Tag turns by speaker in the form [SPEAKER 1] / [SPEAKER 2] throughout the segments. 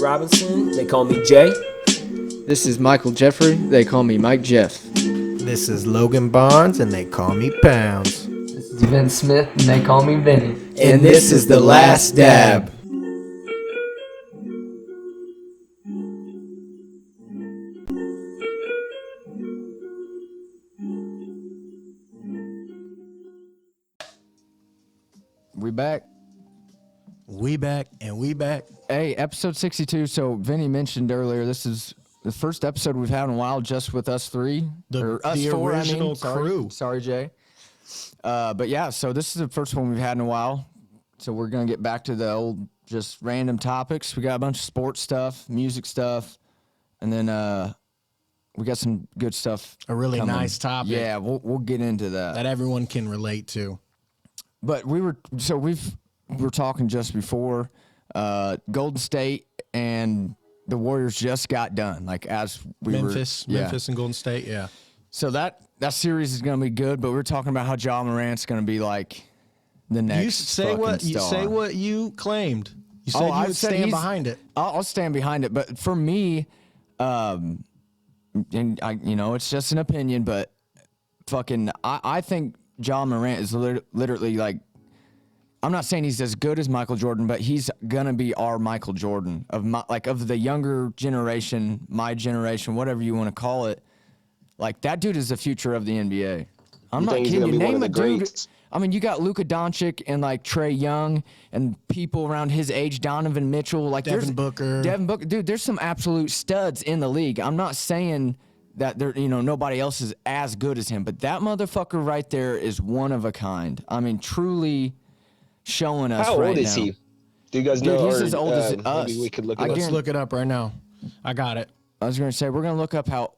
[SPEAKER 1] Robinson. They call me Jay.
[SPEAKER 2] This is Michael Jeffrey. They call me Mike Jeff.
[SPEAKER 3] This is Logan Barnes, and they call me Pounds.
[SPEAKER 4] This is Vince Smith, and they call me Vinny.
[SPEAKER 3] And this is The Last Dab.
[SPEAKER 2] We back.
[SPEAKER 3] We back, and we back.
[SPEAKER 2] Hey, episode 62. So Vinny mentioned earlier, this is the first episode we've had in a while just with us three.
[SPEAKER 3] The
[SPEAKER 2] Four,
[SPEAKER 3] original crew.
[SPEAKER 2] Sorry, Jay. But yeah, so this is the first one we've had in a while. So we're going to get back to the old just random topics. We got a bunch of sports stuff, music stuff, and then we got some good stuff.
[SPEAKER 3] A really
[SPEAKER 2] coming.
[SPEAKER 3] nice topic.
[SPEAKER 2] Yeah, we'll get into that.
[SPEAKER 3] That everyone can relate to.
[SPEAKER 2] But we were talking just before Golden State and the Warriors just got done. Like as we
[SPEAKER 3] Memphis and Golden State, yeah.
[SPEAKER 2] So that series is going to be good. But we were talking about how Ja Morant's going to be like the next.
[SPEAKER 3] You say what you claimed. You said you would stand behind it.
[SPEAKER 2] I'll stand behind it. But for me, and it's just an opinion, but I think Ja Morant is literally like, I'm not saying he's as good as Michael Jordan, but he's gonna be our Michael Jordan of the younger generation, my generation, whatever you want to call it. Like that dude is the future of the NBA. I'm not kidding you. Name a dude. I mean, you got Luka Doncic and like Trae Young and people around his age, Donovan Mitchell, like
[SPEAKER 3] Devin Booker.
[SPEAKER 2] Dude, there's some absolute studs in the league. I'm not saying that nobody else is as good as him, but that motherfucker right there is one of a kind. I mean, truly showing us right now.
[SPEAKER 5] How old is he? Do you guys know?
[SPEAKER 2] He's as old as us.
[SPEAKER 5] Maybe we could look it up.
[SPEAKER 3] Let's look it up right now. I got it.
[SPEAKER 2] I was going to say, we're going to look up how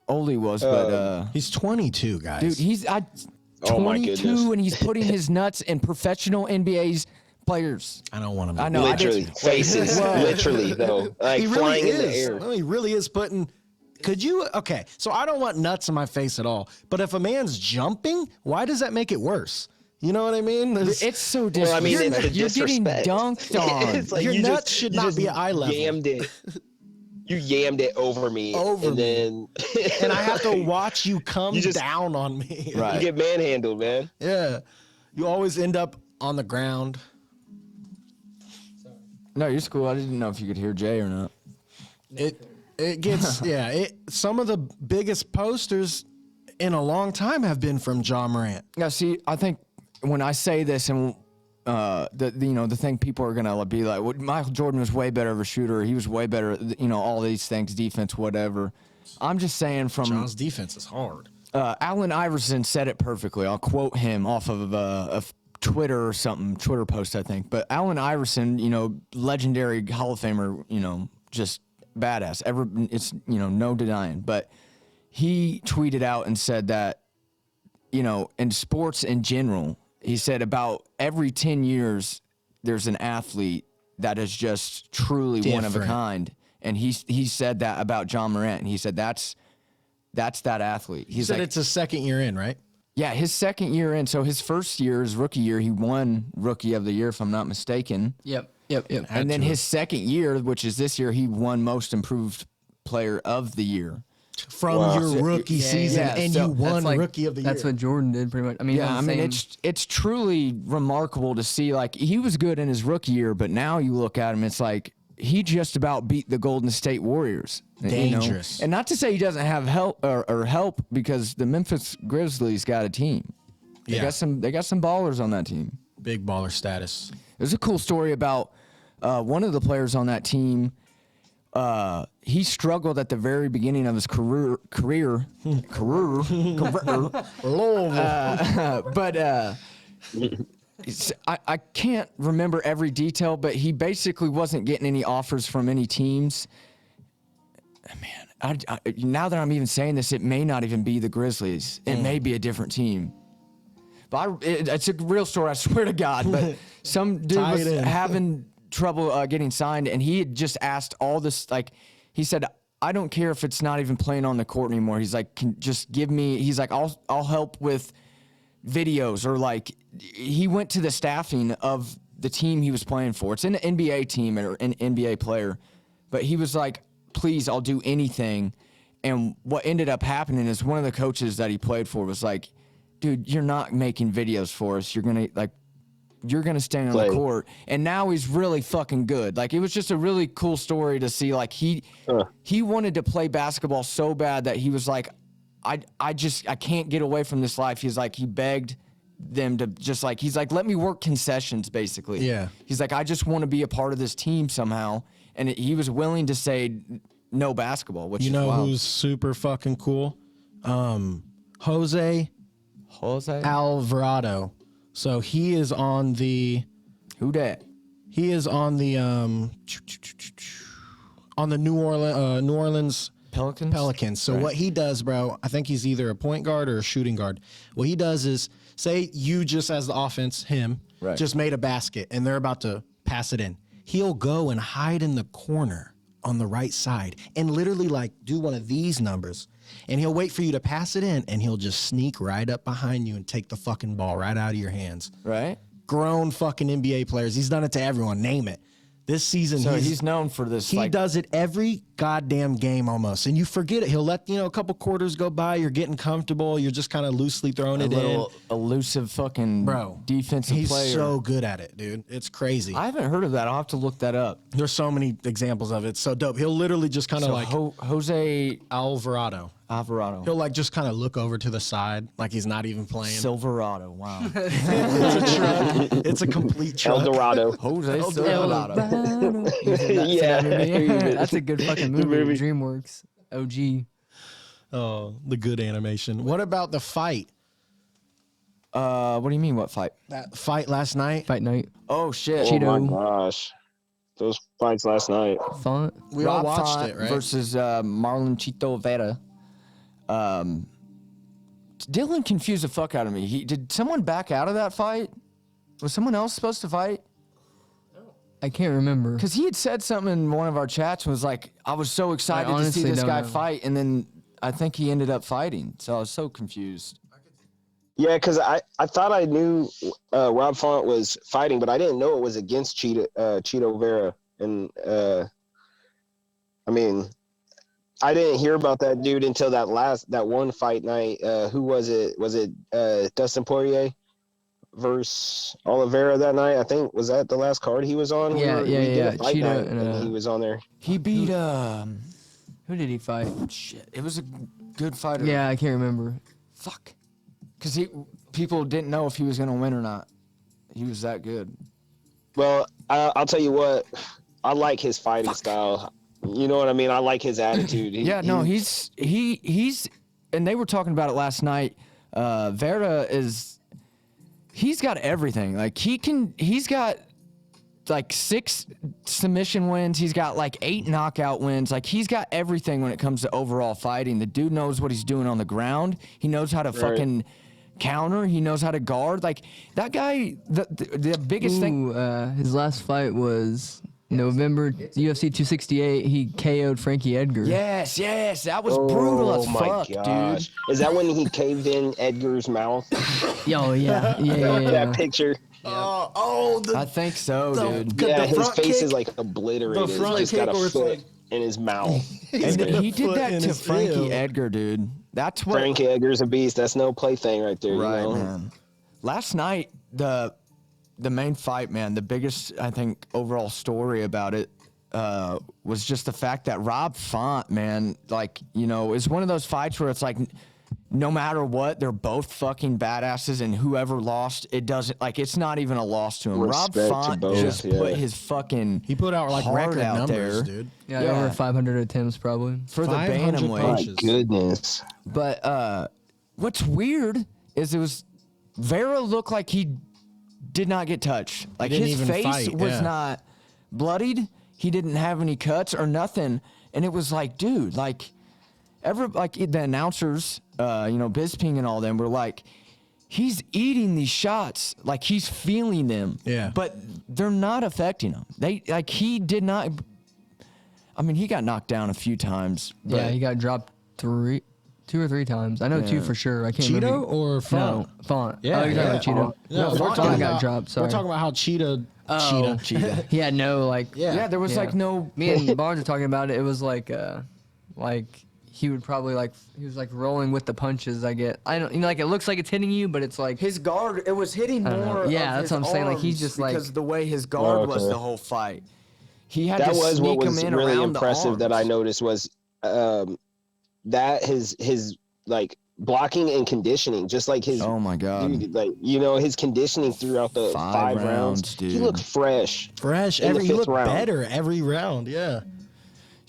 [SPEAKER 2] old he was, but...
[SPEAKER 3] he's 22, guys.
[SPEAKER 2] Dude, he's 22, and he's putting his nuts in professional NBA's players.
[SPEAKER 3] I don't want to...
[SPEAKER 2] I know.
[SPEAKER 5] Literally. Faces. Literally, though. Like flying in the air.
[SPEAKER 3] No, he really is putting... Could you... Okay, so I don't want nuts in my face at all. But if a man's jumping, why does that make it worse? You know what I mean?
[SPEAKER 2] It's so disrespectful.
[SPEAKER 5] Well, I mean,
[SPEAKER 2] you're getting dunked on.
[SPEAKER 5] It's like
[SPEAKER 3] your nuts should not be eye level.
[SPEAKER 5] You yammed it over me. Then
[SPEAKER 3] and I have to watch you come down on me.
[SPEAKER 2] Right.
[SPEAKER 5] You get manhandled, man.
[SPEAKER 3] Yeah. You always end up on the ground.
[SPEAKER 2] No, you're cool. I didn't know if you could hear Jay or not.
[SPEAKER 3] It gets some of the biggest posters in a long time have been from Ja Morant.
[SPEAKER 2] Yeah, see, I think when I say this and the thing people are gonna be like, well, Michael Jordan was way better of a shooter. He was way better, all these things, defense, whatever. I'm just saying from
[SPEAKER 3] John's defense is hard.
[SPEAKER 2] Allen Iverson said it perfectly. I'll quote him off of a Twitter or something, Twitter post, I think. But Allen Iverson, legendary Hall of Famer, just badass. It's no denying. But he tweeted out and said that, in sports in general, he said about every 10 years, there's an athlete that is just truly one of a kind. And he said that about Ja Morant. And he said that's that athlete. He
[SPEAKER 3] said it's his second year in, right?
[SPEAKER 2] Yeah, his second year in. So his first year, his rookie year, he won Rookie of the Year, if I'm not mistaken.
[SPEAKER 4] Yep.
[SPEAKER 2] And then his second year, which is this year, he won Most Improved Player of the Year.
[SPEAKER 3] From your rookie season, and you won Rookie of the Year.
[SPEAKER 4] That's what Jordan did, pretty much. I mean,
[SPEAKER 2] it's truly remarkable to see. Like, he was good in his rookie year, but now you look at him, it's like he just about beat the Golden State Warriors.
[SPEAKER 3] Dangerous.
[SPEAKER 2] And not to say he doesn't have help or help, because the Memphis Grizzlies got a team. They got some ballers on that team.
[SPEAKER 3] Big baller status.
[SPEAKER 2] There's a cool story about one of the players on that team. He struggled at the very beginning of his career. But I can't remember every detail, but he basically wasn't getting any offers from any teams. Man, now that I'm even saying this, it may not even be the Grizzlies. It may be a different team. But it's a real story, I swear to God. But some dude was having trouble getting signed, and he had just asked all this, like, he said, I don't care if it's not even playing on the court anymore. He's like, just give me, he's like, I'll help with videos, or like, he went to the staffing of the team he was playing for. It's an NBA team or an NBA player, but he was like, please, I'll do anything. And what ended up happening is one of the coaches that he played for was like, dude, you're not making videos for us. You're going to stand on the court. And now he's really fucking good. Like, it was just a really cool story to see. Like, he wanted to play basketball so bad that he was like, I can't get away from this life. He's like, he begged them to just like, he's like, let me work concessions, basically.
[SPEAKER 3] Yeah. He's
[SPEAKER 2] like, I just want to be a part of this team somehow. And he was willing to say no basketball, which
[SPEAKER 3] you
[SPEAKER 2] is
[SPEAKER 3] know
[SPEAKER 2] wild.
[SPEAKER 3] who's super fucking cool? Jose Alvarado. So he is on the
[SPEAKER 2] Who dat?
[SPEAKER 3] He is on the New Orleans Pelicans. So what he does, bro, I think he's either a point guard or a shooting guard. What he does is, say you just as the offense, just made a basket and they're about to pass it in. He'll go and hide in the corner on the right side and literally like do one of these numbers, and he'll wait for you to pass it in, and he'll just sneak right up behind you and take the fucking ball right out of your hands.
[SPEAKER 2] Right?
[SPEAKER 3] Grown fucking NBA players. He's done it to everyone. Name it. This season,
[SPEAKER 2] so he's known for this.
[SPEAKER 3] He does it every goddamn game almost, and you forget it. He'll let a couple quarters go by. You're getting comfortable. You're just kind of loosely throwing it in.
[SPEAKER 2] Elusive fucking defensive player.
[SPEAKER 3] He's so good at it, dude. It's crazy.
[SPEAKER 2] I haven't heard of that. I'll have to look that up.
[SPEAKER 3] There's so many examples of it. It's so dope. He'll literally just kind of
[SPEAKER 2] Jose
[SPEAKER 3] Alvarado. He'll like just kind of look over to the side like he's not even playing.
[SPEAKER 2] Silverado. Wow.
[SPEAKER 3] It's a truck. It's a complete truck.
[SPEAKER 5] Eldorado.
[SPEAKER 2] Jose Silverado.
[SPEAKER 5] Yeah.
[SPEAKER 4] That's a good fucking movie. DreamWorks. OG.
[SPEAKER 3] Oh, the good animation. What about the fight?
[SPEAKER 2] What do you mean, what fight?
[SPEAKER 3] That fight last night?
[SPEAKER 4] Fight night.
[SPEAKER 2] Oh, shit.
[SPEAKER 5] Oh, my gosh. Those fights last night.
[SPEAKER 4] Font.
[SPEAKER 3] We all watched it, right?
[SPEAKER 2] Versus Marlon Chito Vera. Dylan confused the fuck out of me. Did someone back out of that fight? Was someone else supposed to fight?
[SPEAKER 4] I can't remember.
[SPEAKER 2] Because he had said something in one of our chats and was like, I was so excited to see this guy fight, and then I think he ended up fighting. So I was so confused.
[SPEAKER 5] Yeah, because I thought I knew Rob Font was fighting, but I didn't know it was against Chito Vera. And, I mean, I didn't hear about that dude until that one fight night. Who was it? Was it Dustin Poirier versus Oliveira that night? I think, was that the last card he was on?
[SPEAKER 4] Yeah.
[SPEAKER 5] Cheetah and he was on there.
[SPEAKER 2] He beat
[SPEAKER 4] who did he fight?
[SPEAKER 2] Shit, it was a good fighter.
[SPEAKER 4] Yeah, I can't remember.
[SPEAKER 2] Fuck. Because people didn't know if he was gonna win or not. He was that good.
[SPEAKER 5] Well, I'll tell you what. I like his fighting style. You know what I mean? I like his attitude.
[SPEAKER 2] He's and they were talking about it last night. Vera he's got everything. Like he's got like 6 submission wins. He's got like 8 knockout wins. Like he's got everything when it comes to overall fighting. The dude knows what he's doing on the ground. He knows how to fucking counter. He knows how to guard. Like that guy, the biggest thing.
[SPEAKER 4] His last fight was November UFC 268. He KO'd Frankie Edgar.
[SPEAKER 2] Yes, that was brutal as fuck, dude.
[SPEAKER 5] Is that when he caved in Edgar's mouth?
[SPEAKER 4] Yeah.
[SPEAKER 5] That picture.
[SPEAKER 2] I think so, dude.
[SPEAKER 5] Yeah, his face is like obliterated. He's just got a foot in his mouth.
[SPEAKER 2] And he did that to Frankie Edgar, dude. That's what
[SPEAKER 5] Frankie Edgar's a beast. That's no plaything right there.
[SPEAKER 2] Right,
[SPEAKER 5] you know?
[SPEAKER 2] man. Last night, the main fight, man, the biggest, I think, overall story about it was just the fact that Rob Font, man, like, is one of those fights where it's like, no matter what, they're both fucking badasses, and whoever lost, it doesn't, like, it's not even a loss to him.
[SPEAKER 5] Respect
[SPEAKER 2] Rob Font just put his fucking
[SPEAKER 3] He put out like
[SPEAKER 2] heart
[SPEAKER 3] record
[SPEAKER 2] out
[SPEAKER 3] numbers,
[SPEAKER 2] there.
[SPEAKER 3] dude.
[SPEAKER 4] Yeah, over 500 attempts probably.
[SPEAKER 2] For the
[SPEAKER 3] 500
[SPEAKER 2] bantamweight.
[SPEAKER 3] punches.
[SPEAKER 5] My goodness.
[SPEAKER 2] But what's weird is Vera looked like he did not get touched. Like his face was not bloodied. He didn't have any cuts or nothing. And it was like, dude, like the announcers, Bisping and all them were like, he's eating these shots, like he's feeling them.
[SPEAKER 3] Yeah.
[SPEAKER 2] But they're not affecting him. He did not. I mean, he got knocked down a few times.
[SPEAKER 4] Yeah, he got dropped 2 2 or 3 times. I know 2 for sure. I can't
[SPEAKER 3] Cheeto
[SPEAKER 4] remember.
[SPEAKER 3] or Font?
[SPEAKER 4] No, Font.
[SPEAKER 3] Yeah,
[SPEAKER 4] Oh, you're talking about Cheeto.
[SPEAKER 3] No, we're
[SPEAKER 4] Font
[SPEAKER 3] talking
[SPEAKER 4] got
[SPEAKER 3] about,
[SPEAKER 4] dropped. Sorry.
[SPEAKER 3] We're talking about how Cheetah.
[SPEAKER 4] He had no like.
[SPEAKER 2] Yeah, there was like no.
[SPEAKER 4] Me and Barnes were talking about it. It was like he would probably he was like rolling with the punches. I don't, like it looks like it's hitting you, but it's like
[SPEAKER 2] His guard, it was hitting
[SPEAKER 4] don't know.
[SPEAKER 2] more.
[SPEAKER 4] Yeah,
[SPEAKER 2] of
[SPEAKER 4] that's
[SPEAKER 2] his
[SPEAKER 4] what I'm saying, like, he's
[SPEAKER 2] arms
[SPEAKER 4] just, like-
[SPEAKER 2] because of the way his guard was the whole fight. He had
[SPEAKER 5] That
[SPEAKER 2] to
[SPEAKER 5] was
[SPEAKER 2] sneak
[SPEAKER 5] what
[SPEAKER 2] him
[SPEAKER 5] was
[SPEAKER 2] in
[SPEAKER 5] really
[SPEAKER 2] around
[SPEAKER 5] impressive
[SPEAKER 2] the
[SPEAKER 5] that I
[SPEAKER 2] arms.
[SPEAKER 5] noticed was that his like blocking and conditioning, just like his
[SPEAKER 2] Oh my god.
[SPEAKER 5] dude, like his conditioning throughout the 5 rounds.
[SPEAKER 2] dude.
[SPEAKER 5] He looked fresh.
[SPEAKER 3] He
[SPEAKER 5] fifth
[SPEAKER 3] looked
[SPEAKER 5] round.
[SPEAKER 3] better every round. Yeah.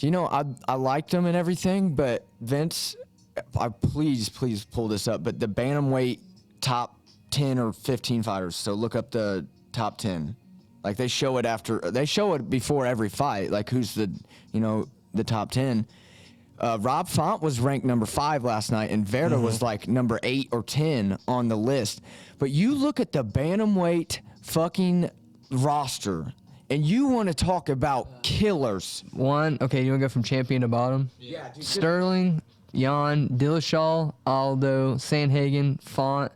[SPEAKER 2] I liked him and everything, but Vince, please pull this up. But the bantamweight top 10 or 15 fighters. So look up the top 10. Like they show it before every fight. Like who's the top 10. Rob Font was ranked number 5 last night, and Verda was like number 8 or 10 on the list. But you look at the bantamweight fucking roster, and you want to talk about killers.
[SPEAKER 4] Okay, you want to go from champion to bottom?
[SPEAKER 2] Yeah, dude.
[SPEAKER 4] Sterling, Jan, Dillashaw, Aldo, Sandhagen, Font,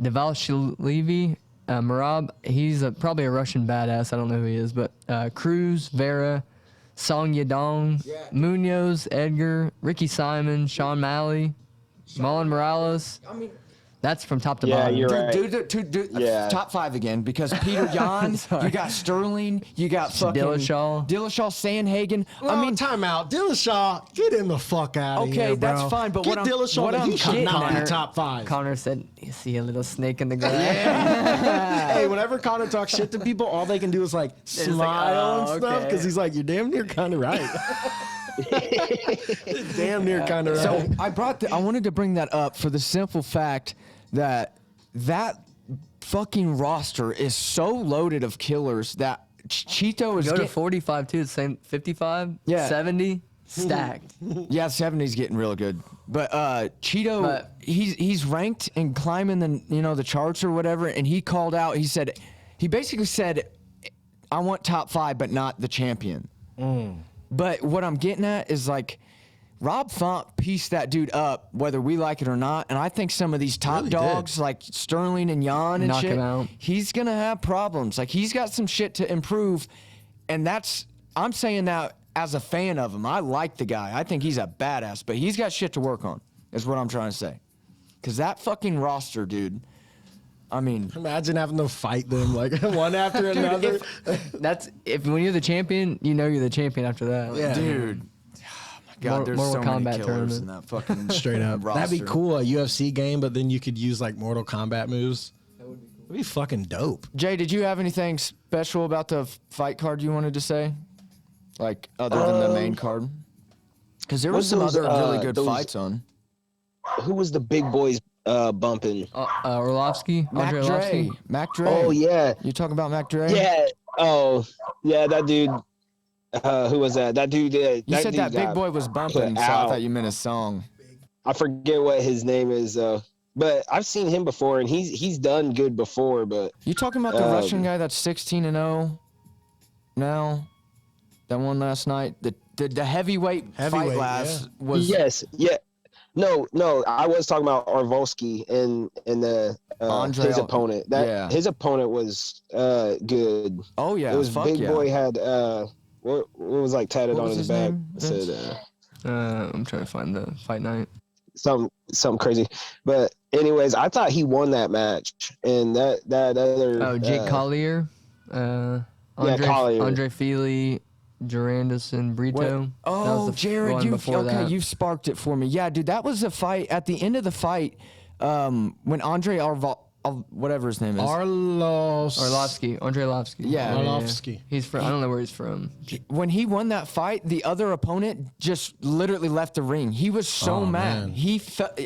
[SPEAKER 4] Devalshvili, Marab. He's probably a Russian badass. I don't know who he is, but Cruz, Vera, Song Yadong, Munoz, Edgar, Ricky Simon, Sean Malley, Marlon Morales. I mean, that's from top to bottom.
[SPEAKER 5] You're right.
[SPEAKER 2] Do top 5 again, because Peter Yan, you got Sterling, you got fucking
[SPEAKER 4] Dillashaw,
[SPEAKER 2] Sandhagen.
[SPEAKER 3] I mean, time out. Dillashaw, get him the fuck out of here,
[SPEAKER 2] Okay,
[SPEAKER 3] bro.
[SPEAKER 2] that's fine, but
[SPEAKER 3] get
[SPEAKER 2] what
[SPEAKER 3] Dillashaw,
[SPEAKER 2] I'm
[SPEAKER 3] he should
[SPEAKER 2] getting
[SPEAKER 3] not
[SPEAKER 2] at-
[SPEAKER 3] be top 5.
[SPEAKER 4] Connor said, "You see a little snake in the grass."
[SPEAKER 3] Hey, whenever Connor talks shit to people, all they can do is like smile and stuff, because he's like, you're damn near kind of right. Damn near kind of right.
[SPEAKER 2] So I wanted to bring that up for the simple fact that fucking roster is so loaded of killers that Cheeto is
[SPEAKER 4] Go to
[SPEAKER 2] getting
[SPEAKER 4] 45 too. Same 55,
[SPEAKER 2] Yeah.
[SPEAKER 4] 70, stacked.
[SPEAKER 2] 70's getting real good. But Cheeto,
[SPEAKER 4] But-
[SPEAKER 2] he's ranked and climbing the charts or whatever, and he called out. He basically said, "I want top 5, but not the champion." But what I'm getting at is like, Rob Font pieced that dude up, whether we like it or not. And I think some of these top
[SPEAKER 3] Really
[SPEAKER 2] dogs, like Sterling and Jan and
[SPEAKER 4] Knock
[SPEAKER 2] shit,
[SPEAKER 4] him out.
[SPEAKER 2] he's gonna have problems. Like he's got some shit to improve, and I'm saying that as a fan of him. I like the guy. I think he's a badass, but he's got shit to work on. Is what I'm trying to say. Cause that fucking roster, dude. I mean,
[SPEAKER 3] Imagine having to fight them like one after another.
[SPEAKER 4] When you're the champion, you know you're the champion after that.
[SPEAKER 3] Yeah.
[SPEAKER 2] dude. God, there's
[SPEAKER 4] Mortal
[SPEAKER 2] so many
[SPEAKER 4] Kombat
[SPEAKER 2] killers
[SPEAKER 4] tournament.
[SPEAKER 2] in that fucking
[SPEAKER 3] Straight up.
[SPEAKER 2] roster.
[SPEAKER 3] That'd be cool, a UFC game, but then you could use like Mortal Kombat moves. That would be cool. That'd be fucking dope.
[SPEAKER 2] Jay, did you have anything special about the fight card you wanted to say? Like, other than the main card? Because there was some
[SPEAKER 5] What's
[SPEAKER 2] other
[SPEAKER 5] those,
[SPEAKER 2] really good
[SPEAKER 5] those-
[SPEAKER 2] fights on.
[SPEAKER 5] Who was the big boys bumping?
[SPEAKER 4] Orlovsky,
[SPEAKER 2] Mac
[SPEAKER 4] Andre Orlovsky.
[SPEAKER 2] Dre. Mac Dre.
[SPEAKER 5] Oh yeah,
[SPEAKER 2] You talking about Mac Dre?
[SPEAKER 5] yeah. Oh yeah, that dude. Who was that? That dude.
[SPEAKER 2] You
[SPEAKER 5] that
[SPEAKER 2] said
[SPEAKER 5] dude
[SPEAKER 2] that big
[SPEAKER 5] got
[SPEAKER 2] boy was bumping,
[SPEAKER 5] put
[SPEAKER 2] so I
[SPEAKER 5] out.
[SPEAKER 2] thought you meant a song.
[SPEAKER 5] I forget what his name is though. But I've seen him before, and he's done good before. But
[SPEAKER 2] You talking about the Russian guy that's 16-0 now? That won last night? The heavyweight fight
[SPEAKER 3] Heavyweight,
[SPEAKER 2] last was...
[SPEAKER 5] yes, yeah. No, I was talking about Arvolsky and the
[SPEAKER 2] Andre
[SPEAKER 5] his opponent. His opponent was good.
[SPEAKER 2] Oh, yeah.
[SPEAKER 5] It was
[SPEAKER 2] fuck
[SPEAKER 5] Big
[SPEAKER 2] yeah.
[SPEAKER 5] Boy had what was like tatted
[SPEAKER 2] What
[SPEAKER 5] on
[SPEAKER 2] was
[SPEAKER 5] his
[SPEAKER 2] his
[SPEAKER 5] back.
[SPEAKER 2] name,
[SPEAKER 5] It
[SPEAKER 2] Vince?
[SPEAKER 5] said
[SPEAKER 4] I'm trying to find the fight night.
[SPEAKER 5] something crazy. But anyways, I thought he won that match, and that other
[SPEAKER 4] Jake Collier,
[SPEAKER 5] Collier.
[SPEAKER 4] Andre Feely, Durandus and Brito. That
[SPEAKER 2] Oh,
[SPEAKER 4] was the
[SPEAKER 2] Jared,
[SPEAKER 4] one before that.
[SPEAKER 2] you've sparked it for me. Yeah, dude, that was a fight. At the end of the fight, when Andre whatever his name is.
[SPEAKER 4] Orlovsky, Andre Orlovsky.
[SPEAKER 2] Yeah.
[SPEAKER 3] Orlovsky.
[SPEAKER 4] He's from. I don't know where he's from.
[SPEAKER 2] When he won that fight, the other opponent just literally left the ring. He was so mad.
[SPEAKER 3] man.
[SPEAKER 2] He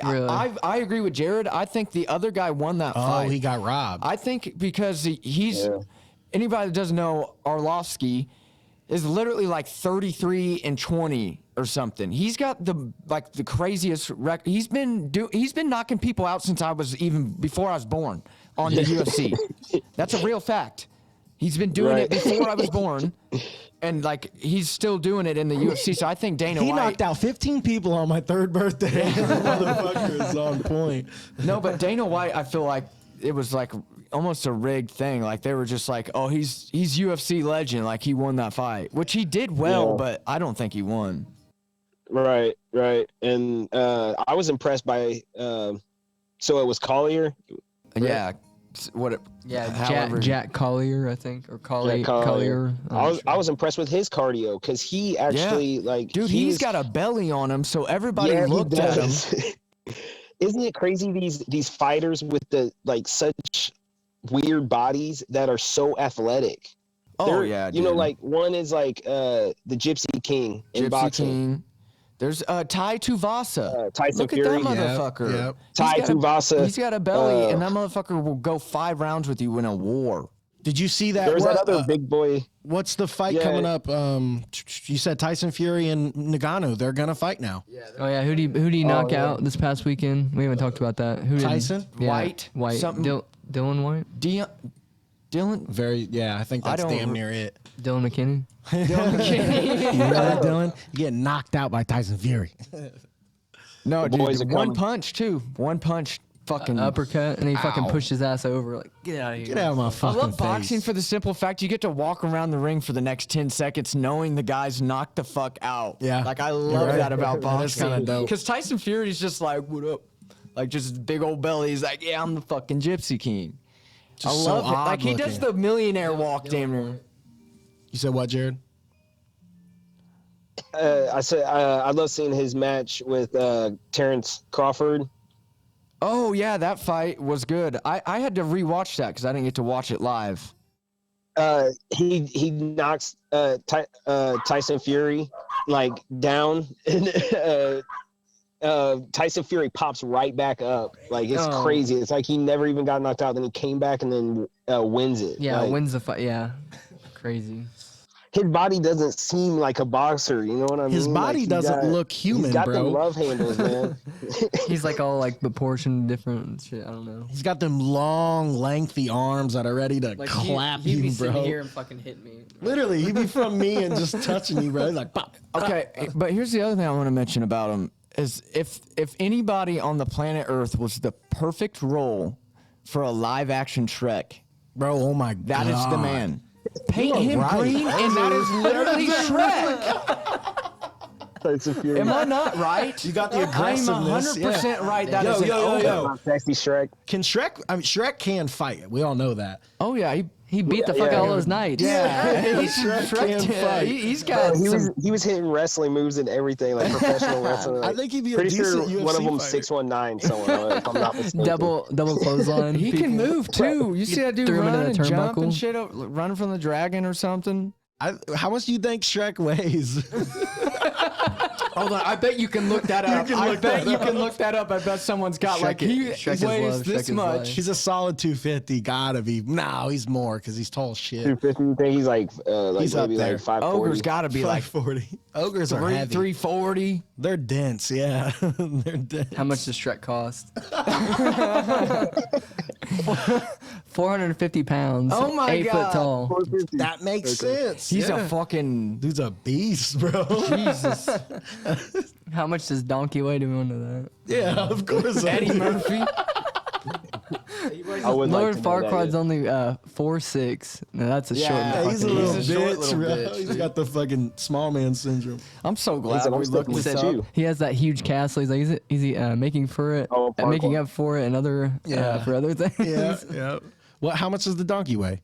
[SPEAKER 4] Really?
[SPEAKER 2] I agree with Jared. I think the other guy won that fight.
[SPEAKER 3] Oh, he got robbed.
[SPEAKER 2] I think because he's anybody that doesn't know Arlovsky is literally like 33-20 or something. He's got the craziest record. He's been knocking people out since before I was born on the UFC. That's a real fact. He's been doing it before I was born. And, like, he's still doing it in the UFC. So I think Dana White...
[SPEAKER 3] He knocked out 15 people on my 3rd birthday. Motherfucker is on point.
[SPEAKER 2] No, but Dana White, I feel like it was, like, almost a rigged thing. Like, they were just like, oh, he's UFC legend. Like, he won that fight. Which he did well, but I don't think he won.
[SPEAKER 5] Right. And I was impressed by... so it was Collier?
[SPEAKER 2] Yeah.
[SPEAKER 4] Jack Collier, I think, or Collier.
[SPEAKER 5] I was impressed with his cardio because he actually
[SPEAKER 2] dude, he's got a belly on him, so everybody looked at him.
[SPEAKER 5] Isn't it crazy these fighters with the such weird bodies that are so athletic?
[SPEAKER 2] Dude.
[SPEAKER 5] You know, like one is like the Gypsy King in boxing.
[SPEAKER 2] There's Tai Tuivasa.
[SPEAKER 5] Tyson
[SPEAKER 2] Look
[SPEAKER 5] Fury.
[SPEAKER 2] at that motherfucker.
[SPEAKER 3] Yep.
[SPEAKER 5] Tai Tuivasa.
[SPEAKER 2] He's got a belly, and that motherfucker will go 5 rounds with you in a war.
[SPEAKER 3] Did you see that?
[SPEAKER 5] There's that other big boy.
[SPEAKER 3] What's the fight coming up? You said Tyson Fury and Ngannou. They're gonna fight now.
[SPEAKER 4] Oh yeah, who do you knock out this past weekend? We haven't talked about that. Who did
[SPEAKER 3] Tyson?
[SPEAKER 4] White. Dylan White.
[SPEAKER 2] Dylan.
[SPEAKER 3] I think that's damn near it.
[SPEAKER 4] Dylan McKinney.
[SPEAKER 3] Dylan McKinney. You know that, Dylan? You get knocked out by Tyson Fury.
[SPEAKER 2] No, dude. One punch too. One punch. Fucking
[SPEAKER 4] uppercut, and he fucking pushed his ass over. Like, get out of here.
[SPEAKER 3] Get out of my fucking face.
[SPEAKER 2] I love boxing for the simple fact you get to walk around the ring for the next 10 seconds knowing the guy's knocked the fuck out.
[SPEAKER 3] Yeah.
[SPEAKER 2] Like, I love that about boxing.
[SPEAKER 3] That's kind of dope.
[SPEAKER 2] Because Tyson Fury's just like, what up? Like, just big old belly. He's like, yeah, I'm the fucking Gypsy King.
[SPEAKER 3] Just
[SPEAKER 2] I love
[SPEAKER 3] so
[SPEAKER 2] it. Like, he does the millionaire walk, damn near.
[SPEAKER 3] You said what, Jared?
[SPEAKER 5] I said I love seeing his match with Terrence Crawford.
[SPEAKER 2] Oh, yeah, that fight was good. I had to rewatch that because I didn't get to watch it live.
[SPEAKER 5] He knocks Tyson Fury like down, and Tyson Fury pops right back up. Like, it's crazy. It's like he never even got knocked out. Then he came back and then wins it.
[SPEAKER 4] Yeah,
[SPEAKER 5] like,
[SPEAKER 4] wins the fight. Yeah, crazy.
[SPEAKER 5] His body doesn't seem like a boxer. You know what I mean?
[SPEAKER 3] His body doesn't look human,
[SPEAKER 5] he's got
[SPEAKER 3] bro.
[SPEAKER 5] them love handles, man.
[SPEAKER 4] He's like all like proportioned different shit. I don't know.
[SPEAKER 3] He's got them long, lengthy arms that are ready to clap
[SPEAKER 4] he'd be
[SPEAKER 3] you,
[SPEAKER 4] sitting
[SPEAKER 3] bro.
[SPEAKER 4] here and fucking hit me.
[SPEAKER 3] Literally, he'd be from me and just touching you, bro. He's like, pop.
[SPEAKER 2] Okay, but here's the other thing I want to mention about him is if anybody on the planet Earth was the perfect role for a live action Shrek,
[SPEAKER 3] Bro, oh my God.
[SPEAKER 2] that is the man. Paint him
[SPEAKER 3] right.
[SPEAKER 2] green, and that is literally Shrek.
[SPEAKER 5] Tyson Fury.
[SPEAKER 2] Am I not right?
[SPEAKER 3] You got the aggressiveness.
[SPEAKER 2] I'm 100% right. That is
[SPEAKER 3] Yo.
[SPEAKER 5] Sexy Shrek.
[SPEAKER 3] Can Shrek, Shrek can fight. We all know that.
[SPEAKER 2] Oh, yeah.
[SPEAKER 4] He beat the fuck out of those knights.
[SPEAKER 2] Yeah,
[SPEAKER 3] Shrek can fight.
[SPEAKER 2] He's got
[SPEAKER 5] He was hitting wrestling moves and everything, like professional wrestling. Like,
[SPEAKER 3] I think he'd be a
[SPEAKER 5] pretty
[SPEAKER 3] decent
[SPEAKER 5] sure
[SPEAKER 3] UFC
[SPEAKER 5] one of them
[SPEAKER 3] fighter.
[SPEAKER 5] 619 somewhere, if I'm not mistaken.
[SPEAKER 4] Double clothesline.
[SPEAKER 2] He can move too. You see that dude
[SPEAKER 4] threw him into
[SPEAKER 2] run
[SPEAKER 4] the
[SPEAKER 2] and jump and
[SPEAKER 4] turnbuckle.
[SPEAKER 2] shit, running from the dragon or something?
[SPEAKER 3] How much do you think Shrek weighs?
[SPEAKER 2] Hold on, I bet you can look that up. I bet you can look that up. I bet someone's got he
[SPEAKER 4] Shrek is
[SPEAKER 2] weighs
[SPEAKER 4] love,
[SPEAKER 2] this
[SPEAKER 4] Shrek is
[SPEAKER 2] much.
[SPEAKER 4] life.
[SPEAKER 3] He's a solid 250. Gotta be. No, he's more because he's tall as shit.
[SPEAKER 5] 250, you think he's like
[SPEAKER 3] He's up
[SPEAKER 5] maybe
[SPEAKER 3] there.
[SPEAKER 5] like 540.
[SPEAKER 2] Ogre's got to be like
[SPEAKER 3] 540. Ogres are heavy.
[SPEAKER 2] 340.
[SPEAKER 3] They're dense, yeah. They're dense.
[SPEAKER 4] How much does Shrek cost? 450 pounds.
[SPEAKER 2] Oh my
[SPEAKER 4] 8
[SPEAKER 2] God.
[SPEAKER 4] foot tall.
[SPEAKER 3] That makes sense.
[SPEAKER 2] He's
[SPEAKER 3] yeah.
[SPEAKER 2] a fucking
[SPEAKER 3] Dude's a beast, bro.
[SPEAKER 2] Jesus.
[SPEAKER 4] How much does Donkey weigh? Do we want to know that?
[SPEAKER 3] Yeah, of course.
[SPEAKER 2] Eddie Murphy.
[SPEAKER 5] I would
[SPEAKER 4] Lord
[SPEAKER 5] like to know that,
[SPEAKER 4] Farquaad's
[SPEAKER 5] yeah.
[SPEAKER 4] only 4'6". No, that's a
[SPEAKER 2] Yeah,
[SPEAKER 4] short.
[SPEAKER 3] He's a
[SPEAKER 2] He's
[SPEAKER 3] little
[SPEAKER 2] a short
[SPEAKER 3] bitch,
[SPEAKER 2] little
[SPEAKER 3] bro.
[SPEAKER 2] bitch,
[SPEAKER 3] He's
[SPEAKER 2] dude.
[SPEAKER 3] got the fucking small man syndrome.
[SPEAKER 2] I'm so glad
[SPEAKER 5] Listen, I'm
[SPEAKER 2] we looked
[SPEAKER 5] sticking
[SPEAKER 2] this
[SPEAKER 5] with
[SPEAKER 2] up.
[SPEAKER 5] you.
[SPEAKER 4] He has that huge castle. He's like, is he making for it?
[SPEAKER 5] Oh,
[SPEAKER 4] making
[SPEAKER 5] Farquaad.
[SPEAKER 4] up for it and other for other things.
[SPEAKER 3] Yeah, yeah. What? How much does the donkey weigh?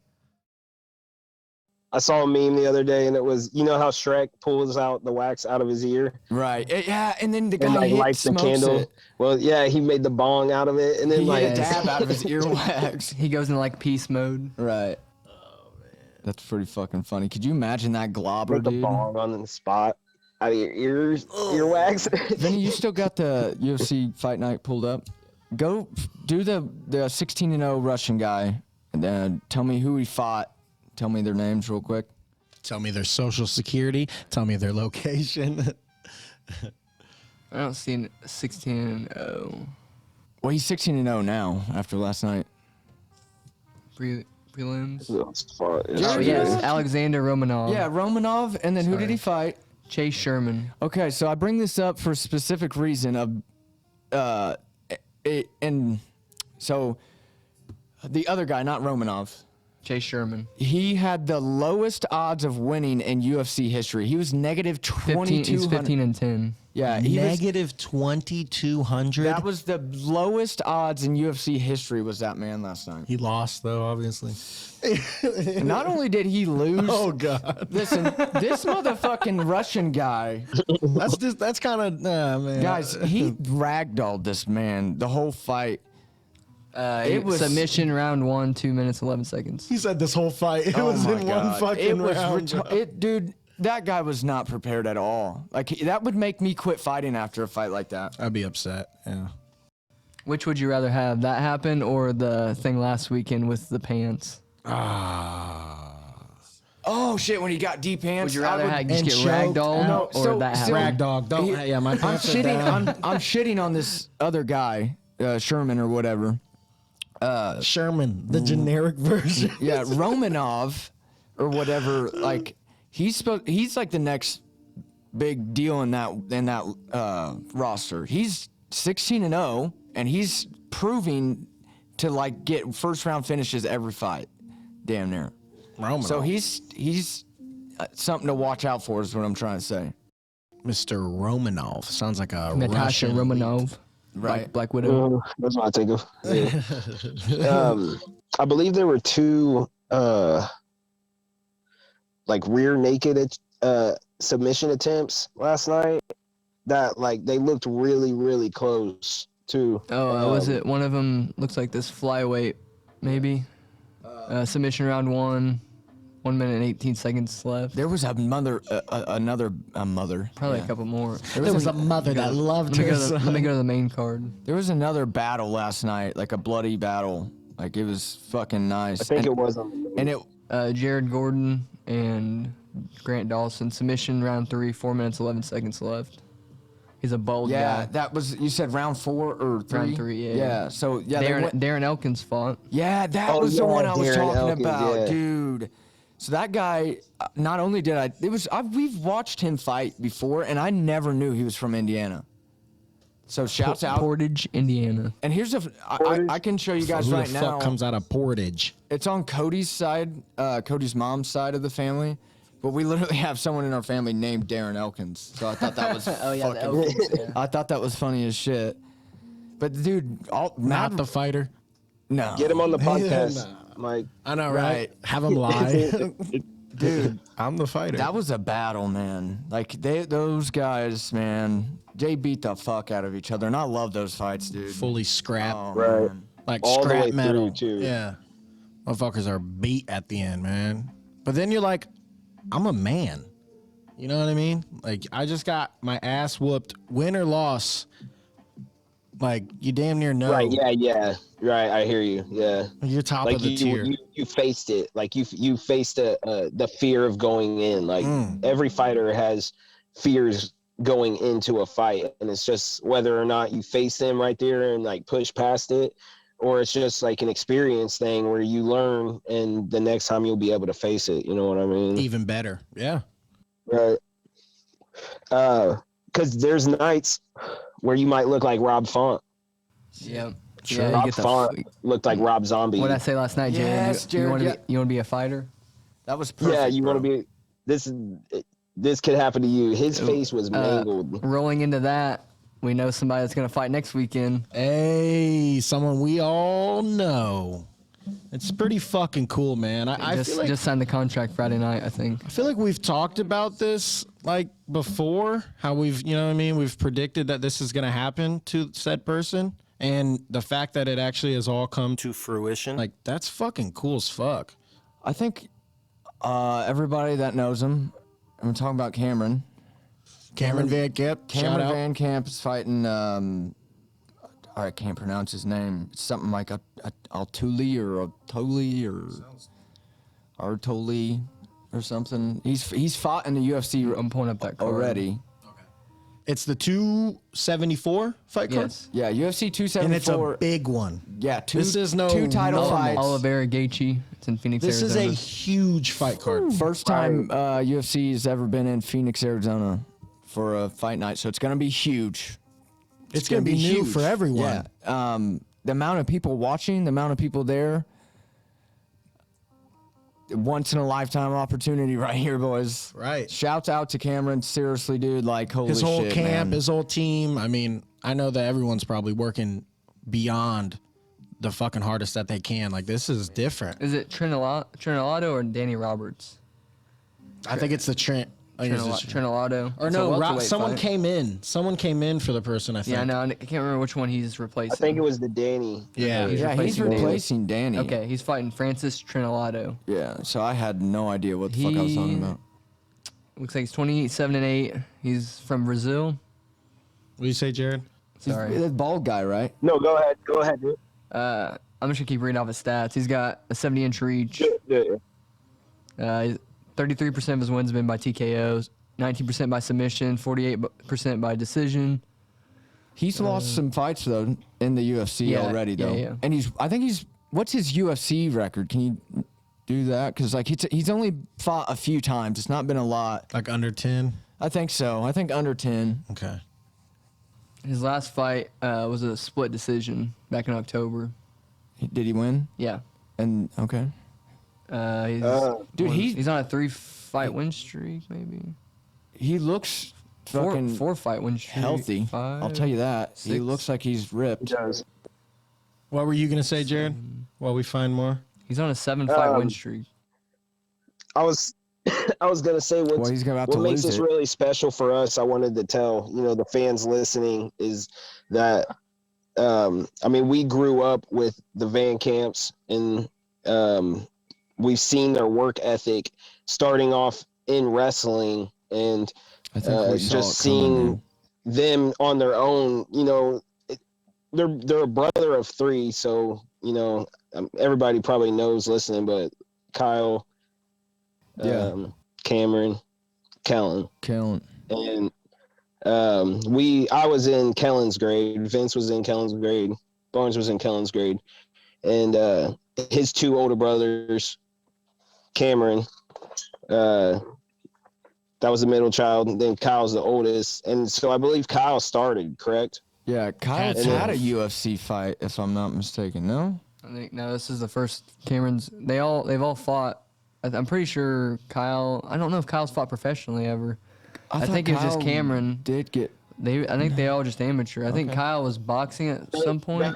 [SPEAKER 5] I saw a meme the other day, and it was, you know how Shrek pulls out the wax out of his ear
[SPEAKER 2] Right. Yeah, and then the
[SPEAKER 5] and
[SPEAKER 2] guy
[SPEAKER 5] like lights the
[SPEAKER 2] smokes
[SPEAKER 5] candle?
[SPEAKER 2] it.
[SPEAKER 5] Well, yeah, he made the bong out of it, and then
[SPEAKER 2] He
[SPEAKER 5] like
[SPEAKER 2] hit a dab out of his earwax.
[SPEAKER 4] He goes into like peace mode.
[SPEAKER 2] Right. Oh man. That's pretty fucking funny. Could you imagine that globber,
[SPEAKER 5] make the
[SPEAKER 2] dude?
[SPEAKER 5] bong on the spot out of your ears, earwax.
[SPEAKER 2] Vinny, you still got the UFC fight night pulled up? Go do the 16-0 Russian guy, and then tell me who he fought. Tell me their names real quick.
[SPEAKER 3] Tell me their social security. Tell me their location.
[SPEAKER 4] I don't see 16-0.
[SPEAKER 2] Well, he's 16-0 now after last night.
[SPEAKER 4] Breathe Prelims.
[SPEAKER 5] Who else fought
[SPEAKER 4] Oh,
[SPEAKER 5] yesterday?
[SPEAKER 4] yes, Alexander Romanov.
[SPEAKER 2] Yeah, Romanov, and then who did he fight?
[SPEAKER 4] Chase Sherman.
[SPEAKER 2] Okay, so I bring this up for a specific reason and so the other guy, not Romanov,
[SPEAKER 4] Chase Sherman.
[SPEAKER 2] he had the lowest odds of winning in UFC history. He was negative 2200.
[SPEAKER 4] He's 15 and 10.
[SPEAKER 2] Yeah, he was,
[SPEAKER 3] Negative 2,200.
[SPEAKER 2] that was the lowest odds in UFC history. Was that man last night?
[SPEAKER 3] He lost though, obviously.
[SPEAKER 2] Not only did he lose.
[SPEAKER 3] Oh God.
[SPEAKER 2] Listen, this motherfucking Russian guy,
[SPEAKER 3] That's kind of man.
[SPEAKER 2] guys, he ragdolled this man the whole fight.
[SPEAKER 4] It was submission round 1, 2 minutes 11 seconds.
[SPEAKER 3] He said this whole fight. It was
[SPEAKER 2] Oh my
[SPEAKER 3] in
[SPEAKER 2] God.
[SPEAKER 3] one fucking
[SPEAKER 2] It was
[SPEAKER 3] round.
[SPEAKER 2] dude, that guy was not prepared at all. Like that would make me quit fighting after a fight like that.
[SPEAKER 3] I'd be upset. Yeah.
[SPEAKER 4] Which would you rather have, that happen or the thing last weekend with the pants?
[SPEAKER 2] Oh shit! When he got deep hands,
[SPEAKER 4] Would you rather
[SPEAKER 3] and
[SPEAKER 4] just get
[SPEAKER 3] choked
[SPEAKER 4] ragdolled
[SPEAKER 3] out.
[SPEAKER 4] or that happen?
[SPEAKER 3] Ragdog. Don't. Yeah, my
[SPEAKER 2] I'm
[SPEAKER 3] pants are
[SPEAKER 2] shitting.
[SPEAKER 3] down.
[SPEAKER 2] I'm shitting on this other guy, Sherman or whatever.
[SPEAKER 3] Sherman, the generic version.
[SPEAKER 2] Yeah, Romanov or whatever. Like he's like the next big deal in that roster. He's 16-0, and he's proving to like get first round finishes every fight, damn near.
[SPEAKER 3] Romanov.
[SPEAKER 2] So he's something to watch out for, is what I'm trying to say.
[SPEAKER 3] Mr. Romanov sounds like a
[SPEAKER 4] Natasha
[SPEAKER 3] Russian
[SPEAKER 4] Romanov.
[SPEAKER 2] Right.
[SPEAKER 4] Black Widow.
[SPEAKER 5] That's what I think of. Yeah. I believe there were two like rear naked submission attempts last night that like they looked really, really close to.
[SPEAKER 4] Oh, was it one of them? Looks like this flyweight, maybe. Submission round 1, 1 minute and 18 seconds left.
[SPEAKER 2] There was another
[SPEAKER 4] Probably
[SPEAKER 2] yeah.
[SPEAKER 4] a couple more.
[SPEAKER 3] There was a mother that loved her
[SPEAKER 4] Let me
[SPEAKER 3] son.
[SPEAKER 4] go to the main card.
[SPEAKER 2] There was another battle last night, like a bloody battle. Like it was fucking nice.
[SPEAKER 5] I think
[SPEAKER 2] and,
[SPEAKER 5] it was.
[SPEAKER 2] And it
[SPEAKER 4] Jared Gordon and Grant Dawson. Submission round 3, 4 minutes 11 seconds left. He's a bold
[SPEAKER 2] yeah,
[SPEAKER 4] guy.
[SPEAKER 2] that was, you said round 4 or 3?
[SPEAKER 4] Round 3, yeah.
[SPEAKER 2] Yeah, so yeah,
[SPEAKER 4] Darren Elkins fought.
[SPEAKER 2] yeah, that
[SPEAKER 5] Oh,
[SPEAKER 2] was the
[SPEAKER 5] yeah,
[SPEAKER 2] one I was
[SPEAKER 5] Darren
[SPEAKER 2] talking
[SPEAKER 5] Elkins,
[SPEAKER 2] about,
[SPEAKER 5] yeah.
[SPEAKER 2] dude. So that guy, not only did we've watched him fight before, and I never knew he was from Indiana. So shouts out.
[SPEAKER 4] Portage, Indiana.
[SPEAKER 2] And here's I can show you guys
[SPEAKER 3] Who
[SPEAKER 2] right
[SPEAKER 3] the
[SPEAKER 2] now.
[SPEAKER 3] fuck comes out of Portage?
[SPEAKER 2] It's on Cody's side, Cody's mom's side of the family. But we literally have someone in our family named Darren Elkins. So I thought that was I thought that was funny as shit. But dude,
[SPEAKER 3] Not the fighter.
[SPEAKER 2] no.
[SPEAKER 5] Get him on the podcast, Mike.
[SPEAKER 3] I know, right?
[SPEAKER 2] Right.
[SPEAKER 3] Have him lie.
[SPEAKER 2] Dude,
[SPEAKER 3] I'm the fighter.
[SPEAKER 2] that was a battle, man. Like those guys, man, they beat the fuck out of each other. And I love those fights, dude.
[SPEAKER 3] fully scrap.
[SPEAKER 2] Oh,
[SPEAKER 5] Right.
[SPEAKER 2] man.
[SPEAKER 3] Like
[SPEAKER 5] All the
[SPEAKER 3] scrap
[SPEAKER 5] way
[SPEAKER 3] metal.
[SPEAKER 5] through, too.
[SPEAKER 3] Yeah. Motherfuckers are beat at the end, man. But then you're like, I'm a man. You know what I mean? Like, I just got my ass whooped, win or loss. Like, you damn near know.
[SPEAKER 5] Right. Yeah. Right. I hear you. Yeah.
[SPEAKER 3] You're top
[SPEAKER 5] Like
[SPEAKER 3] of the tier.
[SPEAKER 5] you faced it. Like you faced the fear of going in. Like every fighter has fears going into a fight, and it's just whether or not you face them right there and like push past it, or it's just like an experience thing where you learn, and the next time you'll be able to face it. You know what I mean?
[SPEAKER 3] Even better. Yeah.
[SPEAKER 5] Right. Because there's nights where you might look like Rob Font.
[SPEAKER 4] Yep.
[SPEAKER 3] Sure.
[SPEAKER 4] Yeah, you
[SPEAKER 5] Rob
[SPEAKER 4] get the
[SPEAKER 5] Font looked like Rob Zombie.
[SPEAKER 4] what did I say last night, Jared?
[SPEAKER 2] Yes,
[SPEAKER 4] you
[SPEAKER 2] Jared,
[SPEAKER 4] want to be a fighter?
[SPEAKER 2] That was perfect.
[SPEAKER 5] Yeah, you want to
[SPEAKER 2] bro.
[SPEAKER 5] be. This could happen to you. His face was mangled.
[SPEAKER 4] Rolling into that, we know somebody that's going to fight next weekend.
[SPEAKER 3] Hey, someone we all know. It's pretty fucking cool, man. I feel like
[SPEAKER 4] Just signed the contract Friday night, I think.
[SPEAKER 3] I feel like we've talked about this like before, how we've, you know what I mean? We've predicted that this is going to happen to said person. And the fact that it actually has all come to fruition, like, that's fucking cool as fuck.
[SPEAKER 2] I think everybody that knows him, I'm talking about Cameron.
[SPEAKER 3] Cameron Van Camp,
[SPEAKER 2] Cameron
[SPEAKER 3] shout out.
[SPEAKER 2] Van Camp is fighting, I can't pronounce his name. It's something like Altuli or Otoli or Artoli or something. He's fought in the UFC
[SPEAKER 4] I'm pulling up that card.
[SPEAKER 2] already.
[SPEAKER 3] It's the 274 fight card?
[SPEAKER 4] Yes.
[SPEAKER 2] Yeah, UFC 274.
[SPEAKER 3] And it's a big one.
[SPEAKER 2] Yeah,
[SPEAKER 3] This is no
[SPEAKER 2] two title
[SPEAKER 3] normal.
[SPEAKER 2] fights.
[SPEAKER 4] Oliveira Gaethje. It's in Phoenix,
[SPEAKER 3] This is
[SPEAKER 4] Arizona.
[SPEAKER 3] a huge fight card.
[SPEAKER 2] First time UFC has ever been in Phoenix, Arizona for a fight night, so it's going to be huge.
[SPEAKER 3] It's going to be new for everyone.
[SPEAKER 2] Yeah. The amount of people watching, the amount of people there, once in a lifetime opportunity right here, boys.
[SPEAKER 3] Right.
[SPEAKER 2] Shouts out to Cameron. Seriously, dude. Like, holy
[SPEAKER 3] His whole
[SPEAKER 2] shit,
[SPEAKER 3] camp,
[SPEAKER 2] man.
[SPEAKER 3] his whole team. I mean, I know that everyone's probably working beyond the fucking hardest that they can. Like, this is different.
[SPEAKER 4] Is it Trinalado or Danny Roberts?
[SPEAKER 3] I think it's the Trent.
[SPEAKER 4] Trinalado.
[SPEAKER 3] Or
[SPEAKER 4] It's a
[SPEAKER 3] no,
[SPEAKER 4] welterweight
[SPEAKER 3] someone
[SPEAKER 4] fight.
[SPEAKER 3] came in. Someone came in for the person, I think.
[SPEAKER 4] Yeah, no, I can't remember which one he's replacing.
[SPEAKER 5] I think it was the Danny.
[SPEAKER 3] Yeah.
[SPEAKER 2] Yeah, he's replacing Danny.
[SPEAKER 4] Okay, he's fighting Francis Trinalado.
[SPEAKER 2] Yeah, so I had no idea what the fuck I was talking about.
[SPEAKER 4] Looks like he's 28-7-8. He's from Brazil.
[SPEAKER 3] What do you say, Jared?
[SPEAKER 4] Sorry.
[SPEAKER 2] He's the bald guy, right?
[SPEAKER 5] No, go ahead. Go ahead, dude.
[SPEAKER 4] I'm just gonna keep reading off his stats. He's got a 70-inch reach.
[SPEAKER 5] Yeah.
[SPEAKER 4] 33% of his wins have been by TKOs, 19% by submission, 48% by decision.
[SPEAKER 2] He's lost some fights though in the UFC
[SPEAKER 4] Yeah,
[SPEAKER 2] already though.
[SPEAKER 4] yeah.
[SPEAKER 2] And I think he's what's his UFC record? Can you do that? Cuz like he's only fought a few times. It's not been a lot.
[SPEAKER 3] Like under 10?
[SPEAKER 2] I think so. I think under 10.
[SPEAKER 3] Okay.
[SPEAKER 4] His last fight was a split decision back in October.
[SPEAKER 2] Did he win?
[SPEAKER 4] Yeah.
[SPEAKER 2] And okay.
[SPEAKER 4] Dude,
[SPEAKER 2] he's
[SPEAKER 4] he's on a 3-fight win streak, maybe.
[SPEAKER 2] he looks fucking
[SPEAKER 4] 4-fight win streak.
[SPEAKER 2] healthy.
[SPEAKER 4] 5.
[SPEAKER 2] I'll tell you that. He
[SPEAKER 4] 6.
[SPEAKER 2] looks like he's ripped.
[SPEAKER 5] does.
[SPEAKER 3] What were you going to say, Jared? While we find more?
[SPEAKER 4] He's on a 7-fight win streak.
[SPEAKER 5] I was gonna say
[SPEAKER 2] Well, he's about to
[SPEAKER 5] what makes
[SPEAKER 2] lose
[SPEAKER 5] this
[SPEAKER 2] it.
[SPEAKER 5] really special for us. I wanted to tell the fans listening is that I mean we grew up with the Van Camps and we've seen their work ethic starting off in wrestling and
[SPEAKER 2] I think we saw
[SPEAKER 5] just
[SPEAKER 2] it coming,
[SPEAKER 5] seeing
[SPEAKER 2] man.
[SPEAKER 5] them on their own. They're a brother of 3, so everybody probably knows listening, but Kyle.
[SPEAKER 2] Yeah.
[SPEAKER 5] Cameron, Kellen,
[SPEAKER 2] Killing.
[SPEAKER 5] and I was in Kellen's grade. Vince was in Kellen's grade. Barnes was in Kellen's grade, and his 2 older brothers, Cameron, that was the middle child, and then Kyle's the oldest, and so I believe Kyle started. Correct?
[SPEAKER 2] Yeah, Kyle's
[SPEAKER 3] That's
[SPEAKER 2] had a
[SPEAKER 3] it.
[SPEAKER 2] UFC fight, if I'm not mistaken. No?
[SPEAKER 4] I think this is the first Cameron's. They've all fought. I'm pretty sure Kyle. I don't know if Kyle's fought professionally ever. I
[SPEAKER 2] thought
[SPEAKER 4] think it was just
[SPEAKER 2] Kyle
[SPEAKER 4] Cameron.
[SPEAKER 2] Did get
[SPEAKER 4] I think they all just amateur. I think Kyle was boxing at some point.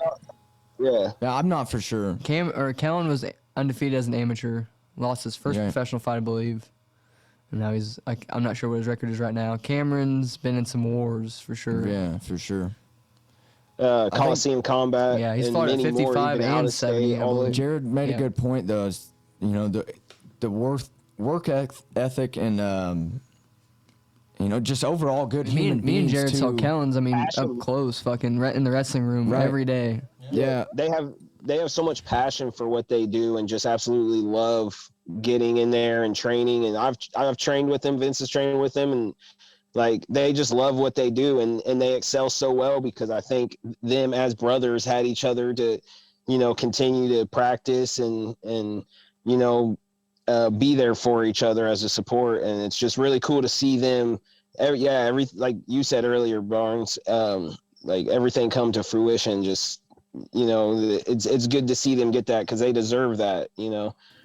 [SPEAKER 5] Yeah.
[SPEAKER 2] Yeah, I'm not for sure.
[SPEAKER 4] Kellen was undefeated as an amateur. Lost his first
[SPEAKER 2] Yeah.
[SPEAKER 4] professional fight, I believe. And now he's I'm not sure what his record is right now. Cameron's been in some wars for sure.
[SPEAKER 2] Yeah, for sure.
[SPEAKER 5] Coliseum Combat.
[SPEAKER 4] Yeah, he's
[SPEAKER 5] and
[SPEAKER 4] fought at
[SPEAKER 5] many more,
[SPEAKER 4] 55
[SPEAKER 5] even out
[SPEAKER 4] and
[SPEAKER 5] of state,
[SPEAKER 4] 70, I
[SPEAKER 5] all
[SPEAKER 4] believe.
[SPEAKER 5] over.
[SPEAKER 2] Jared made
[SPEAKER 4] Yeah.
[SPEAKER 2] a good point though. Is, the work ethic and just overall good
[SPEAKER 4] Me
[SPEAKER 2] human
[SPEAKER 4] and
[SPEAKER 2] beings
[SPEAKER 4] Jared
[SPEAKER 2] too.
[SPEAKER 4] saw Kellens, up
[SPEAKER 5] Passion.
[SPEAKER 4] close, fucking in the wrestling room
[SPEAKER 2] Right.
[SPEAKER 4] every day.
[SPEAKER 2] Yeah,
[SPEAKER 5] They have so much passion for what they do and just absolutely love getting in there and training. And I've trained with them. Vince has trained with them, and like they just love what they do, and they excel so well because I think them as brothers had each other to continue to practice and be there for each other as a support. And it's just really cool to see them like you said earlier, Barnes, like everything come to fruition. Just it's good to see them get that because they deserve that.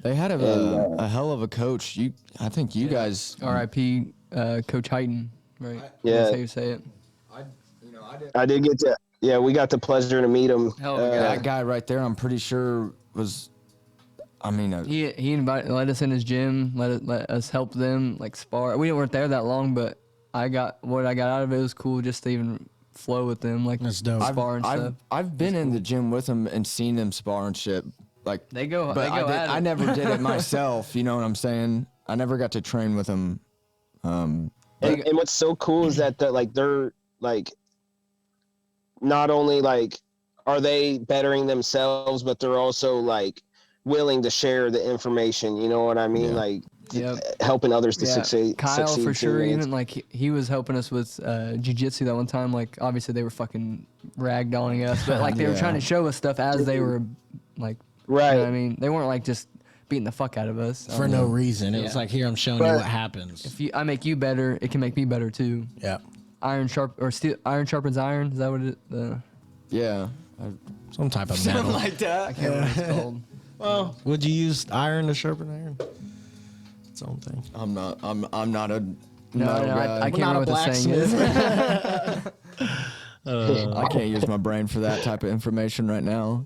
[SPEAKER 2] they had a hell of a coach. I think you guys.
[SPEAKER 4] R.I.P. Coach Heighton, right?
[SPEAKER 5] Yeah.
[SPEAKER 4] That's how you say it.
[SPEAKER 5] I did get to. Yeah, we got the pleasure to meet him.
[SPEAKER 4] Hell of a guy.
[SPEAKER 2] That guy right there, I'm pretty sure was. I mean,
[SPEAKER 4] He let us in his gym, let us help them like spar. We weren't there that long, but what I got out of it was cool just to even flow with them, like
[SPEAKER 3] That's dope.
[SPEAKER 4] spar and stuff.
[SPEAKER 2] I've been in the gym with them and seen them spar and shit. Like
[SPEAKER 4] They go
[SPEAKER 2] but
[SPEAKER 4] at it.
[SPEAKER 2] I never did it myself. You know what I'm saying? I never got to train with them.
[SPEAKER 5] And what's so cool is that they're like not only like are they bettering themselves, but they're also like willing to share the information. You know what I mean?
[SPEAKER 2] Yeah.
[SPEAKER 5] Like helping others to succeed.
[SPEAKER 4] Kyle
[SPEAKER 5] succeed
[SPEAKER 4] for
[SPEAKER 5] too,
[SPEAKER 4] sure.
[SPEAKER 5] man.
[SPEAKER 4] Even like he was helping us with jiu-jitsu that one time. Like obviously they were fucking ragdolling us, but like they were trying to show us stuff as they were like,
[SPEAKER 5] Right.
[SPEAKER 4] You know what I mean, they weren't like just beating the fuck out of us
[SPEAKER 3] For no reason. It was like, here, I'm showing you what happens.
[SPEAKER 4] If I make you better, it can make me better too.
[SPEAKER 3] Yeah.
[SPEAKER 4] Iron sharpens iron. Is that what it?
[SPEAKER 2] Yeah.
[SPEAKER 3] Some type of metal.
[SPEAKER 2] Something like that.
[SPEAKER 4] I can't remember what it's called.
[SPEAKER 3] Well, would you use iron to sharpen iron? Its own thing.
[SPEAKER 2] I'm not a
[SPEAKER 4] No,
[SPEAKER 2] metal
[SPEAKER 4] no,
[SPEAKER 2] guy.
[SPEAKER 4] I can't
[SPEAKER 3] not
[SPEAKER 4] remember
[SPEAKER 3] a
[SPEAKER 4] what the saying is.
[SPEAKER 2] I can't use my brain for that type of information right now.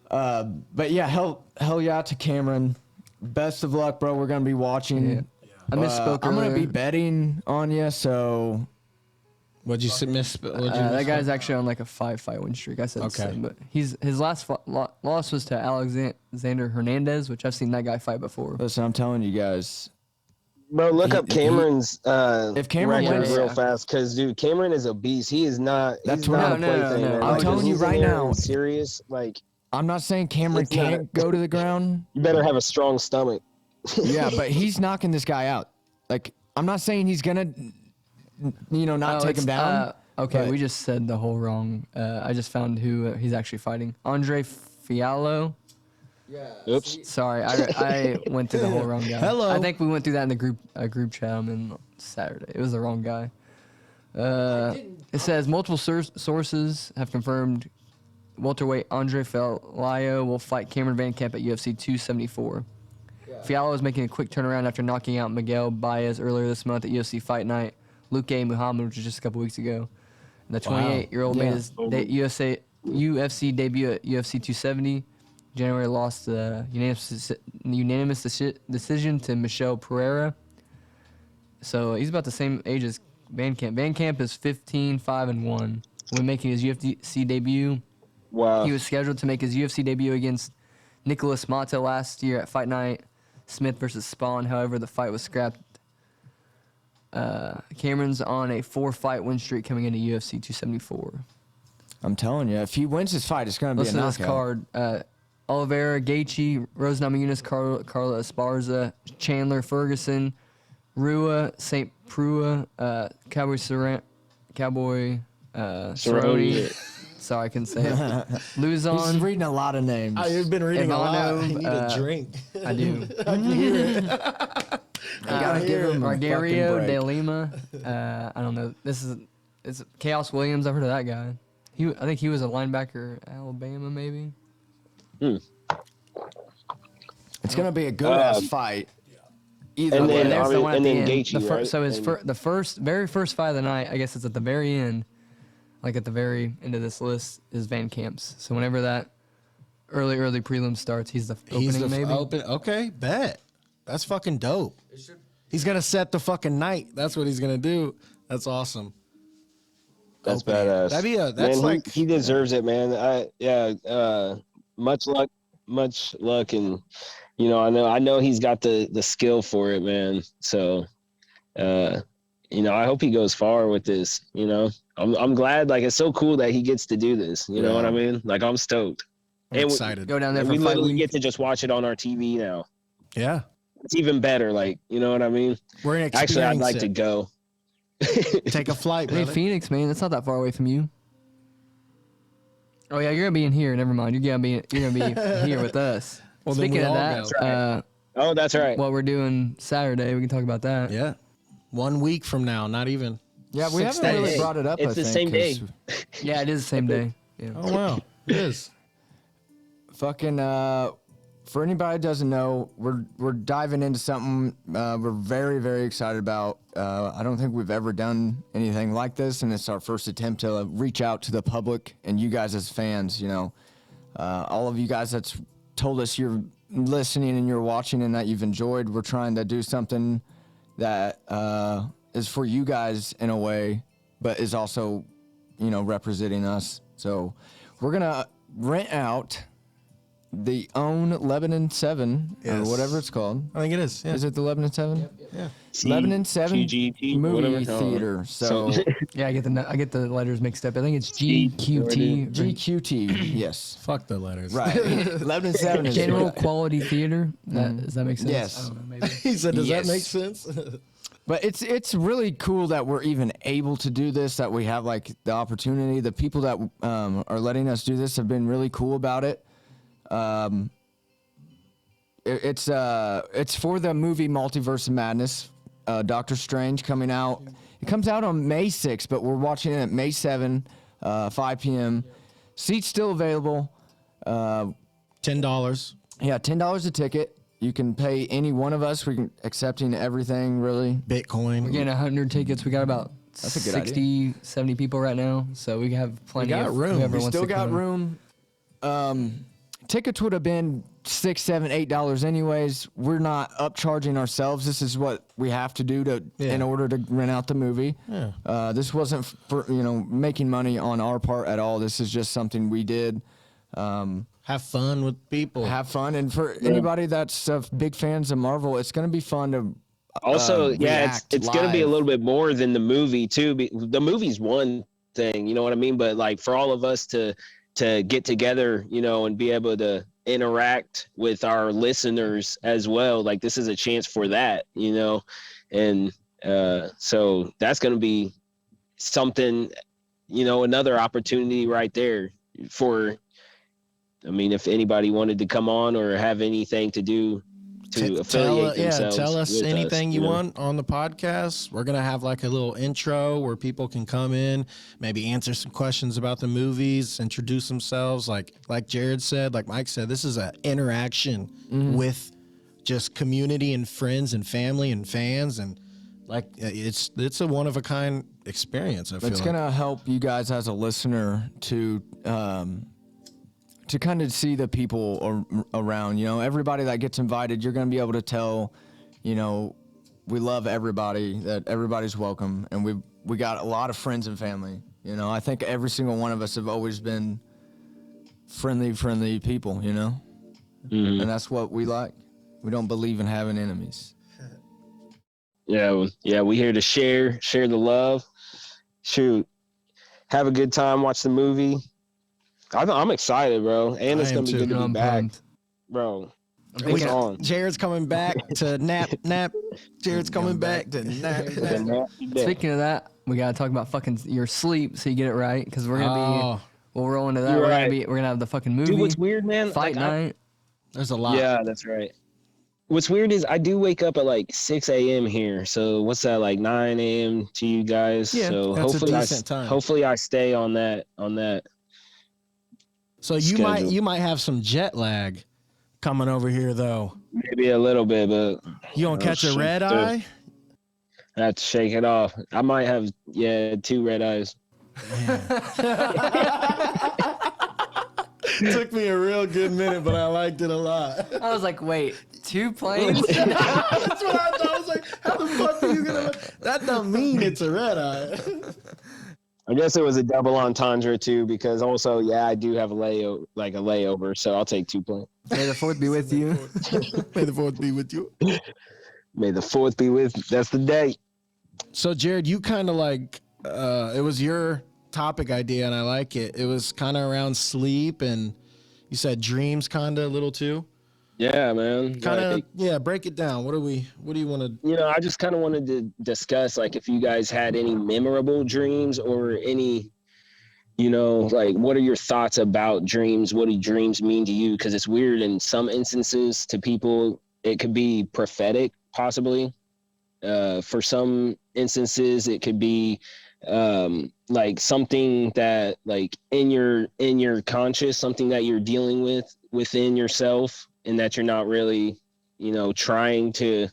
[SPEAKER 2] But yeah, hell yeah to Cameron. Best of luck, bro. We're gonna be watching.
[SPEAKER 4] Yeah. I misspoke
[SPEAKER 2] I'm gonna
[SPEAKER 4] earlier.
[SPEAKER 2] be betting on you, so
[SPEAKER 3] What'd you miss?
[SPEAKER 4] That guy's actually on like a 5-fight win streak. I said the same, but his last loss was to Alexander Hernandez, which I've seen that guy fight before.
[SPEAKER 2] listen. I'm telling you guys.
[SPEAKER 5] Bro, look up Cameron's
[SPEAKER 2] if Cameron
[SPEAKER 5] record
[SPEAKER 2] wins,
[SPEAKER 5] real fast, because dude, Cameron is a beast. He is not.
[SPEAKER 2] That's
[SPEAKER 5] He's
[SPEAKER 2] what
[SPEAKER 5] not
[SPEAKER 2] I'm-
[SPEAKER 5] a plaything.
[SPEAKER 4] no.
[SPEAKER 5] man.
[SPEAKER 2] I'm
[SPEAKER 5] Like,
[SPEAKER 2] telling
[SPEAKER 5] if
[SPEAKER 2] you
[SPEAKER 5] he's in
[SPEAKER 2] right
[SPEAKER 5] there
[SPEAKER 2] now-
[SPEAKER 5] and serious. Like,
[SPEAKER 2] I'm not saying Cameron
[SPEAKER 5] It's not-
[SPEAKER 2] can't go to the ground.
[SPEAKER 5] you better have a strong stomach.
[SPEAKER 2] Yeah, but he's knocking this guy out. Like, I'm not saying he's gonna, not take him down.
[SPEAKER 4] Okay,
[SPEAKER 2] but-
[SPEAKER 4] we just said the whole wrong. I just found who he's actually fighting. Andre Fiallo.
[SPEAKER 5] Oops.
[SPEAKER 4] Sorry, I went through the whole wrong guy.
[SPEAKER 3] Hello.
[SPEAKER 4] I think we went through that in the group chat on Saturday. It was the wrong guy. It says multiple sources have confirmed welterweight Andre Fiallo will fight Cameron Van Camp at UFC 274. Fiallo is making a quick turnaround after knocking out Miguel Baez earlier this month at UFC Fight Night. Luke Muhammad, which was just a couple weeks ago. And the 28-year-old made his UFC debut at UFC 270. January lost the unanimous decision to Michel Pereira. So he's about the same age as Van Camp. Van Camp is 15-5-1 when making his UFC debut.
[SPEAKER 5] Wow.
[SPEAKER 4] He was scheduled to make his UFC debut against Nicholas Mata last year at Fight Night Smith versus Spawn. However, the fight was scrapped. Cameron's on a 4-fight win streak coming into UFC 274.
[SPEAKER 2] I'm telling you, if he wins this fight, it's gonna be
[SPEAKER 4] Listen
[SPEAKER 2] a
[SPEAKER 4] to this
[SPEAKER 2] knockout.
[SPEAKER 4] card. Oliveira, Gaethje, Rose Namajunas, Carla Esparza, Chandler Ferguson, Rua, St. Prua, Cowboy Cerrone. Sorry, I couldn't say it.
[SPEAKER 2] He's
[SPEAKER 4] Luzon.
[SPEAKER 2] reading a lot of names.
[SPEAKER 3] I've been reading a lot.
[SPEAKER 4] Ivano,
[SPEAKER 3] I need a drink.
[SPEAKER 4] I do.
[SPEAKER 3] I can hear it.
[SPEAKER 2] gotta give him a
[SPEAKER 4] Margario
[SPEAKER 2] fucking break.
[SPEAKER 4] de Lima. I don't know. It's Chaos Williams. I've heard of that guy. I think he was a linebacker at Alabama, maybe.
[SPEAKER 2] It's gonna be a good ass fight. Either
[SPEAKER 5] And
[SPEAKER 2] way.
[SPEAKER 5] then,
[SPEAKER 4] there's the one at
[SPEAKER 5] and
[SPEAKER 4] the
[SPEAKER 5] then
[SPEAKER 4] end.
[SPEAKER 5] Gaethje, right?
[SPEAKER 4] So his
[SPEAKER 5] And-
[SPEAKER 4] very first fight of the night, I guess it's at the very end, like at the very end of this list, is Van Camp's. So whenever that early prelim starts, he's the opening
[SPEAKER 3] He's the
[SPEAKER 4] maybe.
[SPEAKER 3] Okay, bet. That's fucking dope. He's gonna set the fucking night. That's what he's gonna do. That's awesome.
[SPEAKER 5] That's
[SPEAKER 3] Opening.
[SPEAKER 5] badass.
[SPEAKER 3] That's
[SPEAKER 5] man,
[SPEAKER 3] like
[SPEAKER 5] he deserves it, man. Much luck, and I know he's got the skill for it, man. So, I hope he goes far with this. I'm glad. Like, it's so cool that he gets to do this. You know what I mean? Like, I'm stoked.
[SPEAKER 3] I'm excited.
[SPEAKER 4] Go down there
[SPEAKER 5] And
[SPEAKER 4] for
[SPEAKER 5] we
[SPEAKER 4] fight
[SPEAKER 5] literally
[SPEAKER 4] week.
[SPEAKER 5] get to just watch it on our TV now.
[SPEAKER 3] Yeah.
[SPEAKER 5] It's even better. Like, you know what I mean?
[SPEAKER 3] We're gonna
[SPEAKER 5] Actually, I'd
[SPEAKER 3] experience
[SPEAKER 5] like to
[SPEAKER 3] it.
[SPEAKER 5] go.
[SPEAKER 3] Take a flight,
[SPEAKER 4] Hey,
[SPEAKER 3] brother.
[SPEAKER 4] Phoenix, man, that's not that far away from you. Oh yeah, you're gonna be in here. Never mind. You're gonna be here with us.
[SPEAKER 3] Well, then
[SPEAKER 4] Speaking
[SPEAKER 3] we
[SPEAKER 4] of
[SPEAKER 3] all
[SPEAKER 4] that,
[SPEAKER 3] go.
[SPEAKER 5] Oh, that's right.
[SPEAKER 4] what we're doing Saturday, we can talk about that.
[SPEAKER 3] Yeah. 1 week from now, not even.
[SPEAKER 2] Yeah, we haven't really
[SPEAKER 5] days.
[SPEAKER 2] brought it up.
[SPEAKER 5] It's
[SPEAKER 2] I
[SPEAKER 5] the
[SPEAKER 2] think,
[SPEAKER 5] same day.
[SPEAKER 2] 'cause
[SPEAKER 4] Yeah, it is the same day. Yeah.
[SPEAKER 3] Oh wow. It is.
[SPEAKER 2] Fucking for anybody that doesn't know, we're diving into something we're very, very excited about. I don't think we've ever done anything like this, and it's our first attempt to reach out to the public and you guys as fans. All of you guys that's told us you're listening and you're watching and that you've enjoyed. We're trying to do something that is for you guys in a way, but is also, representing us. So we're gonna rent out the own Lebanon 7 or whatever it's called.
[SPEAKER 3] I think it is. Yeah.
[SPEAKER 2] Is it the Lebanon 7?
[SPEAKER 4] Yep.
[SPEAKER 3] Yeah.
[SPEAKER 2] Lebanon 7
[SPEAKER 5] GQT,
[SPEAKER 2] movie
[SPEAKER 5] whatever.
[SPEAKER 2] theater. So
[SPEAKER 4] Yeah, I get the letters mixed up. I think it's GQT.
[SPEAKER 2] GQT, yes.
[SPEAKER 3] Fuck the letters.
[SPEAKER 2] Right. Lebanon 7 is
[SPEAKER 4] General Quality Theater. Does that make sense?
[SPEAKER 2] Yes.
[SPEAKER 4] I don't know, maybe.
[SPEAKER 3] He said, "Does
[SPEAKER 2] Yes.
[SPEAKER 3] that make sense?"
[SPEAKER 2] But it's really cool that we're even able to do this, that we have like the opportunity. The people that are letting us do this have been really cool about it. It's for the movie Multiverse of Madness, Doctor Strange coming out. It comes out on May 6th, but we're watching it at May 7, 5 p.m. Seats still available.
[SPEAKER 3] $10.
[SPEAKER 2] Yeah, $10 a ticket. You can pay any one of us. We can accepting everything, really.
[SPEAKER 3] Bitcoin.
[SPEAKER 4] We're getting 100 tickets. We got about
[SPEAKER 2] That's a good
[SPEAKER 4] 60, 70 people right now, so we have plenty
[SPEAKER 3] got
[SPEAKER 4] of
[SPEAKER 3] room.
[SPEAKER 4] whoever
[SPEAKER 3] We
[SPEAKER 2] We
[SPEAKER 4] wants
[SPEAKER 2] still
[SPEAKER 4] to
[SPEAKER 2] got
[SPEAKER 4] come.
[SPEAKER 2] room. Tickets would have been $6, $7, $8 anyways. We're not upcharging ourselves. This is what we have to do in order to rent out the movie.
[SPEAKER 3] Yeah.
[SPEAKER 2] This wasn't for making money on our part at all. This is just something we did.
[SPEAKER 3] Have fun with people.
[SPEAKER 2] Have fun, and for anybody that's big fans of Marvel, it's gonna be fun to.
[SPEAKER 5] Also, it's gonna be a
[SPEAKER 2] live.
[SPEAKER 5] little bit more than the movie too. The movie's one thing, you know what I mean, but like for all of us to get together, and be able to interact with our listeners as well, like this is a chance for that, and so that's gonna be something, another opportunity right there for. I mean, if anybody wanted to come on or have anything to do to affiliate themselves,
[SPEAKER 3] tell us
[SPEAKER 5] with
[SPEAKER 3] anything
[SPEAKER 5] us,
[SPEAKER 3] you want on the podcast. We're gonna have like a little intro where people can come in, maybe answer some questions about the movies, introduce themselves. Like Jared said, like Mike said, this is an interaction with just community and friends and family and fans, and like it's a one of a kind experience. I feel
[SPEAKER 2] It's gonna help you guys as a listener to kind of see the people around, everybody that gets invited, you're going to be able to tell, we love everybody, that everybody's welcome. And we got a lot of friends and family. I think every single one of us have always been friendly people, and that's what we like. We don't believe in having enemies.
[SPEAKER 5] Yeah. We here to share the love. Shoot, have a good time. Watch the movie. I'm excited, bro. And it's
[SPEAKER 3] I
[SPEAKER 5] gonna
[SPEAKER 3] am
[SPEAKER 5] be
[SPEAKER 3] too.
[SPEAKER 5] good to be
[SPEAKER 4] I'm
[SPEAKER 5] back,
[SPEAKER 4] pumped.
[SPEAKER 5] bro.
[SPEAKER 4] thinking-
[SPEAKER 5] What's on?
[SPEAKER 3] Jared's coming back to nap. Jared's coming back to nap.
[SPEAKER 4] Speaking of that, we gotta talk about fucking your sleep so you get it right, because we're gonna be. We'll roll into that.
[SPEAKER 5] You're
[SPEAKER 4] We're
[SPEAKER 5] right.
[SPEAKER 4] gonna have the fucking movie.
[SPEAKER 5] Dude, what's weird, man?
[SPEAKER 4] Fight night.
[SPEAKER 3] There's a lot.
[SPEAKER 5] Yeah, that's right. What's weird is I do wake up at like 6 a.m. here. So what's that, like 9 a.m. to you guys?
[SPEAKER 3] Yeah,
[SPEAKER 5] so
[SPEAKER 3] that's a decent time.
[SPEAKER 5] Hopefully I stay on that.
[SPEAKER 3] So you
[SPEAKER 5] schedule.
[SPEAKER 3] might have some jet lag coming over here though.
[SPEAKER 5] Maybe a little bit, but
[SPEAKER 3] You gonna catch a red eye?
[SPEAKER 5] I have to shake it off. I might have 2 red eyes.
[SPEAKER 3] Took me a real good minute, but I liked it a lot.
[SPEAKER 4] I was like, wait, 2 planes?
[SPEAKER 3] That's what I thought. I was like, how the fuck are you gonna? That don't mean it's a red eye.
[SPEAKER 5] I guess it was a double entendre too, because also, I do have a layover, so I'll take 2 planes.
[SPEAKER 4] May the 4th be with you.
[SPEAKER 3] May the fourth be with you.
[SPEAKER 5] May the 4th be with. That's the day.
[SPEAKER 3] So Jared, you kind of like it was your topic idea, and I like it. It was kind of around sleep, and you said dreams, kind of a little too.
[SPEAKER 5] Yeah, man.
[SPEAKER 3] Kind of, break it down. What do you want to?
[SPEAKER 5] I just kind of wanted to discuss, like, if you guys had any memorable dreams or any, like, what are your thoughts about dreams? What do dreams mean to you? Because it's weird in some instances to people, it could be prophetic, possibly. For some instances, it could be like something that, like, in your conscious, something that you're dealing with within yourself, and that you're not really, trying to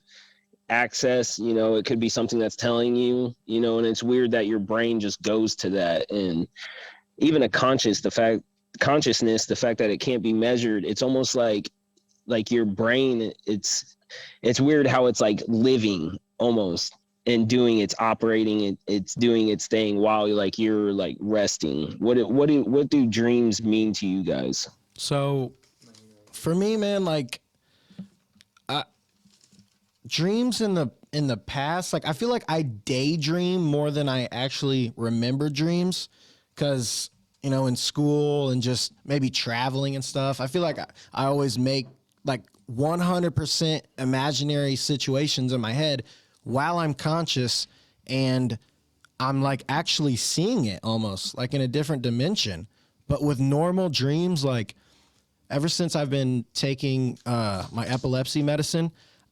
[SPEAKER 5] access. It could be something that's telling you, and it's weird that your brain just goes to that. And even the fact that it can't be measured, it's almost like your brain, it's weird how it's like living almost and doing its operating, it's doing its thing while you're resting. What do dreams mean to you guys?
[SPEAKER 3] So for me, man, like dreams in the past, like I feel like I daydream more than I actually remember dreams, because in school and just maybe traveling and stuff, I feel like I always make like 100% imaginary situations in my head while I'm conscious, and I'm like actually seeing it almost like in a different dimension. But with normal dreams, like ever since I've been taking my epilepsy medicine,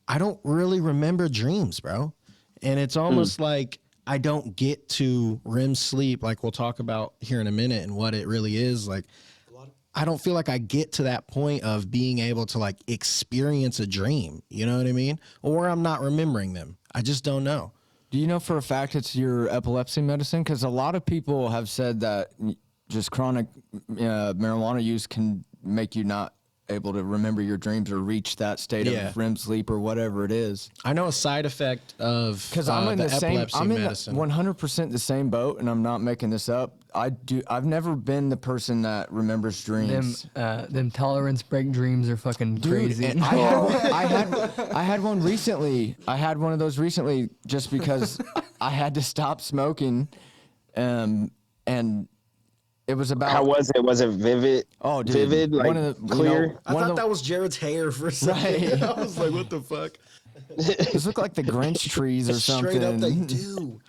[SPEAKER 3] I don't really remember dreams, bro. And it's almost like I don't get to REM sleep, like we'll talk about here in a minute and what it really is. Like, I don't feel like I get to that point of being able to like experience a dream. You know what I mean? Or I'm not remembering them. I just don't know.
[SPEAKER 2] Do you know for a fact it's your epilepsy medicine? Because a lot of people have said that just chronic marijuana use can make you not able to remember your dreams or reach that state of REM sleep or whatever it is.
[SPEAKER 3] I know a side effect of
[SPEAKER 2] because I'm in the same, I'm in
[SPEAKER 3] medicine.
[SPEAKER 2] 100% the same boat, and I'm not making this up. I've never been the person that remembers dreams.
[SPEAKER 4] Them tolerance break dreams are fucking crazy.
[SPEAKER 2] And I had one recently. I had one of those recently just because I had to stop smoking, and it was about.
[SPEAKER 5] How was it? Was it vivid?
[SPEAKER 2] Oh, dude,
[SPEAKER 5] vivid, like clear.
[SPEAKER 3] I thought that was Jared's hair for a second. Right. I was like, what the fuck?
[SPEAKER 2] These look like the Grinch trees or something.
[SPEAKER 3] Straight up, they do.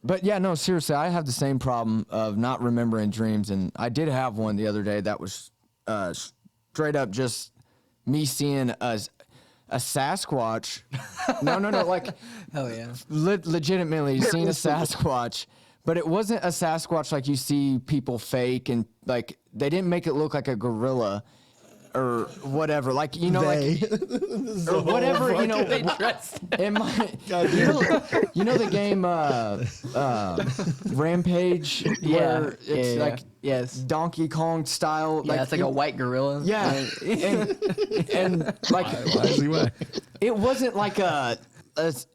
[SPEAKER 2] But yeah, no, seriously, I have the same problem of not remembering dreams, and I did have one the other day that was straight up just me seeing a Sasquatch. No, like,
[SPEAKER 4] hell yeah,
[SPEAKER 2] legitimately seeing a Sasquatch. But it wasn't a Sasquatch like you see people fake, and like they didn't make it look like a gorilla or whatever. Like or whatever, It might, you know the game Rampage, where it's like Donkey Kong style.
[SPEAKER 4] Yeah, it's like a white gorilla.
[SPEAKER 2] Yeah, and like
[SPEAKER 3] why is he white?
[SPEAKER 2] It wasn't like a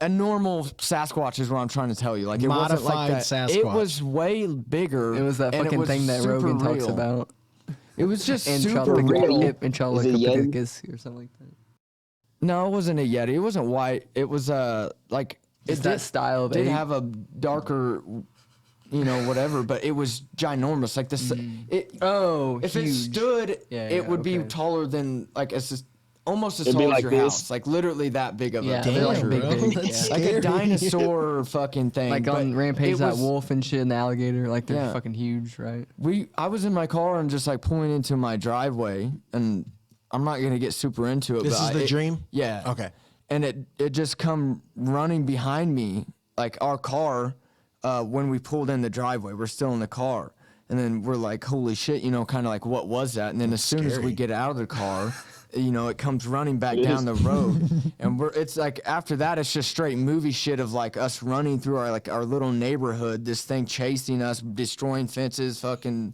[SPEAKER 2] normal Sasquatch is what I'm trying to tell you. Like it wasn't like that.
[SPEAKER 3] Sasquatch.
[SPEAKER 2] It was way bigger.
[SPEAKER 4] It was that fucking thing that Rogan talks about.
[SPEAKER 2] It was just super real.
[SPEAKER 4] Intralopithecus or something like that.
[SPEAKER 2] No, it wasn't a Yeti. It wasn't white. It was like
[SPEAKER 4] it's that style of
[SPEAKER 2] did
[SPEAKER 4] ape.
[SPEAKER 2] have a darker, whatever, but it was ginormous. Like this. If
[SPEAKER 4] huge.
[SPEAKER 2] it stood, it would be taller than like almost as
[SPEAKER 5] It'd
[SPEAKER 2] tall
[SPEAKER 5] be
[SPEAKER 2] as
[SPEAKER 5] like
[SPEAKER 2] your
[SPEAKER 5] this.
[SPEAKER 2] house, like literally that big of a
[SPEAKER 4] they're like big,
[SPEAKER 2] like a dinosaur fucking thing.
[SPEAKER 4] Like on Rampage, that wolf and shit, and the alligator, like they're fucking huge, right?
[SPEAKER 2] I was in my car and just like pulling into my driveway, and I'm not gonna get super into it.
[SPEAKER 3] This
[SPEAKER 2] but
[SPEAKER 3] is the dream?
[SPEAKER 2] Yeah.
[SPEAKER 3] Okay.
[SPEAKER 2] And it just come running behind me, like our car, when we pulled in the driveway. We're still in the car. And then we're like, holy shit, kind of like, what was that? And then as soon as we get out of the car, it comes running back down the road. And it's like, after that, it's just straight movie shit of like us running through our little neighborhood, this thing chasing us, destroying fences, fucking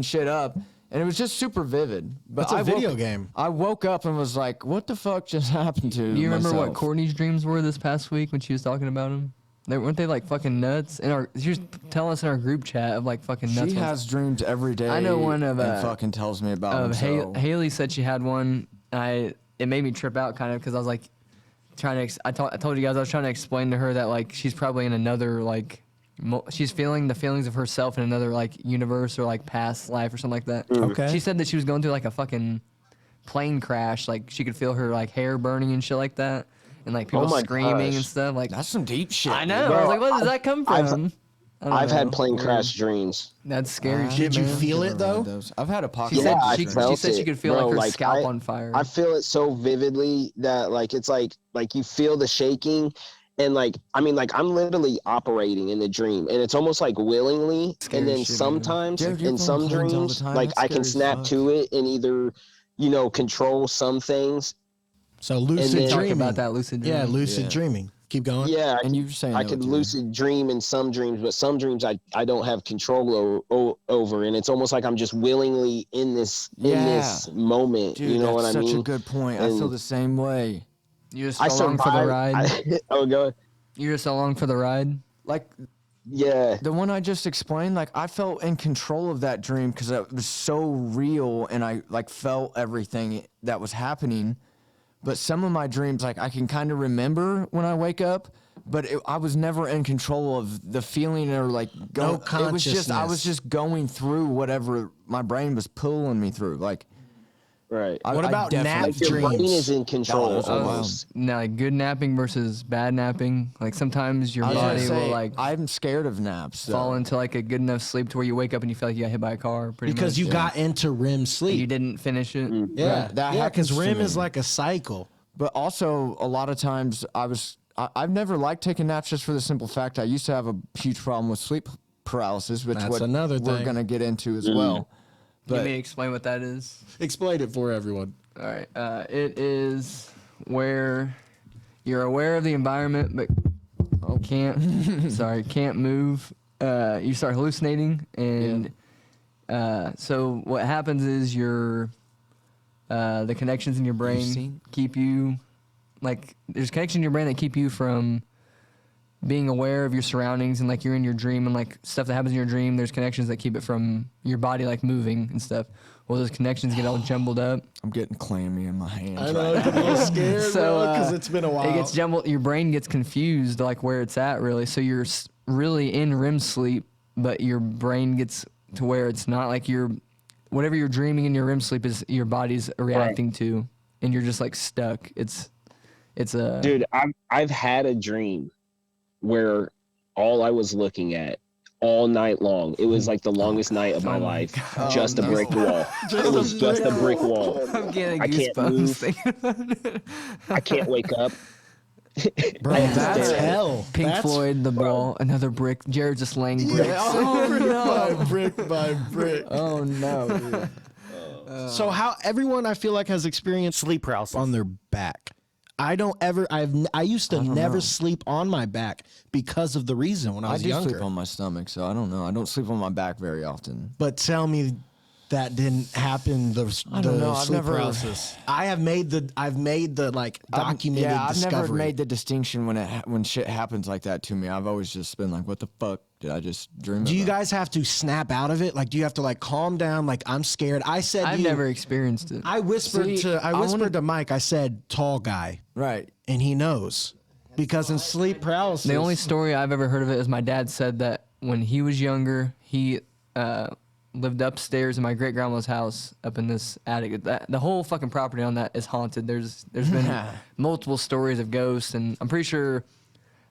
[SPEAKER 2] shit up. And it was just super vivid. But
[SPEAKER 3] it's a video game.
[SPEAKER 2] I woke up and was like, what the fuck just happened to
[SPEAKER 4] Do you remember
[SPEAKER 2] myself?
[SPEAKER 4] what Courtney's dreams were this past week when she was talking about them? Weren't they like fucking nuts? She was telling us in our group chat of like fucking nuts.
[SPEAKER 2] She has dreams every day.
[SPEAKER 4] I know one of
[SPEAKER 2] and fucking tells me about them.
[SPEAKER 4] Haley said she had one. It made me trip out kind of because I was like I told you guys I was trying to explain to her that like she's probably in another like she's feeling the feelings of herself in another like universe or like past life or something like that.
[SPEAKER 3] Okay.
[SPEAKER 4] She said that she was going through like a fucking plane crash. Like she could feel her like hair burning and shit like that. And like people screaming and stuff. Like
[SPEAKER 2] that's some deep shit.
[SPEAKER 4] I know.
[SPEAKER 5] Bro,
[SPEAKER 4] I was like, where does that come from?
[SPEAKER 5] I've had plane crash dreams.
[SPEAKER 4] That's scary shit.
[SPEAKER 3] Did you
[SPEAKER 4] man.
[SPEAKER 3] feel it though?
[SPEAKER 2] I've had a pocket.
[SPEAKER 4] She said
[SPEAKER 5] I felt
[SPEAKER 4] she could feel
[SPEAKER 5] bro,
[SPEAKER 4] like her scalp on fire.
[SPEAKER 5] I feel it so vividly that like it's like you feel the shaking, and like I'm literally operating in the dream, and it's almost like willingly.
[SPEAKER 4] Scary
[SPEAKER 5] and then
[SPEAKER 4] shit,
[SPEAKER 5] sometimes
[SPEAKER 2] man. Dude,
[SPEAKER 5] in some dreams, like I can snap to it and either control some things.
[SPEAKER 3] So lucid
[SPEAKER 4] Talk
[SPEAKER 3] dreaming.
[SPEAKER 4] about that lucid dreaming.
[SPEAKER 3] Yeah, lucid dreaming. Keep going.
[SPEAKER 5] Yeah,
[SPEAKER 2] and you're saying
[SPEAKER 5] I could lucid dream in some dreams, but some dreams I don't have control over, and it's almost like I'm just willingly in this moment.
[SPEAKER 2] Dude,
[SPEAKER 5] you know what I mean?
[SPEAKER 2] That's such a good point. I feel the same way.
[SPEAKER 4] You just along for the ride.
[SPEAKER 5] Oh, go ahead.
[SPEAKER 4] You're just along for the ride.
[SPEAKER 2] Like
[SPEAKER 5] Yeah.
[SPEAKER 2] The one I just explained, like I felt in control of that dream because it was so real and I like felt everything that was happening. But some of my dreams, like I can kind of remember when I wake up, but I was never in control of the feeling or like
[SPEAKER 3] No
[SPEAKER 2] it was just I was
[SPEAKER 3] consciousness.
[SPEAKER 2] just going through whatever my brain was pulling me through. Like,
[SPEAKER 5] Right.
[SPEAKER 3] What about nap
[SPEAKER 5] Like your brain
[SPEAKER 3] dreams?
[SPEAKER 5] is in control
[SPEAKER 2] That was wild.
[SPEAKER 5] almost.
[SPEAKER 4] Now, like good napping versus bad napping. Like sometimes your
[SPEAKER 2] I was gonna
[SPEAKER 4] body
[SPEAKER 2] say,
[SPEAKER 4] will like
[SPEAKER 2] I'm scared of naps. though.
[SPEAKER 4] fall into like a good enough sleep to where you wake up and you feel like you got hit by a car. Pretty
[SPEAKER 3] Because
[SPEAKER 4] much.
[SPEAKER 3] you got into REM
[SPEAKER 4] You
[SPEAKER 3] sleep.
[SPEAKER 4] didn't finish it.
[SPEAKER 3] Yeah,
[SPEAKER 2] that
[SPEAKER 3] yeah. Because
[SPEAKER 2] happens to
[SPEAKER 3] REM
[SPEAKER 2] me.
[SPEAKER 3] is like a cycle.
[SPEAKER 2] But also, a lot of times, I've never liked taking naps just for the simple fact I used to have a huge problem with sleep paralysis, which
[SPEAKER 3] That's another
[SPEAKER 2] we're
[SPEAKER 3] thing.
[SPEAKER 2] going to get into as well.
[SPEAKER 4] Let
[SPEAKER 2] But
[SPEAKER 4] me explain what that is.
[SPEAKER 3] Explain it for everyone.
[SPEAKER 4] All right. It is where you're aware of the environment, but can't move. You start hallucinating, and so what happens is the connections in your brain keep you like there's connections in your brain that keep you from being aware of your surroundings and like you're in your dream and like stuff that happens in your dream. There's connections that keep it from your body like moving and stuff. Well, those connections get all jumbled up.
[SPEAKER 2] I'm getting clammy in my hands.
[SPEAKER 3] I know, I'm a little scared,
[SPEAKER 4] So,
[SPEAKER 3] because it's been a while.
[SPEAKER 4] It gets jumbled. Your brain gets confused, like where it's at, really. So you're really in REM sleep, but your brain gets to where it's not like whatever you're dreaming in your REM sleep is your body's reacting to, and you're just like stuck. It's a
[SPEAKER 5] Dude, I've had a dream where all I was looking at all night long. It was like the longest night of my life. Just a brick wall. It was just a brick wall.
[SPEAKER 4] I'm getting
[SPEAKER 5] I can't
[SPEAKER 4] goosebumps
[SPEAKER 5] move.
[SPEAKER 4] thinking about it.
[SPEAKER 5] I can't wake up.
[SPEAKER 3] Bro, that's hell.
[SPEAKER 4] Pink
[SPEAKER 3] That's
[SPEAKER 4] Floyd, The Ball, another brick. Jared just laying bricks.
[SPEAKER 3] brick by brick.
[SPEAKER 2] Oh, no. dude.
[SPEAKER 3] So how everyone I feel like has experienced sleep paralysis on their back. I used to never sleep on my back because of the reason when I
[SPEAKER 2] I
[SPEAKER 3] was
[SPEAKER 2] do
[SPEAKER 3] younger.
[SPEAKER 2] sleep on my stomach, so I don't know. I don't sleep on my back very often.
[SPEAKER 3] But tell me that didn't happen. The
[SPEAKER 2] don't know. I've
[SPEAKER 3] sleep
[SPEAKER 2] never-
[SPEAKER 3] paralysis. I've made the like documented
[SPEAKER 2] Yeah, I've
[SPEAKER 3] discovery.
[SPEAKER 2] never made the distinction when shit happens like that to me. I've always just been like, what the fuck did I just dream
[SPEAKER 3] Do you
[SPEAKER 2] about?
[SPEAKER 3] guys have to snap out of it? Like, do you have to like calm down? Like, I'm scared. I said
[SPEAKER 4] I've never experienced it.
[SPEAKER 3] I whispered
[SPEAKER 2] See,
[SPEAKER 3] to
[SPEAKER 2] I wanna-
[SPEAKER 3] to Mike. I said tall guy,
[SPEAKER 2] Right.
[SPEAKER 3] and he knows because in sleep paralysis.
[SPEAKER 4] The only story I've ever heard of it is my dad said that when he was younger, he lived upstairs in my great grandma's house up in this attic. The whole fucking property on that is haunted. There's been multiple stories of ghosts, and I'm pretty sure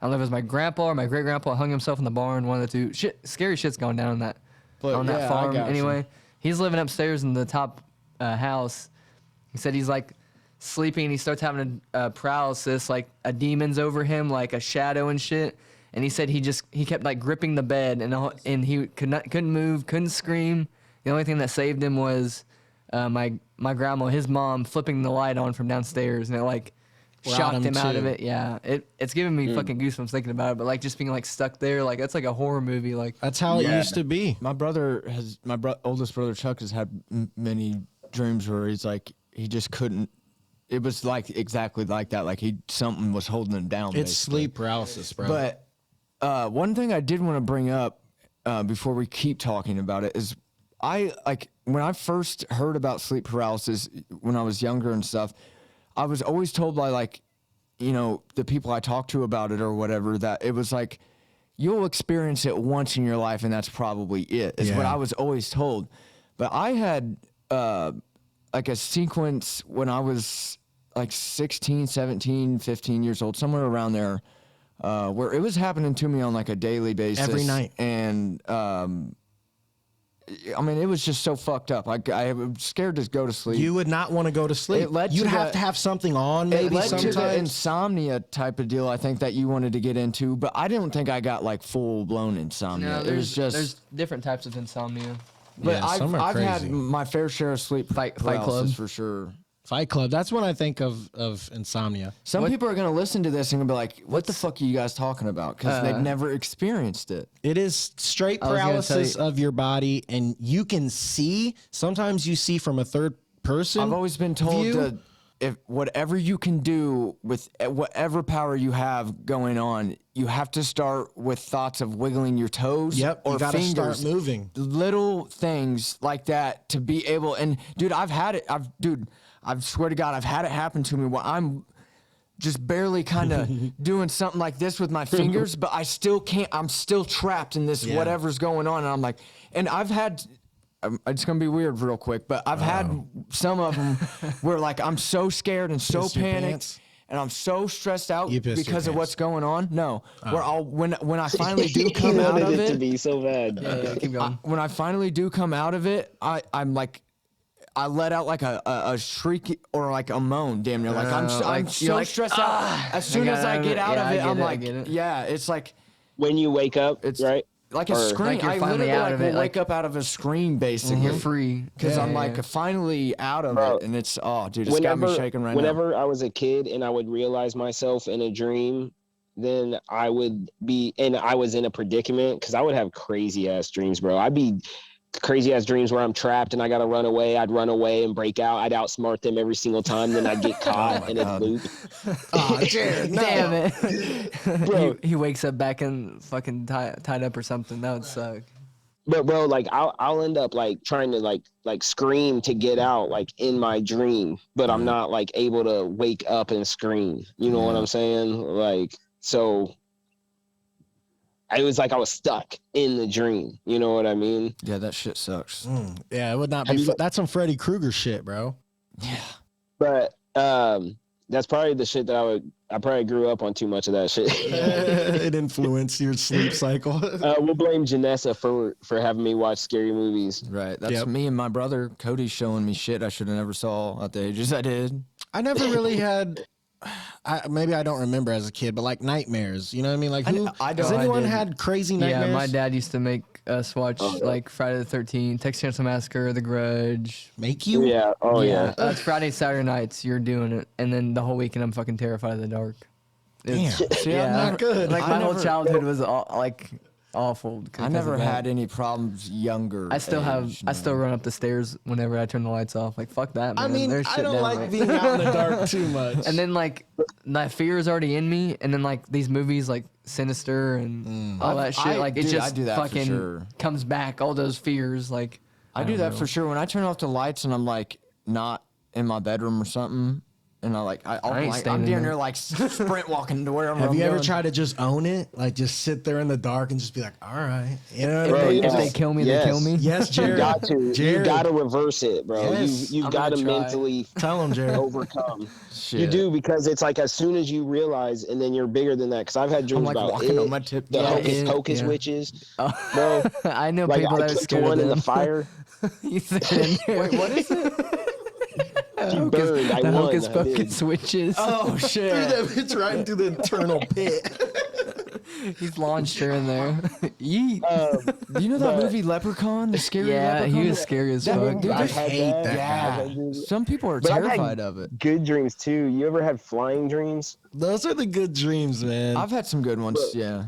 [SPEAKER 4] I don't know if it was my grandpa or my great grandpa hung himself in the barn. One of the two. Scary shit's going down on that
[SPEAKER 2] Yeah, I
[SPEAKER 4] farm.
[SPEAKER 2] got you.
[SPEAKER 4] Anyway, he's living upstairs in the top house. He said he's like sleeping. And he starts having a paralysis, like a demon's over him, like a shadow and shit. And he said he kept like gripping the bed, and he couldn't move, couldn't scream. The only thing that saved him was my grandma, his mom, flipping the light on from downstairs, and it like
[SPEAKER 3] Brought
[SPEAKER 4] shocked
[SPEAKER 3] him
[SPEAKER 4] him out of
[SPEAKER 3] to.
[SPEAKER 4] it. Yeah, it's giving me fucking goosebumps thinking about it. But like just being like stuck there, like that's like a horror movie. Like
[SPEAKER 3] That's how it used to be.
[SPEAKER 2] My oldest brother Chuck has had many dreams where he's like, he just couldn't. It was like exactly like that. Like something was holding him down.
[SPEAKER 3] It's
[SPEAKER 2] basically.
[SPEAKER 3] sleep paralysis, bro.
[SPEAKER 2] But one thing I did want to bring up before we keep talking about it is when I first heard about sleep paralysis when I was younger and stuff, I was always told by the people I talked to about it or whatever that it was like you'll experience it once in your life and that's probably it. Is what
[SPEAKER 3] Yeah.
[SPEAKER 2] I was always told. But I had like a sequence when I was like 16, 17, 15 years old, somewhere around there. Where it was happening to me on like a daily basis.
[SPEAKER 3] Every night.
[SPEAKER 2] And, I mean, it was just so fucked up. I was scared to go to sleep.
[SPEAKER 3] you would not want to go to sleep.
[SPEAKER 2] It led
[SPEAKER 3] You'd
[SPEAKER 2] to
[SPEAKER 3] have
[SPEAKER 2] the-
[SPEAKER 3] to have something on,
[SPEAKER 2] it
[SPEAKER 3] maybe
[SPEAKER 2] led to the
[SPEAKER 3] sometimes.
[SPEAKER 2] insomnia type of deal, I think, that you wanted to get into. But I don't think I got like full-blown insomnia.
[SPEAKER 4] no,
[SPEAKER 2] It was just...
[SPEAKER 4] there's different types of insomnia.
[SPEAKER 2] But
[SPEAKER 3] Yeah, some are
[SPEAKER 2] I've had
[SPEAKER 3] crazy.
[SPEAKER 2] my fair share of sleep
[SPEAKER 4] Fight
[SPEAKER 2] paralysis
[SPEAKER 4] Club.
[SPEAKER 2] for sure.
[SPEAKER 3] Fight Club. That's when I think of insomnia.
[SPEAKER 2] Some people are going to listen to this and gonna be like, what the fuck are you guys talking about? Because they've never experienced it.
[SPEAKER 3] It is straight
[SPEAKER 4] I was gonna
[SPEAKER 3] paralysis
[SPEAKER 4] tell you-
[SPEAKER 3] of your body, and you can see. Sometimes you see from a third person.
[SPEAKER 2] I've always been told
[SPEAKER 3] view.
[SPEAKER 2] if whatever you can do with whatever power you have going on, you have to start with thoughts of wiggling your toes or
[SPEAKER 3] you gotta
[SPEAKER 2] fingers,
[SPEAKER 3] start moving.
[SPEAKER 2] little things like that to be able. And dude, I've had it. I swear to God, I've had it happen to me where I'm just barely kind of doing something like this with my fingers, but I still can't. I'm still trapped in this whatever's going on, and I'm like, and I've had. It's gonna be weird real quick, but I've had some of them where like I'm so scared and so panicked and I'm so stressed out because of what's going on. No, where when I finally do come out of it,
[SPEAKER 5] to be so bad.
[SPEAKER 4] Yeah, keep going.
[SPEAKER 2] when I finally do come out of it, I'm like. I let out like a shriek or like a moan, damn near. Like I'm so
[SPEAKER 4] like,
[SPEAKER 2] stressed out. As soon as I get out of it, I'm like, yeah, it's like
[SPEAKER 5] When you wake up,
[SPEAKER 2] it's
[SPEAKER 5] right?
[SPEAKER 2] like a scream.
[SPEAKER 4] Like you're
[SPEAKER 2] I
[SPEAKER 4] finally
[SPEAKER 2] literally
[SPEAKER 4] out
[SPEAKER 2] like
[SPEAKER 4] of
[SPEAKER 2] will
[SPEAKER 4] it,
[SPEAKER 2] wake up out of a scream basically.
[SPEAKER 4] You're free.
[SPEAKER 2] Because I'm like finally out of it, and it's dude, it's got me shaking right now.
[SPEAKER 5] Whenever I was a kid and I would realize myself in a dream, then I would be, and I was in a predicament because I would have crazy ass dreams, bro. I'd be crazy ass dreams where I'm trapped and I gotta run away. I'd run away and break out. I'd outsmart them every single time. Then I'd get caught in a loop.
[SPEAKER 3] Oh, Jared, no.
[SPEAKER 4] Damn it.
[SPEAKER 5] Bro.
[SPEAKER 4] he wakes up back and fucking tied up or something. That would suck.
[SPEAKER 5] But bro, like I'll end up like trying to like scream to get out like in my dream, but I'm not like able to wake up and scream. You know what I'm saying? Like so. It was like I was stuck in the dream. You know what I mean?
[SPEAKER 2] Yeah, that shit sucks.
[SPEAKER 3] Yeah, it would not be. That's some Freddy Krueger shit, bro.
[SPEAKER 2] Yeah.
[SPEAKER 5] But that's probably the shit that I probably grew up on too much of that shit.
[SPEAKER 3] It influenced your sleep cycle.
[SPEAKER 5] We'll blame Janessa for having me watch scary movies.
[SPEAKER 2] Right. That's me and my brother Cody showing me shit I should have never saw at the ages I did.
[SPEAKER 3] I never really had. Maybe I don't remember as a kid, but like nightmares. You know what I mean? Like, has anyone had crazy nightmares?
[SPEAKER 4] Yeah, my dad used to make us watch like Friday the 13th, Texas Chainsaw Massacre, The Grudge.
[SPEAKER 3] Make you?
[SPEAKER 5] Yeah. Oh yeah.
[SPEAKER 4] It's Friday, Saturday nights. You're doing it, and then the whole weekend I'm fucking terrified of the dark.
[SPEAKER 3] Damn.
[SPEAKER 2] See, I'm
[SPEAKER 3] Not good.
[SPEAKER 4] Like my whole childhood was awful.
[SPEAKER 2] I never had any problems younger.
[SPEAKER 4] I still run up the stairs whenever I turn the lights off. Like fuck that, man.
[SPEAKER 3] I mean,
[SPEAKER 4] There's
[SPEAKER 3] I
[SPEAKER 4] shit
[SPEAKER 3] don't
[SPEAKER 4] down
[SPEAKER 3] like
[SPEAKER 4] there.
[SPEAKER 3] being out in the dark too much.
[SPEAKER 4] And then like that fear is already in me, and then like these movies like Sinister and all that shit, like it
[SPEAKER 2] dude, I
[SPEAKER 4] just
[SPEAKER 2] do that for
[SPEAKER 4] fucking
[SPEAKER 2] sure.
[SPEAKER 4] comes back. All those fears, like
[SPEAKER 2] I do that for sure. When I turn off the lights and I'm like not in my bedroom or something, and I'm damn near like sprint walking to wherever.
[SPEAKER 3] Have
[SPEAKER 2] I'm
[SPEAKER 3] you ever
[SPEAKER 2] going.
[SPEAKER 3] tried to just own it? Like just sit there in the dark and just be like, all right. You know what
[SPEAKER 5] Bro,
[SPEAKER 3] I mean?
[SPEAKER 4] if they kill me, they kill me.
[SPEAKER 3] Yes,
[SPEAKER 5] You
[SPEAKER 3] Jared.
[SPEAKER 5] got to.
[SPEAKER 3] Jared.
[SPEAKER 5] You got to reverse it, bro.
[SPEAKER 3] Yes.
[SPEAKER 5] You've
[SPEAKER 4] I'm
[SPEAKER 5] got to
[SPEAKER 4] gonna try.
[SPEAKER 5] mentally
[SPEAKER 3] Tell him, Jared.
[SPEAKER 5] overcome.
[SPEAKER 2] Shit.
[SPEAKER 5] You do, because it's like as soon as you realize, and then you're bigger than that. Because I've had dreams
[SPEAKER 2] like
[SPEAKER 5] about
[SPEAKER 2] walking
[SPEAKER 5] it,
[SPEAKER 2] on my tip.
[SPEAKER 5] the
[SPEAKER 2] Yeah,
[SPEAKER 5] hocus witches, bro.
[SPEAKER 4] I know
[SPEAKER 5] Like
[SPEAKER 4] people
[SPEAKER 5] I
[SPEAKER 4] that are
[SPEAKER 5] kicked
[SPEAKER 4] scared
[SPEAKER 5] one
[SPEAKER 4] of
[SPEAKER 5] in
[SPEAKER 4] them.
[SPEAKER 5] the fire.
[SPEAKER 4] You sit in there.
[SPEAKER 2] Wait, what is it?
[SPEAKER 5] She burned. I
[SPEAKER 4] The
[SPEAKER 5] won.
[SPEAKER 4] hocus
[SPEAKER 5] I
[SPEAKER 4] pocus
[SPEAKER 5] did.
[SPEAKER 4] switches.
[SPEAKER 2] Oh shit!
[SPEAKER 3] That bitch right into the internal pit.
[SPEAKER 4] He's launched her in there. Yeet.
[SPEAKER 2] Do you know that movie Leprechaun? The scary
[SPEAKER 4] Yeah,
[SPEAKER 2] Leprechaun?
[SPEAKER 4] he was scary as
[SPEAKER 2] That
[SPEAKER 4] fuck.
[SPEAKER 2] movie-
[SPEAKER 5] I've had
[SPEAKER 3] hate that
[SPEAKER 5] Yeah.
[SPEAKER 2] Yeah. Some people are
[SPEAKER 5] But I've had
[SPEAKER 2] terrified of it.
[SPEAKER 5] Good dreams too. You ever had flying dreams?
[SPEAKER 3] Those are the good dreams, man.
[SPEAKER 2] I've had some good ones. Yeah.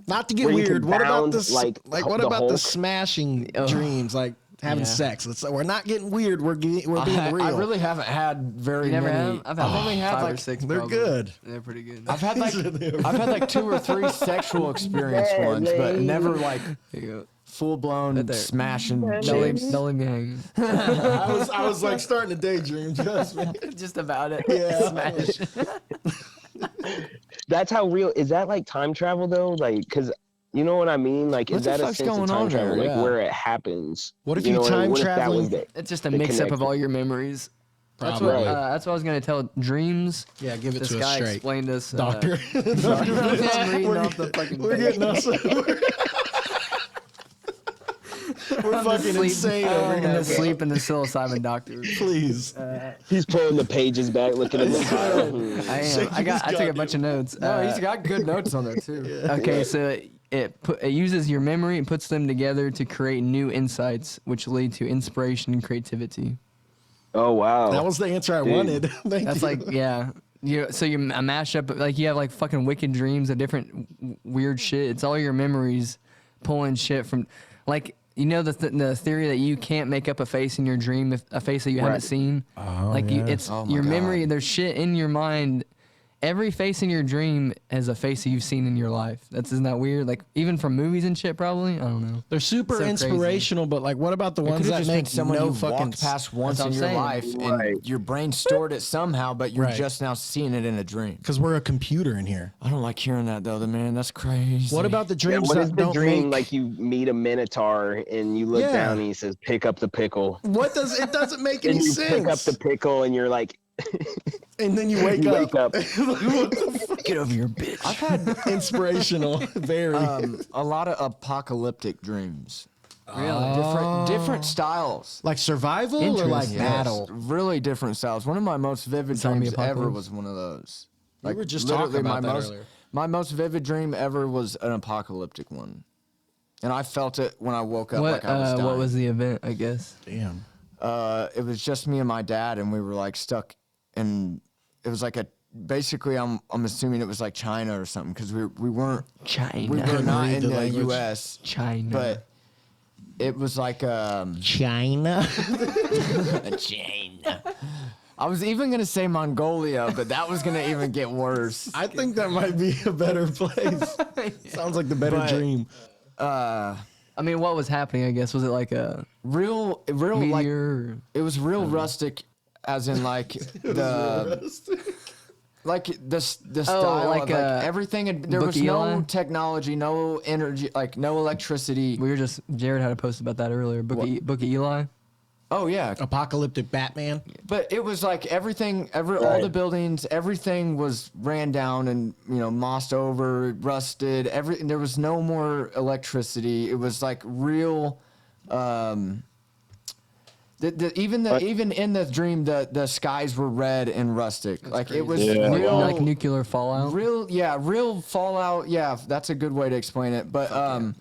[SPEAKER 3] Not to get
[SPEAKER 5] Where you
[SPEAKER 3] weird.
[SPEAKER 5] can
[SPEAKER 3] What about
[SPEAKER 5] bound
[SPEAKER 3] the
[SPEAKER 5] like
[SPEAKER 3] what
[SPEAKER 5] the
[SPEAKER 3] about the
[SPEAKER 5] Hulk?
[SPEAKER 3] smashing dreams, like having
[SPEAKER 4] Yeah.
[SPEAKER 3] sex? We're not getting weird. We're being real.
[SPEAKER 2] I really haven't had very
[SPEAKER 4] You never
[SPEAKER 2] many.
[SPEAKER 4] have? I've had
[SPEAKER 2] only had
[SPEAKER 4] 5 or
[SPEAKER 2] like
[SPEAKER 4] 6.
[SPEAKER 3] They're
[SPEAKER 4] probably.
[SPEAKER 3] good.
[SPEAKER 4] They're pretty good.
[SPEAKER 2] I've had like 2 or 3 sexual experience ones, but never like
[SPEAKER 4] There you go.
[SPEAKER 2] full blown
[SPEAKER 4] there.
[SPEAKER 2] smashing
[SPEAKER 4] Don't leave,
[SPEAKER 2] chicks.
[SPEAKER 4] don't leave me hanging.
[SPEAKER 3] I was like starting to daydream. Trust me.
[SPEAKER 4] Just about it.
[SPEAKER 3] Yeah.
[SPEAKER 4] Smash.
[SPEAKER 5] That's how real. Is that like time travel though? Like, because you know what I mean? Like,
[SPEAKER 2] What
[SPEAKER 5] is
[SPEAKER 2] the
[SPEAKER 5] that a
[SPEAKER 2] fuck's
[SPEAKER 5] sense of
[SPEAKER 2] going
[SPEAKER 5] time
[SPEAKER 2] on
[SPEAKER 5] travel?
[SPEAKER 2] there?
[SPEAKER 5] Like
[SPEAKER 2] Yeah.
[SPEAKER 5] where it happens?
[SPEAKER 3] What if
[SPEAKER 5] You
[SPEAKER 3] you
[SPEAKER 5] know what I mean?
[SPEAKER 3] time
[SPEAKER 5] What if that
[SPEAKER 3] traveling?
[SPEAKER 5] was the-
[SPEAKER 4] It's just a
[SPEAKER 5] The
[SPEAKER 4] mix up of
[SPEAKER 5] connection.
[SPEAKER 4] all your memories. That's
[SPEAKER 3] Probably.
[SPEAKER 4] what I was gonna tell. Dreams.
[SPEAKER 3] Yeah, give it
[SPEAKER 4] This
[SPEAKER 3] to us
[SPEAKER 4] guy
[SPEAKER 3] straight.
[SPEAKER 4] explained us.
[SPEAKER 3] Doctor.
[SPEAKER 4] I'm reading off the fucking
[SPEAKER 3] We're
[SPEAKER 4] page.
[SPEAKER 3] getting us. We're fucking insane over
[SPEAKER 4] I'm gonna
[SPEAKER 3] here.
[SPEAKER 4] sleep in the psilocybin doctor.
[SPEAKER 3] Please.
[SPEAKER 5] He's pulling the pages back, looking at the file.
[SPEAKER 4] I am. I took a bunch of notes.
[SPEAKER 2] No, he's got good notes on there too.
[SPEAKER 4] Okay, so it uses your memory and puts them together to create new insights, which lead to inspiration and creativity.
[SPEAKER 5] Oh wow.
[SPEAKER 3] That was the answer I wanted. Thank
[SPEAKER 4] That's
[SPEAKER 3] you.
[SPEAKER 4] like, yeah. So you a mashup, like you have like fucking wicked dreams of different weird shit. It's all your memories pulling shit from, like you know the theory that you can't make up a face in your dream, if a face that you haven't seen. Like it's your memory. There's shit in your mind. Every face in your dream is a face that you've seen in your life. Isn't that weird? Like even from movies and shit, probably. I don't know.
[SPEAKER 3] They're super
[SPEAKER 4] So
[SPEAKER 3] inspirational, but like, what about the ones that make
[SPEAKER 2] someone
[SPEAKER 3] no
[SPEAKER 2] you
[SPEAKER 3] fucking
[SPEAKER 2] walked past once in your
[SPEAKER 4] saying.
[SPEAKER 2] life, and your brain stored it somehow, but you're just now seeing it in a dream.
[SPEAKER 3] Because we're a computer in here.
[SPEAKER 2] I don't like hearing that though, man. That's crazy.
[SPEAKER 3] What about the dreams
[SPEAKER 5] what
[SPEAKER 3] that
[SPEAKER 5] is the
[SPEAKER 3] don't
[SPEAKER 5] dream?
[SPEAKER 3] make?
[SPEAKER 5] Like you meet a minotaur and you look down and he says, "Pick up the pickle."
[SPEAKER 3] What does it doesn't make
[SPEAKER 5] And
[SPEAKER 3] any
[SPEAKER 5] you
[SPEAKER 3] sense?
[SPEAKER 5] pick up the pickle and you're like,
[SPEAKER 3] and then you wake
[SPEAKER 5] you
[SPEAKER 3] up.
[SPEAKER 5] wake up.
[SPEAKER 2] Get over your bitch. I've had
[SPEAKER 3] Inspirational, very.
[SPEAKER 2] a lot of apocalyptic dreams.
[SPEAKER 4] Really?
[SPEAKER 2] Different styles.
[SPEAKER 3] Like survival or like
[SPEAKER 4] Interesting.
[SPEAKER 3] battle?
[SPEAKER 2] Really different styles. One of my most vivid
[SPEAKER 4] Zombie
[SPEAKER 2] dreams ever
[SPEAKER 4] apocalypse?
[SPEAKER 2] was one of those.
[SPEAKER 3] We were just
[SPEAKER 2] literally
[SPEAKER 3] talking about
[SPEAKER 2] my
[SPEAKER 3] that
[SPEAKER 2] most,
[SPEAKER 3] earlier.
[SPEAKER 2] My most vivid dream ever was an apocalyptic one. And I felt it when I woke up like I was dying.
[SPEAKER 4] What was the event? I guess.
[SPEAKER 3] Damn.
[SPEAKER 2] It was just me and my dad, and we were like stuck in. It was like basically I'm assuming it was like China or something, because we weren't
[SPEAKER 4] China.
[SPEAKER 2] we were not
[SPEAKER 3] read
[SPEAKER 2] in
[SPEAKER 3] the
[SPEAKER 2] the
[SPEAKER 3] language.
[SPEAKER 2] U.S.
[SPEAKER 4] China.
[SPEAKER 2] but it was like
[SPEAKER 3] China.
[SPEAKER 2] China. I was even gonna say Mongolia, but that was gonna even get worse.
[SPEAKER 3] I think that might be a better place. Sounds like the better
[SPEAKER 2] But-
[SPEAKER 3] dream.
[SPEAKER 4] I mean, what was happening? I guess was it like a
[SPEAKER 2] Real like
[SPEAKER 4] meteor?
[SPEAKER 2] it was real rustic, as in like the style
[SPEAKER 4] like,
[SPEAKER 2] of like everything. There
[SPEAKER 4] Book
[SPEAKER 2] was
[SPEAKER 4] Eli?
[SPEAKER 2] no technology, no energy, like no electricity.
[SPEAKER 4] Jared had a post about that earlier. Book of Eli.
[SPEAKER 2] Oh yeah,
[SPEAKER 3] Apocalyptic Batman.
[SPEAKER 2] but it was like everything, all the buildings, everything was ran down and mossed over, rusted. There was no more electricity. It was like real. Even in the dream, the skies were red and rustic. Like it was real,
[SPEAKER 4] Like nuclear fallout.
[SPEAKER 2] real fallout. Yeah, that's a good way to explain it. But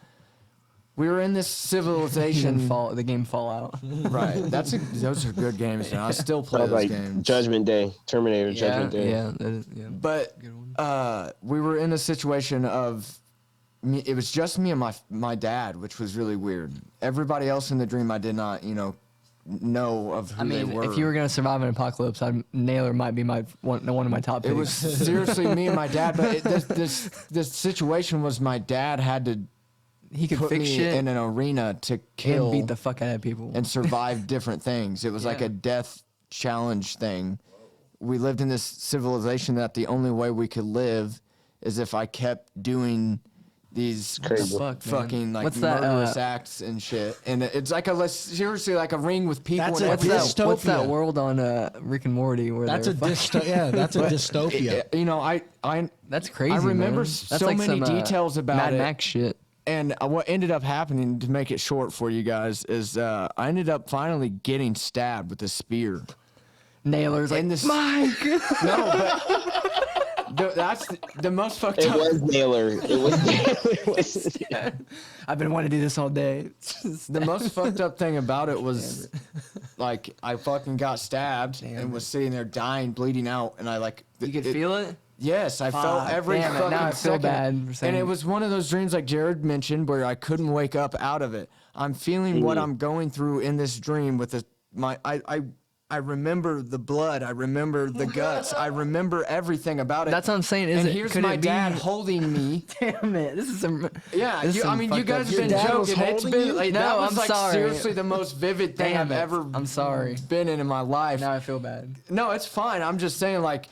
[SPEAKER 2] we were in this civilization.
[SPEAKER 4] The game Fallout.
[SPEAKER 2] Right. Those are good games, and I still play
[SPEAKER 5] Sounds
[SPEAKER 2] those
[SPEAKER 5] like
[SPEAKER 2] games.
[SPEAKER 5] Judgment Day, Terminator, Judgment Day.
[SPEAKER 4] Yeah, that is, yeah.
[SPEAKER 2] But we were in a situation of it was just me and my dad, which was really weird. Everybody else in the dream, I did not, know of who they were.
[SPEAKER 4] if you were gonna survive an apocalypse, Naylor might be one of my top picks.
[SPEAKER 2] It was seriously me and my dad. But this situation was my dad had to.
[SPEAKER 4] He could
[SPEAKER 2] put
[SPEAKER 4] fix
[SPEAKER 2] me
[SPEAKER 4] shit
[SPEAKER 2] in an arena to kill
[SPEAKER 4] and beat the fuck out of people.
[SPEAKER 2] and survive different things. It was like
[SPEAKER 4] Yeah.
[SPEAKER 2] a death challenge thing. We lived in this civilization that the only way we could live is if I kept doing these
[SPEAKER 5] Crazy.
[SPEAKER 4] Fuck, man.
[SPEAKER 2] fucking like
[SPEAKER 4] What's that,
[SPEAKER 2] murderous acts and shit. And it's like seriously like a ring with people.
[SPEAKER 3] That's
[SPEAKER 2] and
[SPEAKER 3] a
[SPEAKER 2] everything.
[SPEAKER 4] What's that
[SPEAKER 3] dystopia.
[SPEAKER 4] world on Rick and Morty where
[SPEAKER 3] That's a
[SPEAKER 4] they're
[SPEAKER 3] that's a dystopia.
[SPEAKER 4] That's crazy.
[SPEAKER 2] I remember
[SPEAKER 4] man.
[SPEAKER 2] so
[SPEAKER 4] That's like
[SPEAKER 2] many
[SPEAKER 4] some,
[SPEAKER 2] details about
[SPEAKER 4] Mad
[SPEAKER 2] it.
[SPEAKER 4] Max shit.
[SPEAKER 2] And what ended up happening, to make it short for you guys, is I ended up finally getting stabbed with a spear.
[SPEAKER 4] Naylor's like,
[SPEAKER 2] In this-
[SPEAKER 4] Mike.
[SPEAKER 2] No, but that's the most fucked
[SPEAKER 5] It
[SPEAKER 2] up.
[SPEAKER 5] was Naylor. It was.
[SPEAKER 4] I've been wanting to do this all day.
[SPEAKER 2] The most fucked up thing about it was, like, I fucking got stabbed and was sitting there dying, bleeding out, and I like.
[SPEAKER 4] You could feel it?
[SPEAKER 2] Yes, I felt
[SPEAKER 4] Fuck,
[SPEAKER 2] every
[SPEAKER 4] damn it,
[SPEAKER 2] fucking
[SPEAKER 4] now I feel
[SPEAKER 2] second.
[SPEAKER 4] bad for saying
[SPEAKER 2] And it
[SPEAKER 4] it.
[SPEAKER 2] was one of those dreams, like Jared mentioned, where I couldn't wake up out of it. I'm feeling what I'm going through in this dream with I remember the blood. I remember the guts. I remember everything about it.
[SPEAKER 4] That's what I'm saying.
[SPEAKER 2] And here's
[SPEAKER 4] could
[SPEAKER 2] my
[SPEAKER 4] it be-
[SPEAKER 2] dad holding me.
[SPEAKER 4] Damn it. This is some.
[SPEAKER 2] Yeah,
[SPEAKER 4] this is
[SPEAKER 2] you
[SPEAKER 4] some
[SPEAKER 2] guys
[SPEAKER 4] fucked
[SPEAKER 2] have
[SPEAKER 4] up
[SPEAKER 2] been
[SPEAKER 4] shit.
[SPEAKER 2] joking. It's been like,
[SPEAKER 4] No,
[SPEAKER 2] that was
[SPEAKER 4] I'm
[SPEAKER 2] like
[SPEAKER 4] sorry.
[SPEAKER 2] seriously the most vivid thing
[SPEAKER 4] Damn
[SPEAKER 2] I've
[SPEAKER 4] it.
[SPEAKER 2] ever
[SPEAKER 4] I'm sorry.
[SPEAKER 2] been in my life.
[SPEAKER 4] Now I feel bad.
[SPEAKER 2] No, it's fine. I'm just saying, like,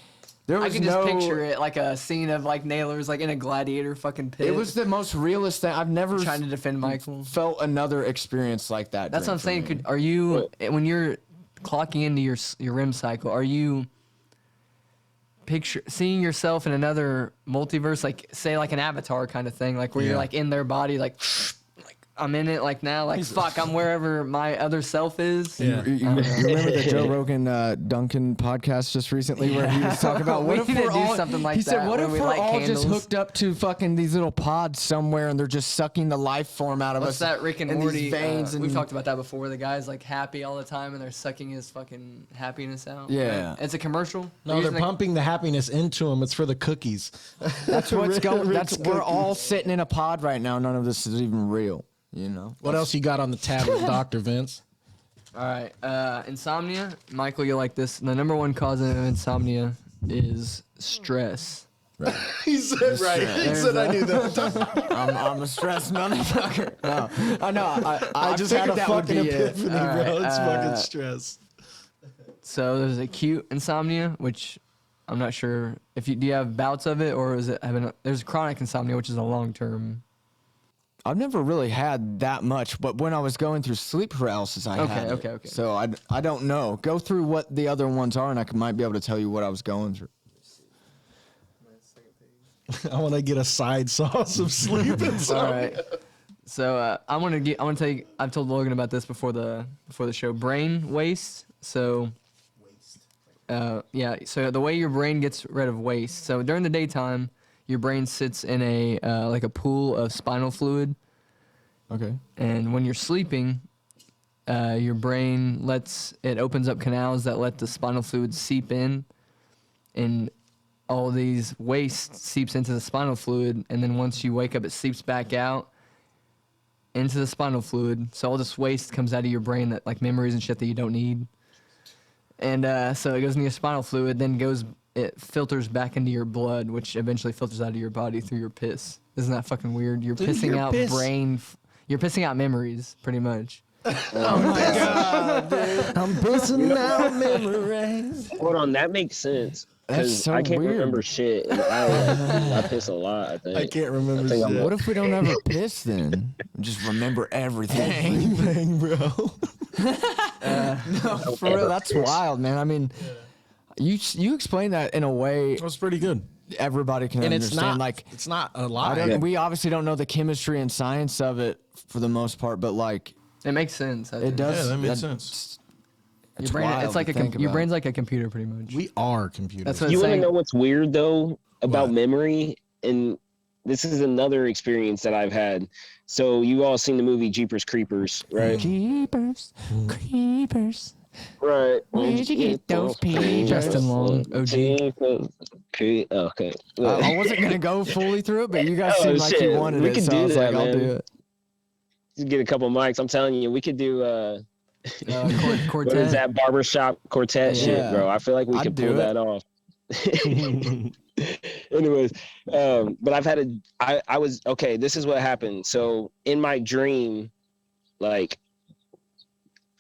[SPEAKER 2] there was
[SPEAKER 4] I can just
[SPEAKER 2] no.
[SPEAKER 4] picture it like a scene of like Naylor's like in a gladiator fucking pit.
[SPEAKER 2] It was the most realist thing. I've never
[SPEAKER 4] trying to defend Michael.
[SPEAKER 2] felt another experience like that.
[SPEAKER 4] That's what I'm
[SPEAKER 2] dream
[SPEAKER 4] saying.
[SPEAKER 2] for me.
[SPEAKER 4] Are you when you're clocking into your REM cycle? Are you seeing yourself in another multiverse, like say like an Avatar kind of thing, like where you're like in their body, like I'm in it, like now, like fuck, I'm wherever my other self is.
[SPEAKER 3] Yeah.
[SPEAKER 2] You remember the Joe Rogan Duncan podcast just recently where he was talking about what
[SPEAKER 4] We
[SPEAKER 2] if
[SPEAKER 4] need to
[SPEAKER 2] we're
[SPEAKER 4] do
[SPEAKER 2] all
[SPEAKER 4] something like
[SPEAKER 2] he said
[SPEAKER 4] that
[SPEAKER 2] what
[SPEAKER 4] when
[SPEAKER 2] if
[SPEAKER 4] we
[SPEAKER 2] we're
[SPEAKER 4] light
[SPEAKER 2] all just
[SPEAKER 4] candles.
[SPEAKER 2] hooked up to fucking these little pods somewhere and they're just sucking the life form out of
[SPEAKER 4] What's
[SPEAKER 2] us.
[SPEAKER 4] that Rick and
[SPEAKER 2] in
[SPEAKER 4] Morty?
[SPEAKER 2] these veins and
[SPEAKER 4] We've talked about that before. The guy's like happy all the time and they're sucking his fucking happiness out.
[SPEAKER 2] Yeah.
[SPEAKER 4] Right? It's a commercial.
[SPEAKER 3] No, they're pumping the happiness into them. It's for the cookies.
[SPEAKER 2] That's what's going.
[SPEAKER 3] Rick's
[SPEAKER 2] We're all
[SPEAKER 3] cookies.
[SPEAKER 2] sitting in a pod right now. None of this is even real. You know.
[SPEAKER 3] What else you got on the tablet, Dr. Vince?
[SPEAKER 4] All right. Insomnia. Michael, you'll like this. The number one cause of insomnia is stress.
[SPEAKER 2] Right.
[SPEAKER 3] He said right. He said I knew that.
[SPEAKER 2] I'm a stressed motherfucker. No, I know.
[SPEAKER 3] I just had a
[SPEAKER 2] figured that would
[SPEAKER 3] fucking
[SPEAKER 2] be it.
[SPEAKER 3] epiphany, bro. It's fucking stress.
[SPEAKER 4] So there's acute insomnia, which I'm not sure if do you have bouts of it, or is it there's chronic insomnia, which is a long term.
[SPEAKER 2] I've never really had that much, but when I was going through sleep paralysis, I had it.
[SPEAKER 4] Okay.
[SPEAKER 2] So I don't know. Go through what the other ones are, and I might be able to tell you what I was going through.
[SPEAKER 3] I want to get a side sauce of sleep insomnia.
[SPEAKER 4] All right. So I want to tell you. I've told Logan about this before the show. Brain waste. So. Yeah. So the way your brain gets rid of waste. So during the daytime, your brain sits in a like a pool of spinal fluid.
[SPEAKER 2] Okay.
[SPEAKER 4] And when you're sleeping, your brain opens up canals that let the spinal fluid seep in, and all these waste seeps into the spinal fluid, and then once you wake up, it seeps back out into the spinal fluid. So all this waste comes out of your brain, that like memories and shit that you don't need. And so it goes into your spinal fluid, then it filters back into your blood, which eventually filters out of your body through your piss. Isn't that fucking weird? You're pissing out you're pissing out memories, pretty much.
[SPEAKER 3] Oh my god, dude. I'm pissing out memories.
[SPEAKER 5] Hold on, that makes sense.
[SPEAKER 2] That's so
[SPEAKER 5] I can't
[SPEAKER 2] weird.
[SPEAKER 5] remember shit. And I piss a lot, I think.
[SPEAKER 3] I can't remember
[SPEAKER 5] think I'm
[SPEAKER 3] shit.
[SPEAKER 2] What if we don't ever piss then? Just remember everything.
[SPEAKER 3] Everything, bro.
[SPEAKER 2] No, for real, that's wild, man. I mean, you explain that in a way
[SPEAKER 3] That was pretty good.
[SPEAKER 2] everybody can
[SPEAKER 3] And
[SPEAKER 2] understand.
[SPEAKER 3] it's not a
[SPEAKER 2] I
[SPEAKER 3] lie.
[SPEAKER 2] don't, we obviously don't know the chemistry and science of it for the most part, but like
[SPEAKER 4] It makes sense. I
[SPEAKER 2] it
[SPEAKER 4] think.
[SPEAKER 2] does.
[SPEAKER 3] Yeah, that makes
[SPEAKER 2] that-
[SPEAKER 3] sense.
[SPEAKER 4] Your
[SPEAKER 2] It's
[SPEAKER 4] brain,
[SPEAKER 2] wild
[SPEAKER 4] it's like
[SPEAKER 2] to think
[SPEAKER 4] your
[SPEAKER 2] about.
[SPEAKER 4] brain's like a computer, pretty much.
[SPEAKER 3] We are computers.
[SPEAKER 4] That's what
[SPEAKER 5] You
[SPEAKER 4] it's
[SPEAKER 5] want to
[SPEAKER 4] saying.
[SPEAKER 5] know what's weird though about
[SPEAKER 3] What?
[SPEAKER 5] memory? And this is another experience that I've had. So you all seen the movie Jeepers Creepers, right?
[SPEAKER 2] Jeepers, creepers.
[SPEAKER 5] Right.
[SPEAKER 2] Where'd you get those peepers?
[SPEAKER 4] Justin Long, OG.
[SPEAKER 5] Okay.
[SPEAKER 2] I wasn't gonna go fully through it, but you guys
[SPEAKER 5] Oh,
[SPEAKER 2] seemed like you
[SPEAKER 5] shit.
[SPEAKER 2] wanted
[SPEAKER 5] We
[SPEAKER 2] it,
[SPEAKER 5] could
[SPEAKER 2] so I
[SPEAKER 5] do
[SPEAKER 2] was
[SPEAKER 5] that,
[SPEAKER 2] like, I'll
[SPEAKER 5] man.
[SPEAKER 2] do it.
[SPEAKER 5] Just get a couple mics. I'm telling you, we could do what
[SPEAKER 4] Quartet.
[SPEAKER 5] is that barbershop quartet
[SPEAKER 2] Yeah.
[SPEAKER 5] shit, bro? I feel like we
[SPEAKER 2] I'd
[SPEAKER 5] could
[SPEAKER 2] do
[SPEAKER 5] pull
[SPEAKER 2] it.
[SPEAKER 5] that off. Anyways, but I've had I was okay. This is what happened. So in my dream, like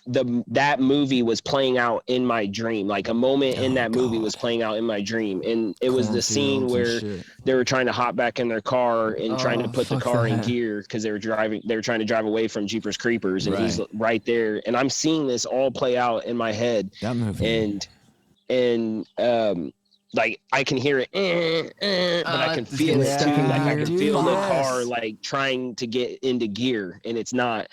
[SPEAKER 5] that movie was playing out in my dream. Like a moment in that movie was playing out in my dream, and it was the scene
[SPEAKER 2] Cornfields and
[SPEAKER 5] where
[SPEAKER 2] shit.
[SPEAKER 5] they were trying to hop back in their car and trying to put the
[SPEAKER 4] fuck
[SPEAKER 5] car in
[SPEAKER 4] that.
[SPEAKER 5] gear because they were trying to drive away from Jeepers Creepers, and he's
[SPEAKER 2] Right.
[SPEAKER 5] right there, and I'm seeing this all play out in my head,
[SPEAKER 2] That movie.
[SPEAKER 5] and like I can hear it, but I can
[SPEAKER 4] it's
[SPEAKER 5] feel
[SPEAKER 4] getting
[SPEAKER 5] it
[SPEAKER 4] stuck
[SPEAKER 5] too.
[SPEAKER 4] in
[SPEAKER 5] Like I
[SPEAKER 4] gear.
[SPEAKER 5] can feel the
[SPEAKER 2] Yes.
[SPEAKER 5] car like trying to get into gear, and it's not.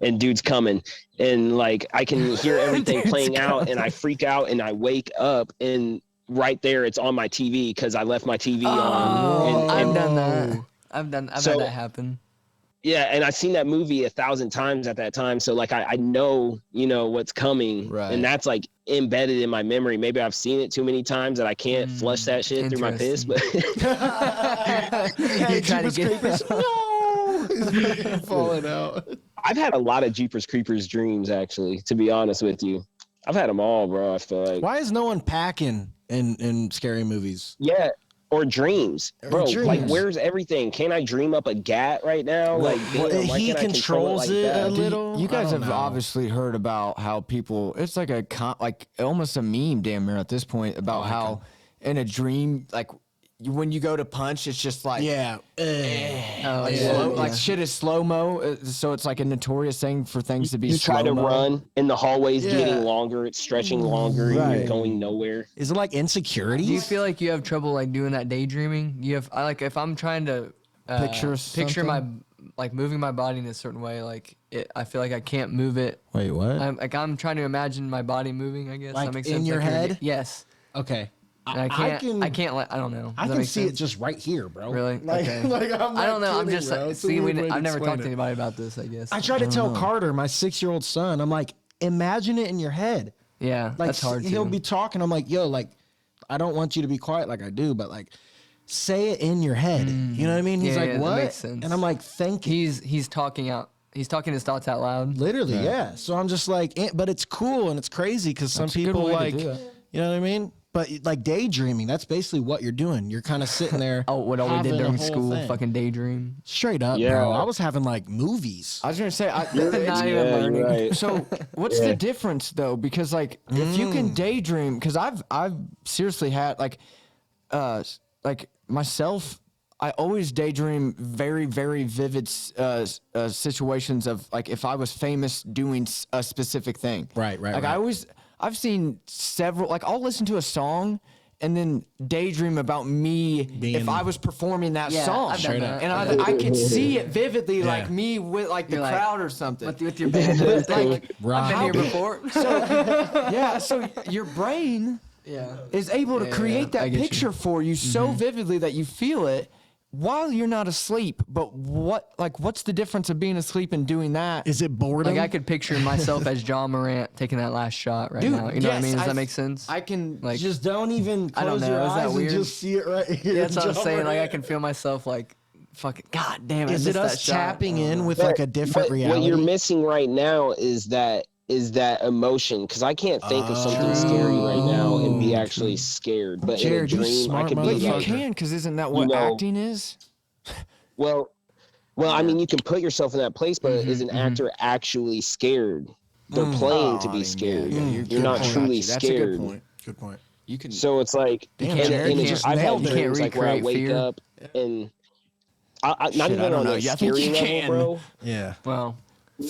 [SPEAKER 5] And dude's coming, and like I can hear everything playing out, and I freak out, and I wake up, and right there it's on my TV because I left my TV on.
[SPEAKER 4] I've
[SPEAKER 5] And
[SPEAKER 4] done that. I've
[SPEAKER 5] So-
[SPEAKER 4] had that happen.
[SPEAKER 5] yeah, and I've seen that movie 1,000 times at that time, so like I know what's coming,
[SPEAKER 2] Right.
[SPEAKER 5] and that's like embedded in my memory. Maybe I've seen it too many times that I can't flush that shit through my piss. But
[SPEAKER 4] You try to get
[SPEAKER 3] No, falling out.
[SPEAKER 5] I've had a lot of Jeepers Creepers dreams, actually. To be honest with you, I've had them all, bro. I feel like
[SPEAKER 3] Why is no one packing in scary movies?
[SPEAKER 5] yeah. Or dreams, bro. Like,
[SPEAKER 3] dreams.
[SPEAKER 5] where's everything? Can I dream up a gat right now? Like, damn, why
[SPEAKER 3] he
[SPEAKER 5] can't I control
[SPEAKER 3] controls
[SPEAKER 5] like
[SPEAKER 3] it
[SPEAKER 5] that?
[SPEAKER 3] a little.
[SPEAKER 2] You guys
[SPEAKER 3] I don't
[SPEAKER 2] have
[SPEAKER 3] know.
[SPEAKER 2] obviously heard about how people. It's like like almost a meme, damn near at this point, about how in a dream, like when you go to punch, it's just like
[SPEAKER 3] Yeah.
[SPEAKER 4] Oh, yeah.
[SPEAKER 2] slow, like shit is slow mo. So it's like a notorious thing for things to be.
[SPEAKER 5] You try to
[SPEAKER 2] slow-mo.
[SPEAKER 5] run, and the hallway's
[SPEAKER 3] Yeah.
[SPEAKER 5] getting longer. It's stretching longer, and
[SPEAKER 2] Right.
[SPEAKER 5] you're going nowhere.
[SPEAKER 3] Is it like insecurity?
[SPEAKER 4] Do you feel like you have trouble like doing that daydreaming? I like if I'm trying to
[SPEAKER 2] Picture
[SPEAKER 4] my
[SPEAKER 2] something?
[SPEAKER 4] like moving my body in a certain way, like I feel like I can't move it.
[SPEAKER 3] Wait, what?
[SPEAKER 4] I'm trying to imagine my body moving. I guess
[SPEAKER 3] Like
[SPEAKER 4] that makes
[SPEAKER 3] in
[SPEAKER 4] sense.
[SPEAKER 3] your
[SPEAKER 4] Like
[SPEAKER 3] head?
[SPEAKER 4] Yes.
[SPEAKER 3] Okay.
[SPEAKER 4] And I can't. I can't. I don't know. Does
[SPEAKER 3] I
[SPEAKER 4] that
[SPEAKER 3] can
[SPEAKER 4] make
[SPEAKER 3] see
[SPEAKER 4] sense?
[SPEAKER 3] it just right here, bro.
[SPEAKER 4] Really?
[SPEAKER 3] Like,
[SPEAKER 4] Okay.
[SPEAKER 3] like I'm
[SPEAKER 4] I don't
[SPEAKER 3] not
[SPEAKER 4] know. I'm
[SPEAKER 3] kidding,
[SPEAKER 4] just
[SPEAKER 3] bro. It's a
[SPEAKER 4] see.
[SPEAKER 3] weird way
[SPEAKER 4] I've never
[SPEAKER 3] explain
[SPEAKER 4] talked to
[SPEAKER 3] it.
[SPEAKER 4] anybody about this. I guess.
[SPEAKER 3] I tried to tell Carter, my 6-year-old son, I'm like, imagine it in your head.
[SPEAKER 4] Yeah,
[SPEAKER 3] Like
[SPEAKER 4] that's hard.
[SPEAKER 3] he'll
[SPEAKER 4] too.
[SPEAKER 3] be talking. I'm like, yo, like, I don't want you to be quiet like I do, but like, say it in your head. You know what I mean? He's
[SPEAKER 4] Yeah,
[SPEAKER 3] like,
[SPEAKER 4] yeah, that
[SPEAKER 3] what?
[SPEAKER 4] makes sense.
[SPEAKER 3] And I'm like, thank you.
[SPEAKER 4] He's talking out. He's talking his thoughts out loud.
[SPEAKER 3] Literally, yeah. So I'm just like, but it's cool and it's crazy because some
[SPEAKER 2] That's a good
[SPEAKER 3] people
[SPEAKER 2] way to
[SPEAKER 3] like,
[SPEAKER 2] do it.
[SPEAKER 3] you know what I mean? But like daydreaming, that's basically what you're doing. You're kind of sitting there.
[SPEAKER 4] Oh, what all we
[SPEAKER 3] having
[SPEAKER 4] did
[SPEAKER 3] a
[SPEAKER 4] during
[SPEAKER 3] whole
[SPEAKER 4] school,
[SPEAKER 3] thing.
[SPEAKER 4] fucking daydream.
[SPEAKER 3] Straight up,
[SPEAKER 5] Yeah.
[SPEAKER 3] bro. I was having like movies.
[SPEAKER 2] I was gonna say,
[SPEAKER 4] Not even learning.
[SPEAKER 5] Right.
[SPEAKER 2] so what's the difference though? Because like if you can daydream, because I've seriously had like myself, I always daydream very very vivid situations of like if I was famous doing a specific thing.
[SPEAKER 3] Right.
[SPEAKER 2] Like I've seen several, like I'll listen to a song and then daydream about me if I was performing that song.
[SPEAKER 4] I've done that.
[SPEAKER 2] And I could see it vividly, like me with like the
[SPEAKER 4] You're like,
[SPEAKER 2] crowd or something.
[SPEAKER 4] With your band. and everything.
[SPEAKER 2] Like,
[SPEAKER 4] I've been here before.
[SPEAKER 2] so your brain is able to create
[SPEAKER 4] I
[SPEAKER 2] that
[SPEAKER 4] get you.
[SPEAKER 2] picture for you so vividly that you feel it while you're not asleep. But what's the difference of being asleep and doing that?
[SPEAKER 3] Is it boredom?
[SPEAKER 4] Like I could picture myself as John Morant taking that last shot right
[SPEAKER 2] Dude,
[SPEAKER 4] now. You know what I
[SPEAKER 2] yes,
[SPEAKER 4] mean? Does that make sense?
[SPEAKER 2] I can
[SPEAKER 4] like
[SPEAKER 3] just don't even
[SPEAKER 4] I don't
[SPEAKER 3] close
[SPEAKER 4] know,
[SPEAKER 3] your
[SPEAKER 4] is that
[SPEAKER 3] eyes
[SPEAKER 4] weird?
[SPEAKER 3] and just see it right here.
[SPEAKER 4] Yeah, that's what I'm
[SPEAKER 3] John
[SPEAKER 4] saying. Like I
[SPEAKER 3] Morant.
[SPEAKER 4] can feel myself like fucking god damn it.
[SPEAKER 3] Is
[SPEAKER 4] I
[SPEAKER 3] it
[SPEAKER 4] missed
[SPEAKER 3] us
[SPEAKER 4] that shot.
[SPEAKER 3] tapping in with like a different reality?
[SPEAKER 5] What you're missing right now is that emotion, because I can't think of something scary right now and be actually scared. But
[SPEAKER 3] Jared,
[SPEAKER 5] in
[SPEAKER 3] you
[SPEAKER 5] a dream, I
[SPEAKER 3] smart
[SPEAKER 5] could
[SPEAKER 2] but
[SPEAKER 5] be
[SPEAKER 2] you
[SPEAKER 5] like,
[SPEAKER 2] can, because isn't that what
[SPEAKER 5] know-
[SPEAKER 2] acting is?
[SPEAKER 5] well, I mean, you can put yourself in that place, but is an actor actually scared? They're playing to be scared. You're not truly
[SPEAKER 2] That's
[SPEAKER 5] scared.
[SPEAKER 2] a good point.
[SPEAKER 3] Good point.
[SPEAKER 2] You can.
[SPEAKER 5] So it's like,
[SPEAKER 3] Damn,
[SPEAKER 5] and,
[SPEAKER 3] Jared,
[SPEAKER 5] and
[SPEAKER 3] you
[SPEAKER 5] it's
[SPEAKER 3] just
[SPEAKER 5] I've had
[SPEAKER 3] nailed it.
[SPEAKER 5] dreams
[SPEAKER 4] You can't
[SPEAKER 5] like where I
[SPEAKER 4] recreate
[SPEAKER 5] wake
[SPEAKER 4] fear.
[SPEAKER 5] up and not
[SPEAKER 2] Shit,
[SPEAKER 5] even
[SPEAKER 2] I don't
[SPEAKER 5] on
[SPEAKER 2] know.
[SPEAKER 5] a
[SPEAKER 2] Yeah, I think
[SPEAKER 5] scary
[SPEAKER 2] you
[SPEAKER 5] level,
[SPEAKER 2] can.
[SPEAKER 5] bro.
[SPEAKER 3] Yeah.
[SPEAKER 4] Well,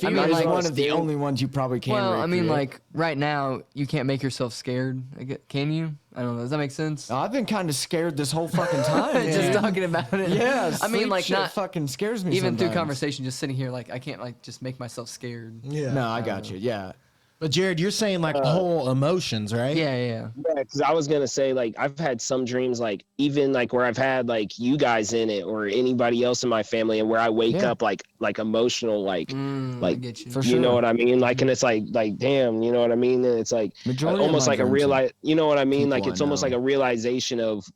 [SPEAKER 2] Fear
[SPEAKER 4] mean,
[SPEAKER 2] is
[SPEAKER 4] like-
[SPEAKER 2] one of the only ones you probably can.
[SPEAKER 4] well, I mean,
[SPEAKER 2] recreate.
[SPEAKER 4] like right now, you can't make yourself scared. Can you? I don't know. Does that make sense?
[SPEAKER 2] I've been kind of scared this whole fucking time.
[SPEAKER 4] Just
[SPEAKER 2] man.
[SPEAKER 4] talking about it.
[SPEAKER 2] Yeah,
[SPEAKER 4] I mean,
[SPEAKER 2] sleep
[SPEAKER 4] like
[SPEAKER 2] shit
[SPEAKER 4] not
[SPEAKER 2] fucking scares me.
[SPEAKER 4] even through
[SPEAKER 2] sometimes.
[SPEAKER 4] conversation, just sitting here, like I can't like just make myself scared.
[SPEAKER 3] Yeah.
[SPEAKER 2] No, I got you. Yeah.
[SPEAKER 3] But Jared, you're saying like whole emotions, right?
[SPEAKER 4] Yeah.
[SPEAKER 5] Yeah, because I was gonna say like I've had some dreams like even like where I've had like you guys in it or anybody else in my family, and where I wake up like emotional, like
[SPEAKER 4] I get you.
[SPEAKER 2] For
[SPEAKER 5] you know
[SPEAKER 2] sure.
[SPEAKER 5] what I mean, like, and it's like damn, you know what I mean, and it's like
[SPEAKER 2] Majority of
[SPEAKER 5] almost
[SPEAKER 2] my
[SPEAKER 5] like a
[SPEAKER 2] dreams
[SPEAKER 5] you know what I mean, like
[SPEAKER 2] people
[SPEAKER 5] it's
[SPEAKER 2] I
[SPEAKER 5] almost
[SPEAKER 2] know.
[SPEAKER 5] like a realization of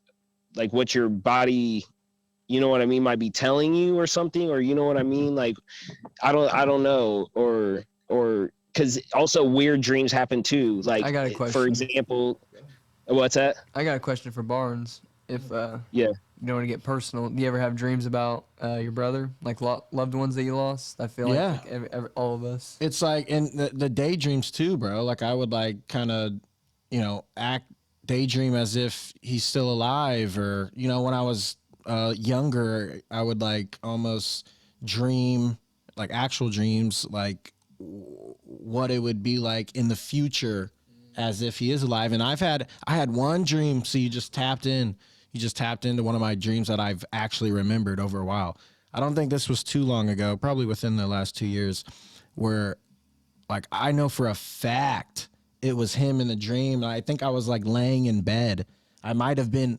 [SPEAKER 5] like what your body, you know what I mean, might be telling you or something, or you know what I mean, like I don't know, or because also weird dreams happen too, like
[SPEAKER 4] I got a
[SPEAKER 5] for
[SPEAKER 4] question.
[SPEAKER 5] example, what's that?
[SPEAKER 4] I got a question for Barnes. If
[SPEAKER 5] Yeah.
[SPEAKER 4] you don't want to get personal, do you ever have dreams about your brother, like loved ones that you lost? I feel
[SPEAKER 3] Yeah.
[SPEAKER 4] like all of us.
[SPEAKER 3] It's like in the daydreams too, bro. Like I would like kind of, daydream as if he's still alive, or when I was younger, I would like almost dream like actual dreams, like what it would be like in the future as if he is alive. And I had one dream. So you just tapped into one of my dreams that I've actually remembered over a while. I don't think this was too long ago, probably within the last 2 years, where like I know for a fact it was him in the dream. I think I was like laying in bed. I might have been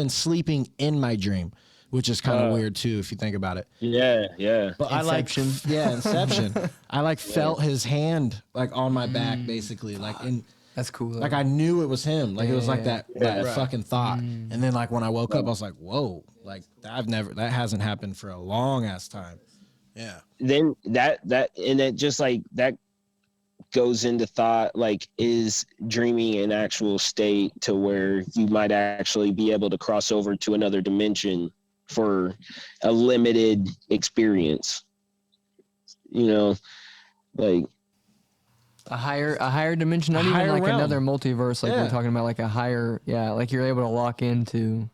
[SPEAKER 3] sleeping in my dream, which is kind of weird too if you think about it.
[SPEAKER 5] Yeah.
[SPEAKER 3] But
[SPEAKER 4] Inception.
[SPEAKER 3] Inception. I like felt his hand like on my back, basically, like in.
[SPEAKER 4] That's cool. Though.
[SPEAKER 3] Like I knew it was him. Like it was like that
[SPEAKER 5] Right.
[SPEAKER 3] fucking thought. And then like when I woke up, I was like, whoa, like that hasn't happened for a long ass time. Yeah.
[SPEAKER 5] Then that and it just like that goes into thought, like is dreaming an actual state to where you might actually be able to cross over to another dimension for a limited experience, like
[SPEAKER 4] a higher dimension, not
[SPEAKER 3] A
[SPEAKER 4] even
[SPEAKER 3] higher
[SPEAKER 4] like
[SPEAKER 3] realm.
[SPEAKER 4] another multiverse. Like
[SPEAKER 3] Yeah.
[SPEAKER 4] we're talking about, like a higher, like you're able to lock into,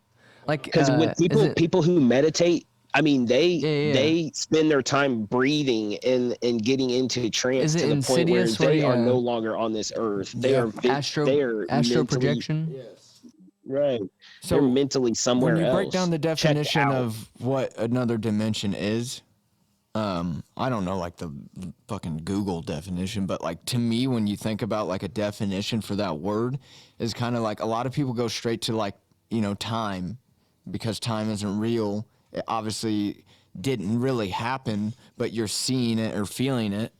[SPEAKER 4] like
[SPEAKER 5] because with people who meditate, I mean they spend their time breathing and getting into trance
[SPEAKER 4] Is it
[SPEAKER 5] to the point where
[SPEAKER 4] Insidious where
[SPEAKER 5] they
[SPEAKER 4] you,
[SPEAKER 5] are no longer on this earth. They
[SPEAKER 3] Yeah.
[SPEAKER 5] are
[SPEAKER 4] astro
[SPEAKER 5] mentally-
[SPEAKER 4] projection.
[SPEAKER 5] right.
[SPEAKER 2] So
[SPEAKER 5] They're mentally somewhere
[SPEAKER 2] when you
[SPEAKER 5] else.
[SPEAKER 2] break down the
[SPEAKER 5] Checked
[SPEAKER 2] definition
[SPEAKER 5] out.
[SPEAKER 2] of what another dimension is, I don't know like the fucking Google definition, but like to me, when you think about like a definition for that word, is kind of like a lot of people go straight to like time, because time isn't real. It obviously didn't really happen, but you're seeing it or feeling it,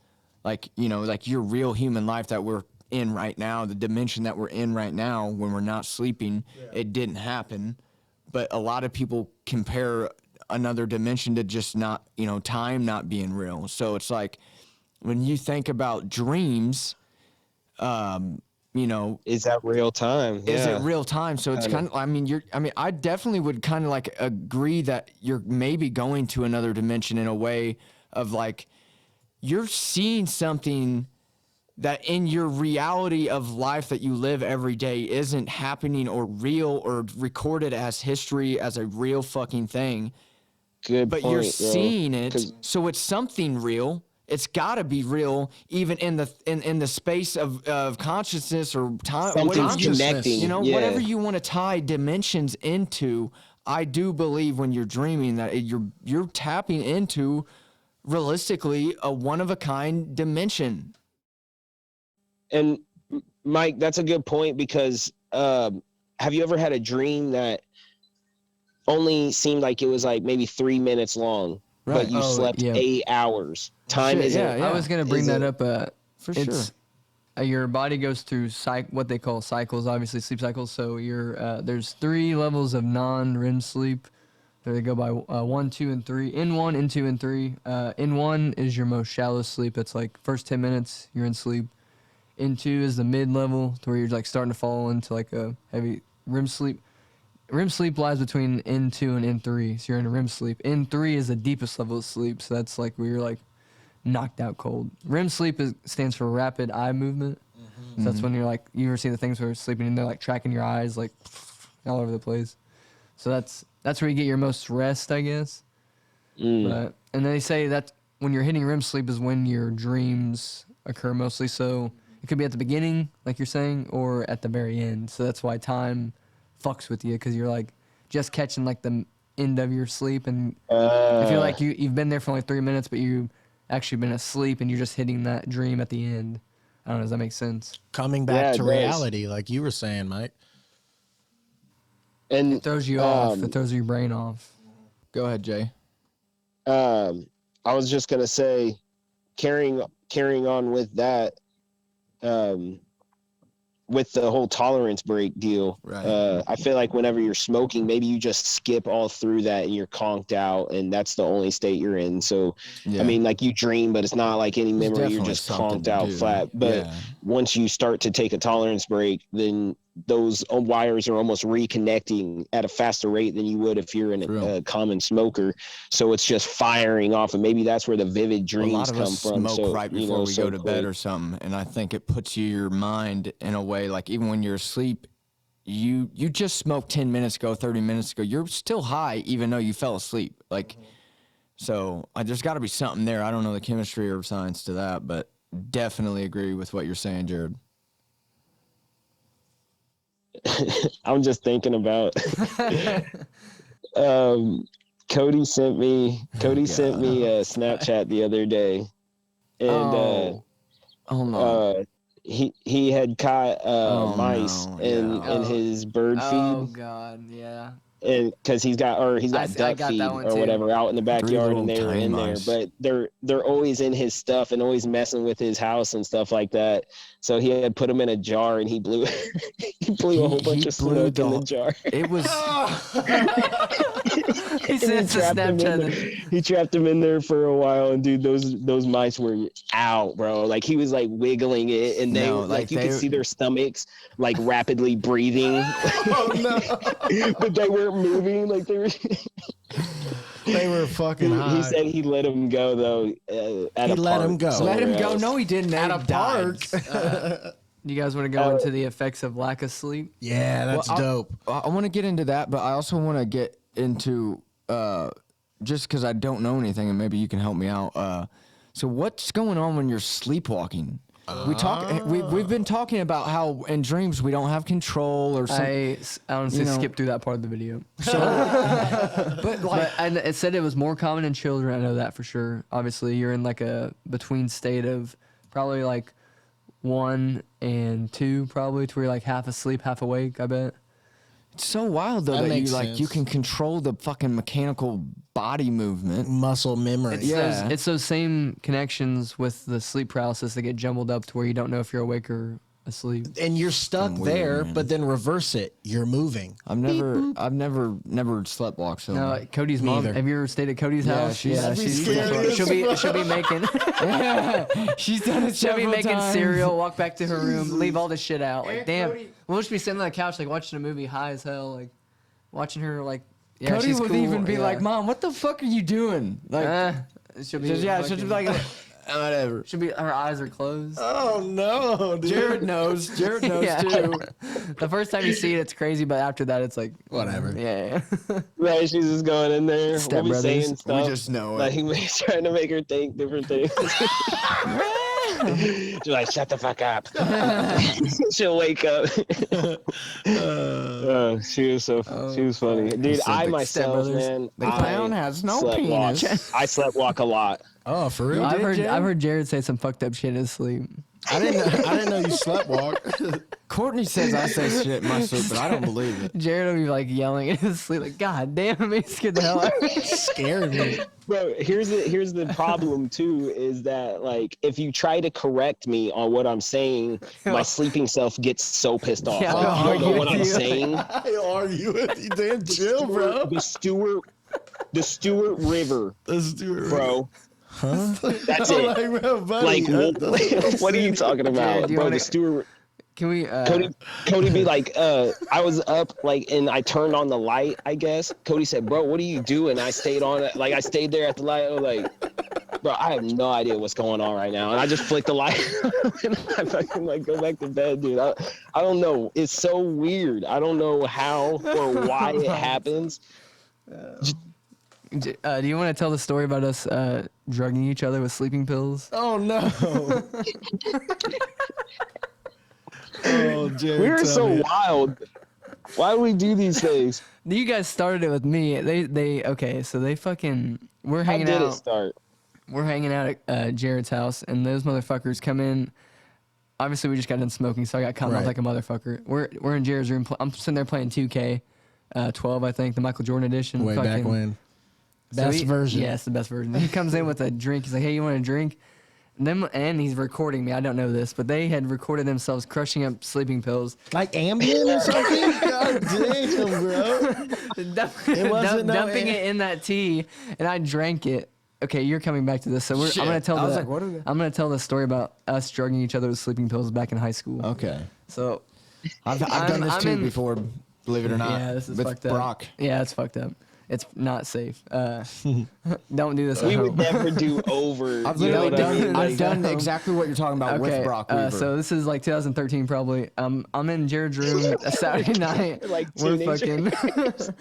[SPEAKER 2] like like your real human life that we're in right now, the dimension that we're in right now when we're not sleeping, it didn't happen. But a lot of people compare another dimension to just not, time not being real. So it's like when you think about dreams,
[SPEAKER 5] is that real time?
[SPEAKER 2] is
[SPEAKER 5] Yeah.
[SPEAKER 2] it real time? So it's kind of, I definitely would kind of like agree that you're maybe going to another dimension in a way of like, you're seeing something that in your reality of life that you live every day isn't happening or real or recorded as history as a real fucking thing.
[SPEAKER 5] Good
[SPEAKER 2] But
[SPEAKER 5] point,
[SPEAKER 2] you're
[SPEAKER 5] bro.
[SPEAKER 2] seeing it, so it's something real. It's got to be real, even in the space of consciousness or time.
[SPEAKER 5] Something's connecting.
[SPEAKER 2] Whatever you want to tie dimensions into. I do believe when you're dreaming that you're tapping into, realistically, a one of a kind dimension.
[SPEAKER 5] And Mike, that's a good point because have you ever had a dream that only seemed like it was like maybe 3 minutes long, but you slept 8 hours? Time isn't.
[SPEAKER 4] I was gonna bring that up.
[SPEAKER 2] For sure.
[SPEAKER 4] Your body goes through what they call cycles, obviously sleep cycles. So there's 3 levels of non-REM sleep. They go by 1, 2, and 3. In 1, in 2, and 3. In 1 is your most shallow sleep. It's like first 10 minutes you're in sleep. In 2 is the mid-level, to where you're like starting to fall into like a heavy REM sleep. REM sleep lies between N2 and N3, so you're in a REM sleep. N3 is the deepest level of sleep, so that's like where you're like knocked out cold. REM sleep stands for rapid eye movement. So that's when you're like, you ever see the things where you're sleeping and they're like tracking your eyes like all over the place. So that's where you get your most rest, I guess. And they say that when you're hitting REM sleep is when your dreams occur mostly. So it could be at the beginning, like you're saying, or at the very end. So that's why time fucks with you, because you're like just catching like the end of your sleep, and I feel like you've been there for only 3 minutes, but you've actually been asleep, and you're just hitting that dream at the end. I don't know. Does that make sense?
[SPEAKER 3] Coming back to reality, like you were saying, Mike.
[SPEAKER 5] And
[SPEAKER 4] it throws you off. It throws your brain off.
[SPEAKER 2] Go ahead, Jay.
[SPEAKER 5] I was just gonna say, carrying on with that, with the whole tolerance break deal.
[SPEAKER 2] Right.
[SPEAKER 5] I feel like whenever you're smoking, maybe you just skip all through that and you're conked out, and that's the only state you're in. So, I mean, like you dream, but it's not like any memory. You're just conked out flat. But once you start to take a tolerance break, then those wires are almost reconnecting at a faster rate than you would if you're a common smoker. So it's just firing off, and maybe that's where the vivid dreams come from.
[SPEAKER 2] Smoke right before we go to bed or something, and I think it puts your mind in a way, like even when you're asleep, you just smoked 10 minutes ago, 30 minutes ago, you're still high even though you fell asleep. Like, so there's got to be something there. I don't know the chemistry or science to that, but definitely agree with what you're saying, Jared.
[SPEAKER 5] I'm just thinking about Cody sent me a Snapchat the other day, and he had caught mice in his bird feed.
[SPEAKER 4] Oh God, yeah.
[SPEAKER 5] And because he's got duck feed or whatever out in the backyard, and they were in there, but they're always in his stuff and always messing with his house and stuff like that. So he had put them in a jar, and he blew a whole bunch of smoke in the jar.
[SPEAKER 2] It was.
[SPEAKER 5] He trapped them in there for a while, and dude, those mice were out, bro. Like he was like wiggling it, and they you could see their stomachs like rapidly breathing. Oh no! But they weren't moving, like they were.
[SPEAKER 3] They were fucking high.
[SPEAKER 5] He said he let him go though.
[SPEAKER 3] Let him go.
[SPEAKER 2] Let him go. No, he didn't. At a park.
[SPEAKER 4] You guys want to go into the effects of lack of sleep?
[SPEAKER 3] Yeah, that's dope.
[SPEAKER 2] I want to get into that, but I also want to get into just because I don't know anything, and maybe you can help me out. So what's going on when you're sleepwalking? We've been talking about how in dreams we don't have control or something.
[SPEAKER 4] I honestly skipped through that part of the video.
[SPEAKER 2] So,
[SPEAKER 4] and it said it was more common in children. I know that for sure. Obviously, you're in like a between state of probably like 1 and 2, probably to where you're like half asleep, half awake. I bet.
[SPEAKER 2] It's so wild though that you can control the fucking mechanical body movement,
[SPEAKER 3] muscle memory.
[SPEAKER 4] It's those same connections with the sleep paralysis that get jumbled up to where you don't know if you're awake or asleep.
[SPEAKER 3] And you're stuck
[SPEAKER 2] Weird,
[SPEAKER 3] there,
[SPEAKER 2] man.
[SPEAKER 3] but then reverse it. You're moving.
[SPEAKER 2] I've never sleptwalked. So
[SPEAKER 4] No, Cody's mom.
[SPEAKER 3] neither.
[SPEAKER 4] Have you ever stayed at Cody's
[SPEAKER 2] Yeah,
[SPEAKER 4] house?
[SPEAKER 2] she's
[SPEAKER 3] scared.
[SPEAKER 4] she'll be making
[SPEAKER 2] she's done it
[SPEAKER 4] she'll be
[SPEAKER 2] several
[SPEAKER 4] making
[SPEAKER 2] times.
[SPEAKER 4] cereal, walk back to her room, leave all the shit out. Like, damn, we'll just be sitting on the couch like watching a movie, high as hell, like watching her like. Yeah,
[SPEAKER 2] Cody
[SPEAKER 4] she's
[SPEAKER 2] would
[SPEAKER 4] cool,
[SPEAKER 2] even be
[SPEAKER 4] yeah.
[SPEAKER 2] like, "Mom, what the fuck are you doing?" Like,
[SPEAKER 4] she'll be
[SPEAKER 2] she'll be like, whatever.
[SPEAKER 4] she'll be her eyes are closed.
[SPEAKER 3] Oh no, dude.
[SPEAKER 2] Jared knows. Jared knows
[SPEAKER 4] Yeah.
[SPEAKER 2] too.
[SPEAKER 4] The first time you see it, it's crazy, but after that, it's like
[SPEAKER 3] Whatever.
[SPEAKER 4] Yeah.
[SPEAKER 5] Right, she's just going in there.
[SPEAKER 4] Step
[SPEAKER 5] We'll be saying
[SPEAKER 4] brothers.
[SPEAKER 5] stuff.
[SPEAKER 2] We just know
[SPEAKER 5] Like
[SPEAKER 2] it.
[SPEAKER 5] he's trying to make her think different things. She's like, shut the fuck up. She'll wake up. She was funny. Dude, I
[SPEAKER 2] Step
[SPEAKER 5] myself,
[SPEAKER 4] Brothers.
[SPEAKER 5] man,
[SPEAKER 2] The clown has no
[SPEAKER 5] sleptwalk.
[SPEAKER 2] penis.
[SPEAKER 5] I slept walk a lot.
[SPEAKER 3] Oh, for real?
[SPEAKER 4] I've
[SPEAKER 2] did, Jared?
[SPEAKER 4] heard Jared say some fucked up shit in his sleep.
[SPEAKER 3] I didn't know you slept walk.
[SPEAKER 2] Courtney says I say shit in my sleep, but I don't believe it.
[SPEAKER 4] Jared will be like yelling in his sleep, like, God damn, he scared the hell out of me.
[SPEAKER 3] Scared me.
[SPEAKER 5] Bro, here's the problem too, is that like if you try to correct me on what I'm saying, my sleeping self gets so pissed off.
[SPEAKER 4] Yeah,
[SPEAKER 5] Like,
[SPEAKER 4] I'll
[SPEAKER 5] you don't know
[SPEAKER 4] argue
[SPEAKER 5] what
[SPEAKER 4] with
[SPEAKER 5] I'm
[SPEAKER 4] you.
[SPEAKER 5] saying.
[SPEAKER 3] I argue with you. Damn, chill, bro.
[SPEAKER 5] The Stewart River,
[SPEAKER 3] Let's do it,
[SPEAKER 5] bro.
[SPEAKER 3] Huh?
[SPEAKER 5] That's it.
[SPEAKER 3] Like, bro, buddy,
[SPEAKER 5] Like, what are you talking about,
[SPEAKER 4] Jared, do you
[SPEAKER 5] bro?
[SPEAKER 4] wanna-
[SPEAKER 5] The Stewart.
[SPEAKER 4] Can we,
[SPEAKER 5] Cody be like, I was up like, and I turned on the light, I guess. Cody said, bro, what are you doing? I stayed on it. Like, I stayed there at the light. I was like, bro, I have no idea what's going on right now. And I just flicked the light and I fucking like go back to bed, dude. I don't know. It's so weird. I don't know how or why it happens.
[SPEAKER 4] do you want to tell the story about us drugging each other with sleeping pills?
[SPEAKER 3] Oh no. Oh, Jared,
[SPEAKER 5] We're
[SPEAKER 3] tell
[SPEAKER 5] so
[SPEAKER 3] me.
[SPEAKER 5] wild. Why do we do these things?
[SPEAKER 4] You guys started it with me. Okay, so they fucking, we're
[SPEAKER 5] How
[SPEAKER 4] hanging
[SPEAKER 5] did it
[SPEAKER 4] out.
[SPEAKER 5] start?
[SPEAKER 4] We're hanging out at Jared's house, and those motherfuckers come in. Obviously, we just got done smoking, so I got caught
[SPEAKER 3] Right.
[SPEAKER 4] up like a motherfucker. We're in Jared's room. I'm sitting there playing 2K, 12, I think, the Michael Jordan edition.
[SPEAKER 3] Way back
[SPEAKER 4] Fucking-
[SPEAKER 3] when.
[SPEAKER 4] so
[SPEAKER 3] Best version.
[SPEAKER 4] Yes, the best version. He comes in with a drink. He's like, "Hey, you want a drink?" And he's recording me. I don't know this, but they had recorded themselves crushing up sleeping pills,
[SPEAKER 3] Like Ambien or something? God damn, bro. wasn't no
[SPEAKER 4] dumping it in that tea, and I drank it. Okay, you're coming back to this, so I'm gonna tell
[SPEAKER 2] I was like, what are they-
[SPEAKER 4] I'm gonna tell the story about us drugging each other with sleeping pills back in high school.
[SPEAKER 2] Okay.
[SPEAKER 4] So
[SPEAKER 2] I've done this
[SPEAKER 4] I'm
[SPEAKER 2] too
[SPEAKER 4] in-
[SPEAKER 2] before, believe it or not.
[SPEAKER 4] yeah, this is
[SPEAKER 2] with
[SPEAKER 4] fucked up.
[SPEAKER 2] Brock.
[SPEAKER 4] Yeah, it's fucked up. It's not safe. Don't do this at
[SPEAKER 5] We
[SPEAKER 4] home.
[SPEAKER 5] would never do over.
[SPEAKER 2] I've
[SPEAKER 5] you know
[SPEAKER 2] literally
[SPEAKER 5] what I mean?
[SPEAKER 2] done, I've
[SPEAKER 4] Like,
[SPEAKER 2] done exactly what you're talking about with Brock Weaver.
[SPEAKER 4] So this is like 2013 probably. I'm in Jared's room a Saturday night.
[SPEAKER 5] Like
[SPEAKER 4] we're
[SPEAKER 5] teenager.
[SPEAKER 4] fucking.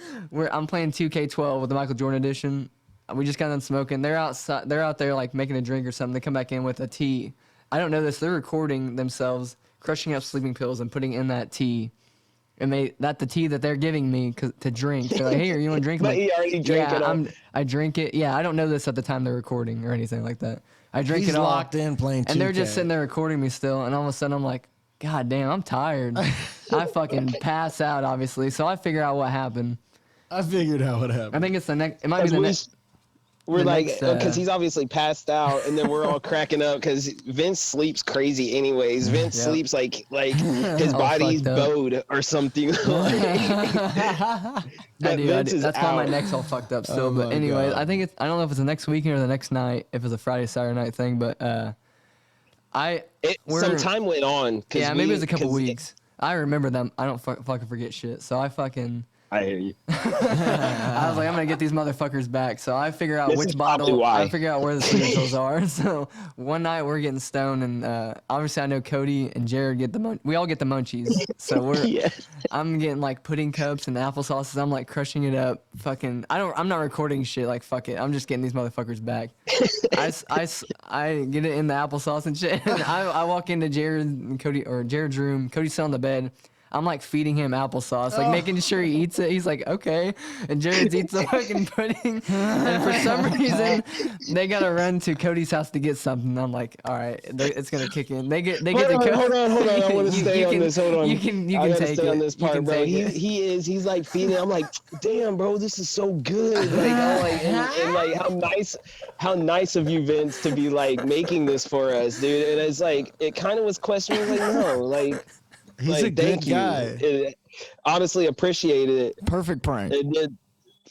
[SPEAKER 4] I'm playing 2K12 with the Michael Jordan edition. We just got done smoking. They're outside. They're out there like making a drink or something. They come back in with a tea. I don't know this. They're recording themselves crushing up sleeping pills and putting in that tea. And the tea that they're giving me to drink. They're like, "Hey, you want to drink?" I'm
[SPEAKER 5] But
[SPEAKER 4] like,
[SPEAKER 5] he already drank
[SPEAKER 4] yeah,
[SPEAKER 5] it all.
[SPEAKER 4] I drink it. Yeah, I don't know this at the time they're recording or anything like that. I drink
[SPEAKER 3] He's
[SPEAKER 4] it all.
[SPEAKER 3] locked in playing 2K.
[SPEAKER 4] And they're just sitting there recording me still, and all of a sudden I'm like, God damn, I'm tired. I fucking pass out, obviously. So I figure out what happened.
[SPEAKER 3] I figured out what
[SPEAKER 4] I
[SPEAKER 3] happened.
[SPEAKER 4] think it's the next. It might be the next.
[SPEAKER 5] We're
[SPEAKER 4] the
[SPEAKER 5] like,
[SPEAKER 4] next,
[SPEAKER 5] because he's obviously passed out, and then we're all cracking up because Vince sleeps crazy anyways. Vince
[SPEAKER 4] Yep.
[SPEAKER 5] sleeps like his
[SPEAKER 4] All
[SPEAKER 5] body's
[SPEAKER 4] fucked up.
[SPEAKER 5] bowed or something.
[SPEAKER 4] I
[SPEAKER 5] But
[SPEAKER 4] do.
[SPEAKER 5] Vince is
[SPEAKER 4] That's why my
[SPEAKER 5] out.
[SPEAKER 4] neck's all fucked up still.
[SPEAKER 3] Oh
[SPEAKER 4] but
[SPEAKER 3] my
[SPEAKER 4] anyways,
[SPEAKER 3] God.
[SPEAKER 4] I think it's. I don't know if it's the next weekend or the next night. If it's a Friday, Saturday night thing, but
[SPEAKER 5] Some time went on.
[SPEAKER 4] Yeah, maybe it was a couple weeks. I remember them. I don't fucking forget shit. So I fucking.
[SPEAKER 5] I hear you.
[SPEAKER 4] I was like, I'm gonna get these motherfuckers back. So I figure out
[SPEAKER 5] This
[SPEAKER 4] which
[SPEAKER 5] is probably
[SPEAKER 4] bottle.
[SPEAKER 5] why.
[SPEAKER 4] I figure out where the sleeping pills are. So one night we're getting stoned, and obviously I know Cody and Jared get we all get the munchies. So
[SPEAKER 5] Yeah.
[SPEAKER 4] I'm getting like pudding cups and applesauces. I'm like crushing it up. Fucking, I'm not recording shit. Like fuck it. I'm just getting these motherfuckers back. I get it in the applesauce and shit. And I walk into Jared and Cody or Jared's room. Cody's still on the bed. I'm like feeding him applesauce, like making sure he eats it. He's like, okay. And Jared eats the fucking pudding. And for some reason, they gotta run to Cody's house to get something. I'm like, all right, it's gonna kick in. They get to
[SPEAKER 5] Hold on. I want to stay on this. Hold on.
[SPEAKER 4] You can
[SPEAKER 5] I gotta
[SPEAKER 4] take
[SPEAKER 5] stay
[SPEAKER 4] it.
[SPEAKER 5] on this
[SPEAKER 4] You
[SPEAKER 5] part,
[SPEAKER 4] can
[SPEAKER 5] bro.
[SPEAKER 4] take it.
[SPEAKER 5] He's like feeding. I'm like, damn, bro, this is so good. Like, I'm like, and like how nice of you, Vince, to be like making this for us, dude. And it's like, it kind of was questioning, like, no, like,
[SPEAKER 3] He's a good guy.
[SPEAKER 5] Honestly, appreciated it.
[SPEAKER 2] Perfect prank.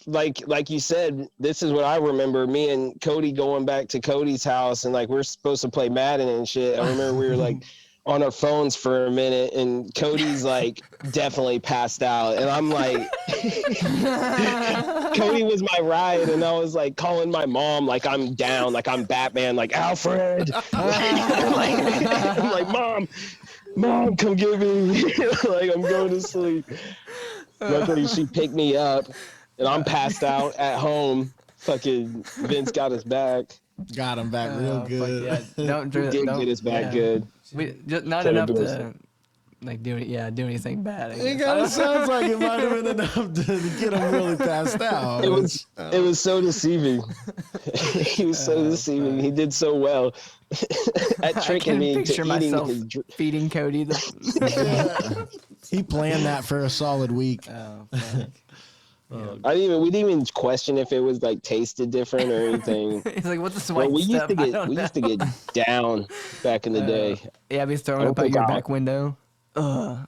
[SPEAKER 5] Like you said, this is what I remember. Me and Cody going back to Cody's house, and like we're supposed to play Madden and shit. I remember we were like on our phones for a minute, and Cody's like definitely passed out, and I'm like, Cody was my ride, and I was like calling my mom like I'm down, like I'm Batman, like Alfred, I'm like mom, come get me, like I'm going to sleep. Luckily, she picked me up. And I'm passed out at home. Fucking Vince got us back.
[SPEAKER 3] Got him back real good.
[SPEAKER 4] Yeah. Don't
[SPEAKER 5] Get us back good.
[SPEAKER 4] We just not enough to like do anything bad.
[SPEAKER 3] It kind of sounds like it might have been enough to get him really passed out.
[SPEAKER 5] It was so deceiving. He was so deceiving. He did so well at tricking me into
[SPEAKER 4] picture
[SPEAKER 5] eating
[SPEAKER 4] myself
[SPEAKER 5] his.
[SPEAKER 4] feeding Cody the.
[SPEAKER 3] He planned that for a solid week.
[SPEAKER 4] Oh, fuck.
[SPEAKER 5] We didn't even question if it was like tasted different or anything.
[SPEAKER 4] He's like, "What's this
[SPEAKER 5] But
[SPEAKER 4] white
[SPEAKER 5] we
[SPEAKER 4] stuff?"
[SPEAKER 5] used to get down back in the day.
[SPEAKER 4] Yeah, we was throwing up out your back window.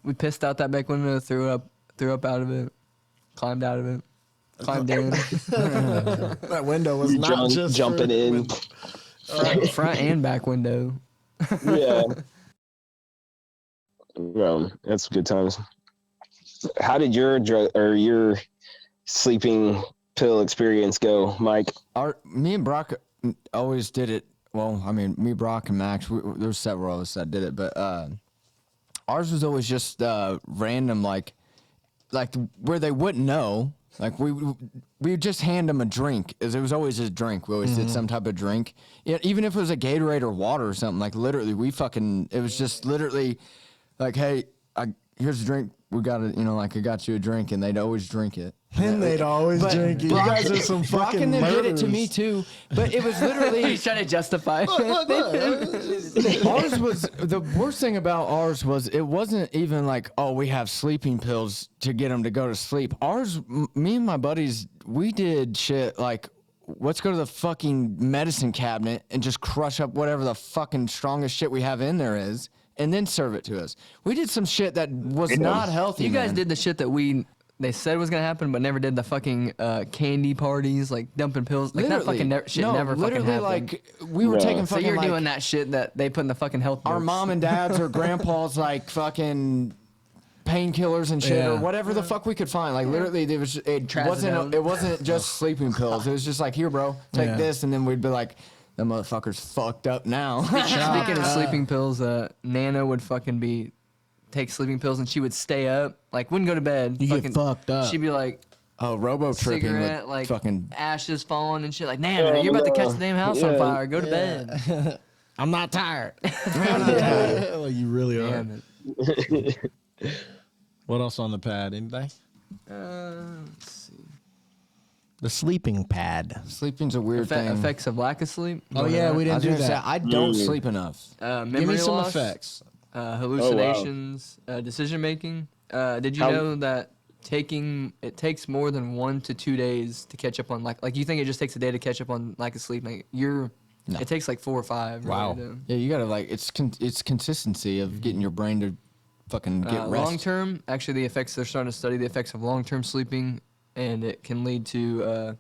[SPEAKER 4] We pissed out that back window, threw up out of it, climbed out of it, climbed in.
[SPEAKER 3] That window was not just
[SPEAKER 5] jumping in.
[SPEAKER 4] Front and back window.
[SPEAKER 5] Yeah. Well, that's good times. How did your sleeping pill experience go, Mike?
[SPEAKER 2] Me and Brock always did it. Well, I mean, me, Brock, and Max. There's several of us that did it, but ours was always just random, like where they wouldn't know. Like we would just hand them a drink. It was always a drink. We always did some type of drink. Yeah, even if it was a Gatorade or water or something. Like literally, it was just literally like, hey, here's a drink. We got it, like I got you a drink, and they'd always drink it.
[SPEAKER 3] And they'd always drink it. You guys are some
[SPEAKER 2] Brock
[SPEAKER 3] fucking
[SPEAKER 2] and them
[SPEAKER 3] murderers.
[SPEAKER 2] did it to me too, but it was literally.
[SPEAKER 4] He's trying to justify.
[SPEAKER 2] Ours was the worst thing about ours was it wasn't even like, oh, we have sleeping pills to get them to go to sleep. Ours, me and my buddies, we did shit like, let's go to the fucking medicine cabinet and just crush up whatever the fucking strongest shit we have in there is, and then serve it to us. We did some shit that was not healthy.
[SPEAKER 4] You guys
[SPEAKER 2] man.
[SPEAKER 4] did the shit that they said was gonna happen, but never did the fucking candy parties, like dumping pills. Like
[SPEAKER 2] Literally.
[SPEAKER 4] that fucking shit never fucking happened.
[SPEAKER 2] Like we were taking
[SPEAKER 4] So
[SPEAKER 2] fucking
[SPEAKER 4] you're
[SPEAKER 2] like,
[SPEAKER 4] doing that shit that they put in the fucking health
[SPEAKER 2] our
[SPEAKER 4] books.
[SPEAKER 2] mom and dads or grandpas like fucking painkillers and shit or whatever the fuck we could find. Like literally, it wasn't just sleeping pills. It was just like, here, bro, take this, and then we'd be like, that motherfucker's fucked up now.
[SPEAKER 4] Speaking of sleeping pills, Nana would fucking take sleeping pills, and she would stay up, like wouldn't go to bed.
[SPEAKER 3] You get fucked up.
[SPEAKER 4] She'd be like,
[SPEAKER 2] Oh, robo tripping
[SPEAKER 4] cigarette,
[SPEAKER 2] with
[SPEAKER 4] like
[SPEAKER 2] fucking
[SPEAKER 4] ashes falling and shit. Like, Nana, you're about to catch the damn house on fire. Go to bed.
[SPEAKER 3] I'm not tired. Well, you really are.
[SPEAKER 4] Damn it.
[SPEAKER 3] What else on the pad? Anybody?
[SPEAKER 4] Let's see.
[SPEAKER 3] The sleeping pad.
[SPEAKER 2] sleeping's a weird thing.
[SPEAKER 4] Effects of lack of sleep.
[SPEAKER 3] Oh yeah, we
[SPEAKER 2] I
[SPEAKER 3] didn't
[SPEAKER 2] was
[SPEAKER 3] do
[SPEAKER 2] gonna say,
[SPEAKER 3] that.
[SPEAKER 2] I don't sleep enough.
[SPEAKER 4] Memory
[SPEAKER 3] Give me some
[SPEAKER 4] loss,
[SPEAKER 3] effects.
[SPEAKER 4] hallucinations, decision making. Did you know that it takes more than 1 to 2 days to catch up on like you think it just takes a day to catch up on lack of sleep? Like it takes like 4 or 5.
[SPEAKER 3] Wow.
[SPEAKER 4] Really to,
[SPEAKER 2] Yeah, you gotta like it's consistency of getting your brain to fucking get rest.
[SPEAKER 4] long term, actually, they're starting to study the effects of long term sleeping, and it can lead to a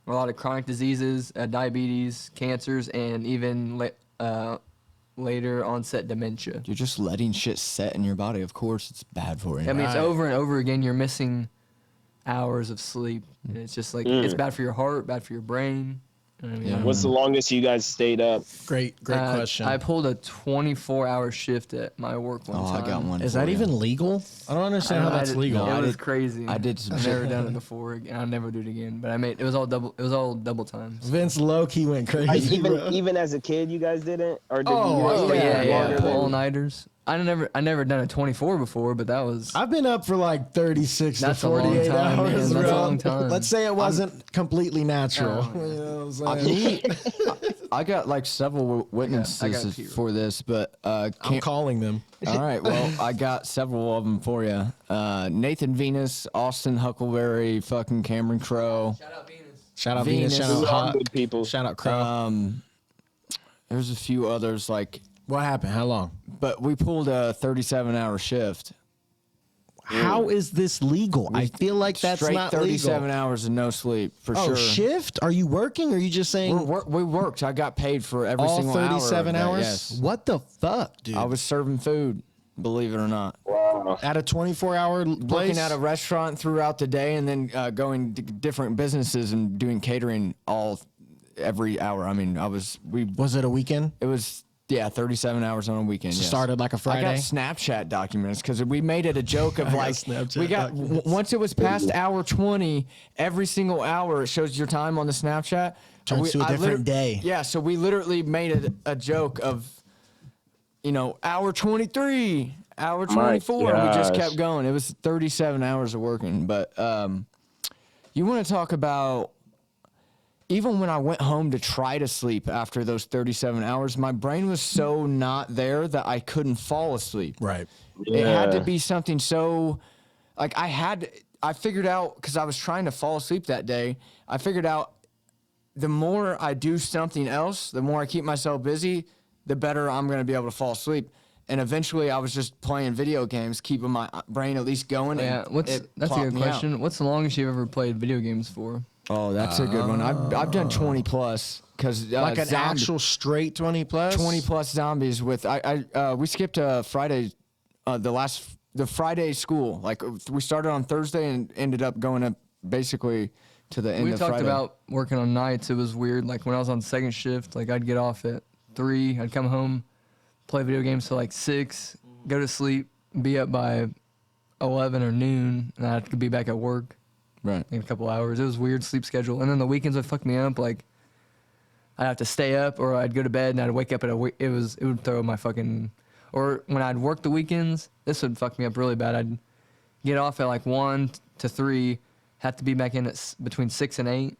[SPEAKER 4] lot of chronic diseases, diabetes, cancers, and even later onset dementia.
[SPEAKER 2] You're just letting shit set in your body. Of course, it's bad for you.
[SPEAKER 4] I mean, it's over and over again. You're missing hours of sleep, and it's just like it's bad for your heart, bad for your brain. I mean,
[SPEAKER 5] What's the longest you guys stayed up?
[SPEAKER 3] Great question.
[SPEAKER 4] I pulled a 24-hour shift at my work one time.
[SPEAKER 2] I got one.
[SPEAKER 3] Is
[SPEAKER 2] for
[SPEAKER 3] that
[SPEAKER 2] you.
[SPEAKER 3] even legal? I don't understand how that's legal.
[SPEAKER 4] It was crazy.
[SPEAKER 2] I did some
[SPEAKER 4] I've
[SPEAKER 2] shit.
[SPEAKER 4] never done it before. And I'll never do it again. But it was all double times.
[SPEAKER 3] Vince low-key went crazy.
[SPEAKER 5] Even as a kid, you guys didn't, or did
[SPEAKER 3] Oh,
[SPEAKER 5] you guys
[SPEAKER 3] oh,
[SPEAKER 5] stay
[SPEAKER 3] yeah,
[SPEAKER 5] longer than-
[SPEAKER 4] All nighters. I never done a 24 before, but that was.
[SPEAKER 3] I've been up for like 36
[SPEAKER 4] That's
[SPEAKER 3] to
[SPEAKER 4] a long
[SPEAKER 3] 48
[SPEAKER 4] time, man.
[SPEAKER 3] hours.
[SPEAKER 4] That's a
[SPEAKER 3] bro.
[SPEAKER 4] long time.
[SPEAKER 3] Let's say it wasn't completely natural. You know what I'm saying?
[SPEAKER 2] I got like several witnesses for this, but
[SPEAKER 3] I'm calling them.
[SPEAKER 2] All right, well, I got several of them for you. Nathan Venus, Austin Huckleberry, fucking Cameron Crow.
[SPEAKER 4] Shout out Venus.
[SPEAKER 3] Shout out Venus. Shout out
[SPEAKER 5] All
[SPEAKER 3] Hot.
[SPEAKER 5] good people.
[SPEAKER 3] Shout out Crow.
[SPEAKER 2] There's a few others like,
[SPEAKER 3] What happened? How long?
[SPEAKER 2] but we pulled a 37-hour shift.
[SPEAKER 3] How is this legal? I feel like that's
[SPEAKER 2] Straight
[SPEAKER 3] not
[SPEAKER 2] 37
[SPEAKER 3] legal.
[SPEAKER 2] hours of no sleep for
[SPEAKER 3] Oh,
[SPEAKER 2] sure.
[SPEAKER 3] shift? Are you working? Or are you just saying
[SPEAKER 2] We worked. I got paid for every
[SPEAKER 3] all
[SPEAKER 2] single hour.
[SPEAKER 3] 37
[SPEAKER 2] of that,
[SPEAKER 3] hours?
[SPEAKER 2] Yes.
[SPEAKER 3] What the fuck, dude?
[SPEAKER 2] I was serving food, believe it or not.
[SPEAKER 5] Wow.
[SPEAKER 3] At a 24-hour place?
[SPEAKER 2] Working at a restaurant throughout the day and then going to different businesses and doing catering every hour. I mean,
[SPEAKER 3] Was it a weekend?
[SPEAKER 2] it was 37 hours on a weekend. Yes.
[SPEAKER 3] Started like a Friday?
[SPEAKER 2] I got Snapchat documents because we made it a joke of like
[SPEAKER 3] Snapchat
[SPEAKER 2] we got once it was past hour 20, every single hour it shows your time on the Snapchat.
[SPEAKER 3] Turns to a different day.
[SPEAKER 2] Yeah, so we literally made it a joke of, hour 23, hour 24. We just
[SPEAKER 5] gosh.
[SPEAKER 2] kept going. It was 37 hours of working. But you want to talk about. Even when I went home to try to sleep after those 37 hours, my brain was so not there that I couldn't fall asleep.
[SPEAKER 3] Right.
[SPEAKER 2] It had to
[SPEAKER 5] Yeah.
[SPEAKER 2] be something so, like I figured out, because I was trying to fall asleep that day, I figured out the more I do something else, the more I keep myself busy, the better I'm going to be able to fall asleep. And eventually I was just playing video games, keeping my brain at least going.
[SPEAKER 4] Yeah,
[SPEAKER 2] and
[SPEAKER 4] that's a
[SPEAKER 2] clocked
[SPEAKER 4] good
[SPEAKER 2] me out.
[SPEAKER 4] question. What's the longest you've ever played video games for?
[SPEAKER 2] Oh, that's a good one. I've done 20 plus because
[SPEAKER 3] Like an actual straight 20 plus?
[SPEAKER 2] 20 plus zombies with we skipped Friday, the Friday school. Like we started on Thursday and ended up going up basically to the end
[SPEAKER 4] We
[SPEAKER 2] of
[SPEAKER 4] talked
[SPEAKER 2] Friday.
[SPEAKER 4] about working on nights. It was weird. Like when I was on second shift, like I'd get off at 3, I'd come home, play video games till like 6, go to sleep, be up by 11 or noon, and I could be back at work
[SPEAKER 2] right.
[SPEAKER 4] in a couple hours. It was a weird sleep schedule. And then the weekends would fuck me up. Like I'd have to stay up, or I'd go to bed and I'd wake up at it would throw my fucking. Or when I'd work the weekends, this would fuck me up really bad. I'd get off at like 1 to 3, have to be back in at between 6 and 8, and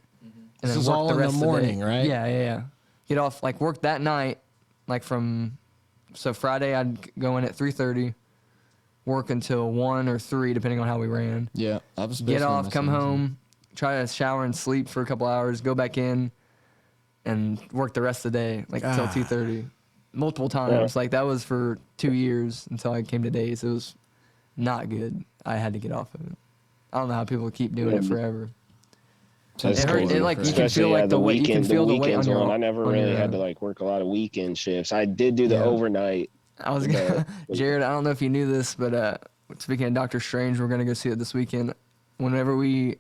[SPEAKER 3] This
[SPEAKER 4] then
[SPEAKER 3] is
[SPEAKER 4] work
[SPEAKER 3] all
[SPEAKER 4] the
[SPEAKER 3] in the
[SPEAKER 4] rest
[SPEAKER 3] morning,
[SPEAKER 4] of the day.
[SPEAKER 3] right?
[SPEAKER 4] Yeah. Get off, like work that night, like so Friday I'd go in at 3:30, work until 1 or 3 depending on how we ran.
[SPEAKER 2] Yeah, I was
[SPEAKER 4] Get
[SPEAKER 2] basically
[SPEAKER 4] off,
[SPEAKER 2] the
[SPEAKER 4] come
[SPEAKER 2] same.
[SPEAKER 4] home, try to shower and sleep for a couple hours, go back in, and work the rest of the day, like until 2:30, multiple times. Like that was for 2 years until I came to days. It was not good. I had to get off of it. I don't know how people keep doing it forever.
[SPEAKER 5] That's
[SPEAKER 4] It hurt-
[SPEAKER 5] crazy.
[SPEAKER 4] it, like, you can
[SPEAKER 5] Especially,
[SPEAKER 4] feel, like, the weight- you can
[SPEAKER 5] weekend-
[SPEAKER 4] feel the weight on
[SPEAKER 5] weekends
[SPEAKER 4] your-
[SPEAKER 5] one. I never
[SPEAKER 4] on
[SPEAKER 5] really
[SPEAKER 4] your,
[SPEAKER 5] had to like work a lot of weekend shifts. I did do the
[SPEAKER 4] Yeah.
[SPEAKER 5] overnight.
[SPEAKER 4] I was gonna, Jared, I don't know if you knew this, but speaking of Doctor Strange, we're gonna go see it this weekend. Whenever when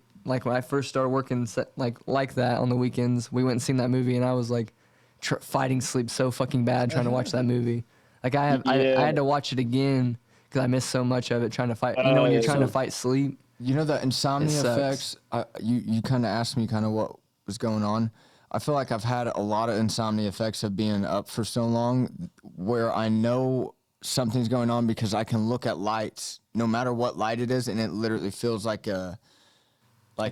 [SPEAKER 4] I first started working like that on the weekends, we went and seen that movie, and I was like fighting sleep so fucking bad trying to watch that movie. Like I had to watch it again because I missed so much of it trying to fight. When you're trying to fight sleep.
[SPEAKER 2] You know the insomnia
[SPEAKER 4] It sucks.
[SPEAKER 2] effects. You kind of asked me kind of what was going on. I feel like I've had a lot of insomnia effects of being up for so long, where I know something's going on because I can look at lights, no matter what light it is, and it literally feels like a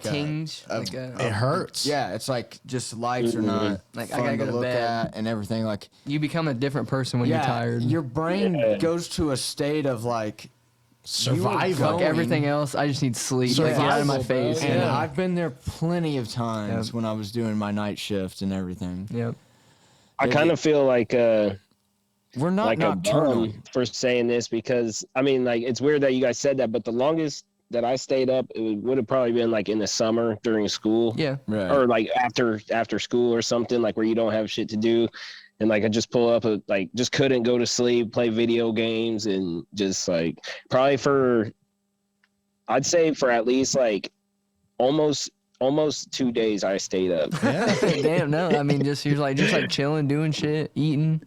[SPEAKER 4] Tinge,
[SPEAKER 3] It hurts.
[SPEAKER 2] Yeah, it's like just lights are not
[SPEAKER 4] Like, I
[SPEAKER 2] fun
[SPEAKER 4] gotta go
[SPEAKER 2] to
[SPEAKER 4] to
[SPEAKER 2] look
[SPEAKER 4] bed.
[SPEAKER 2] at and everything. Like
[SPEAKER 4] you become a different person when you're tired.
[SPEAKER 2] your brain goes to a state of like
[SPEAKER 3] Survival.
[SPEAKER 4] Fuck everything else. I just need sleep. Like, get out of my
[SPEAKER 3] Survival,
[SPEAKER 4] face.
[SPEAKER 3] bro.
[SPEAKER 2] And
[SPEAKER 3] Yeah.
[SPEAKER 2] I've been there plenty of times
[SPEAKER 4] Yep.
[SPEAKER 2] when I was doing my night shift and everything.
[SPEAKER 4] Yep.
[SPEAKER 5] I kind of feel like
[SPEAKER 2] We're not
[SPEAKER 5] like a
[SPEAKER 2] nocturnal.
[SPEAKER 5] bum for saying this because I mean like it's weird that you guys said that, but the longest that I stayed up it would have probably been like in the summer during school.
[SPEAKER 4] Yeah.
[SPEAKER 2] Right.
[SPEAKER 5] Or like after school or something, like where you don't have shit to do, and like I just pull up like just couldn't go to sleep, play video games, and just like probably I'd say for at least like almost 2 days I stayed up.
[SPEAKER 3] Yeah.
[SPEAKER 4] Damn, no. I mean, just chilling, doing shit, eating.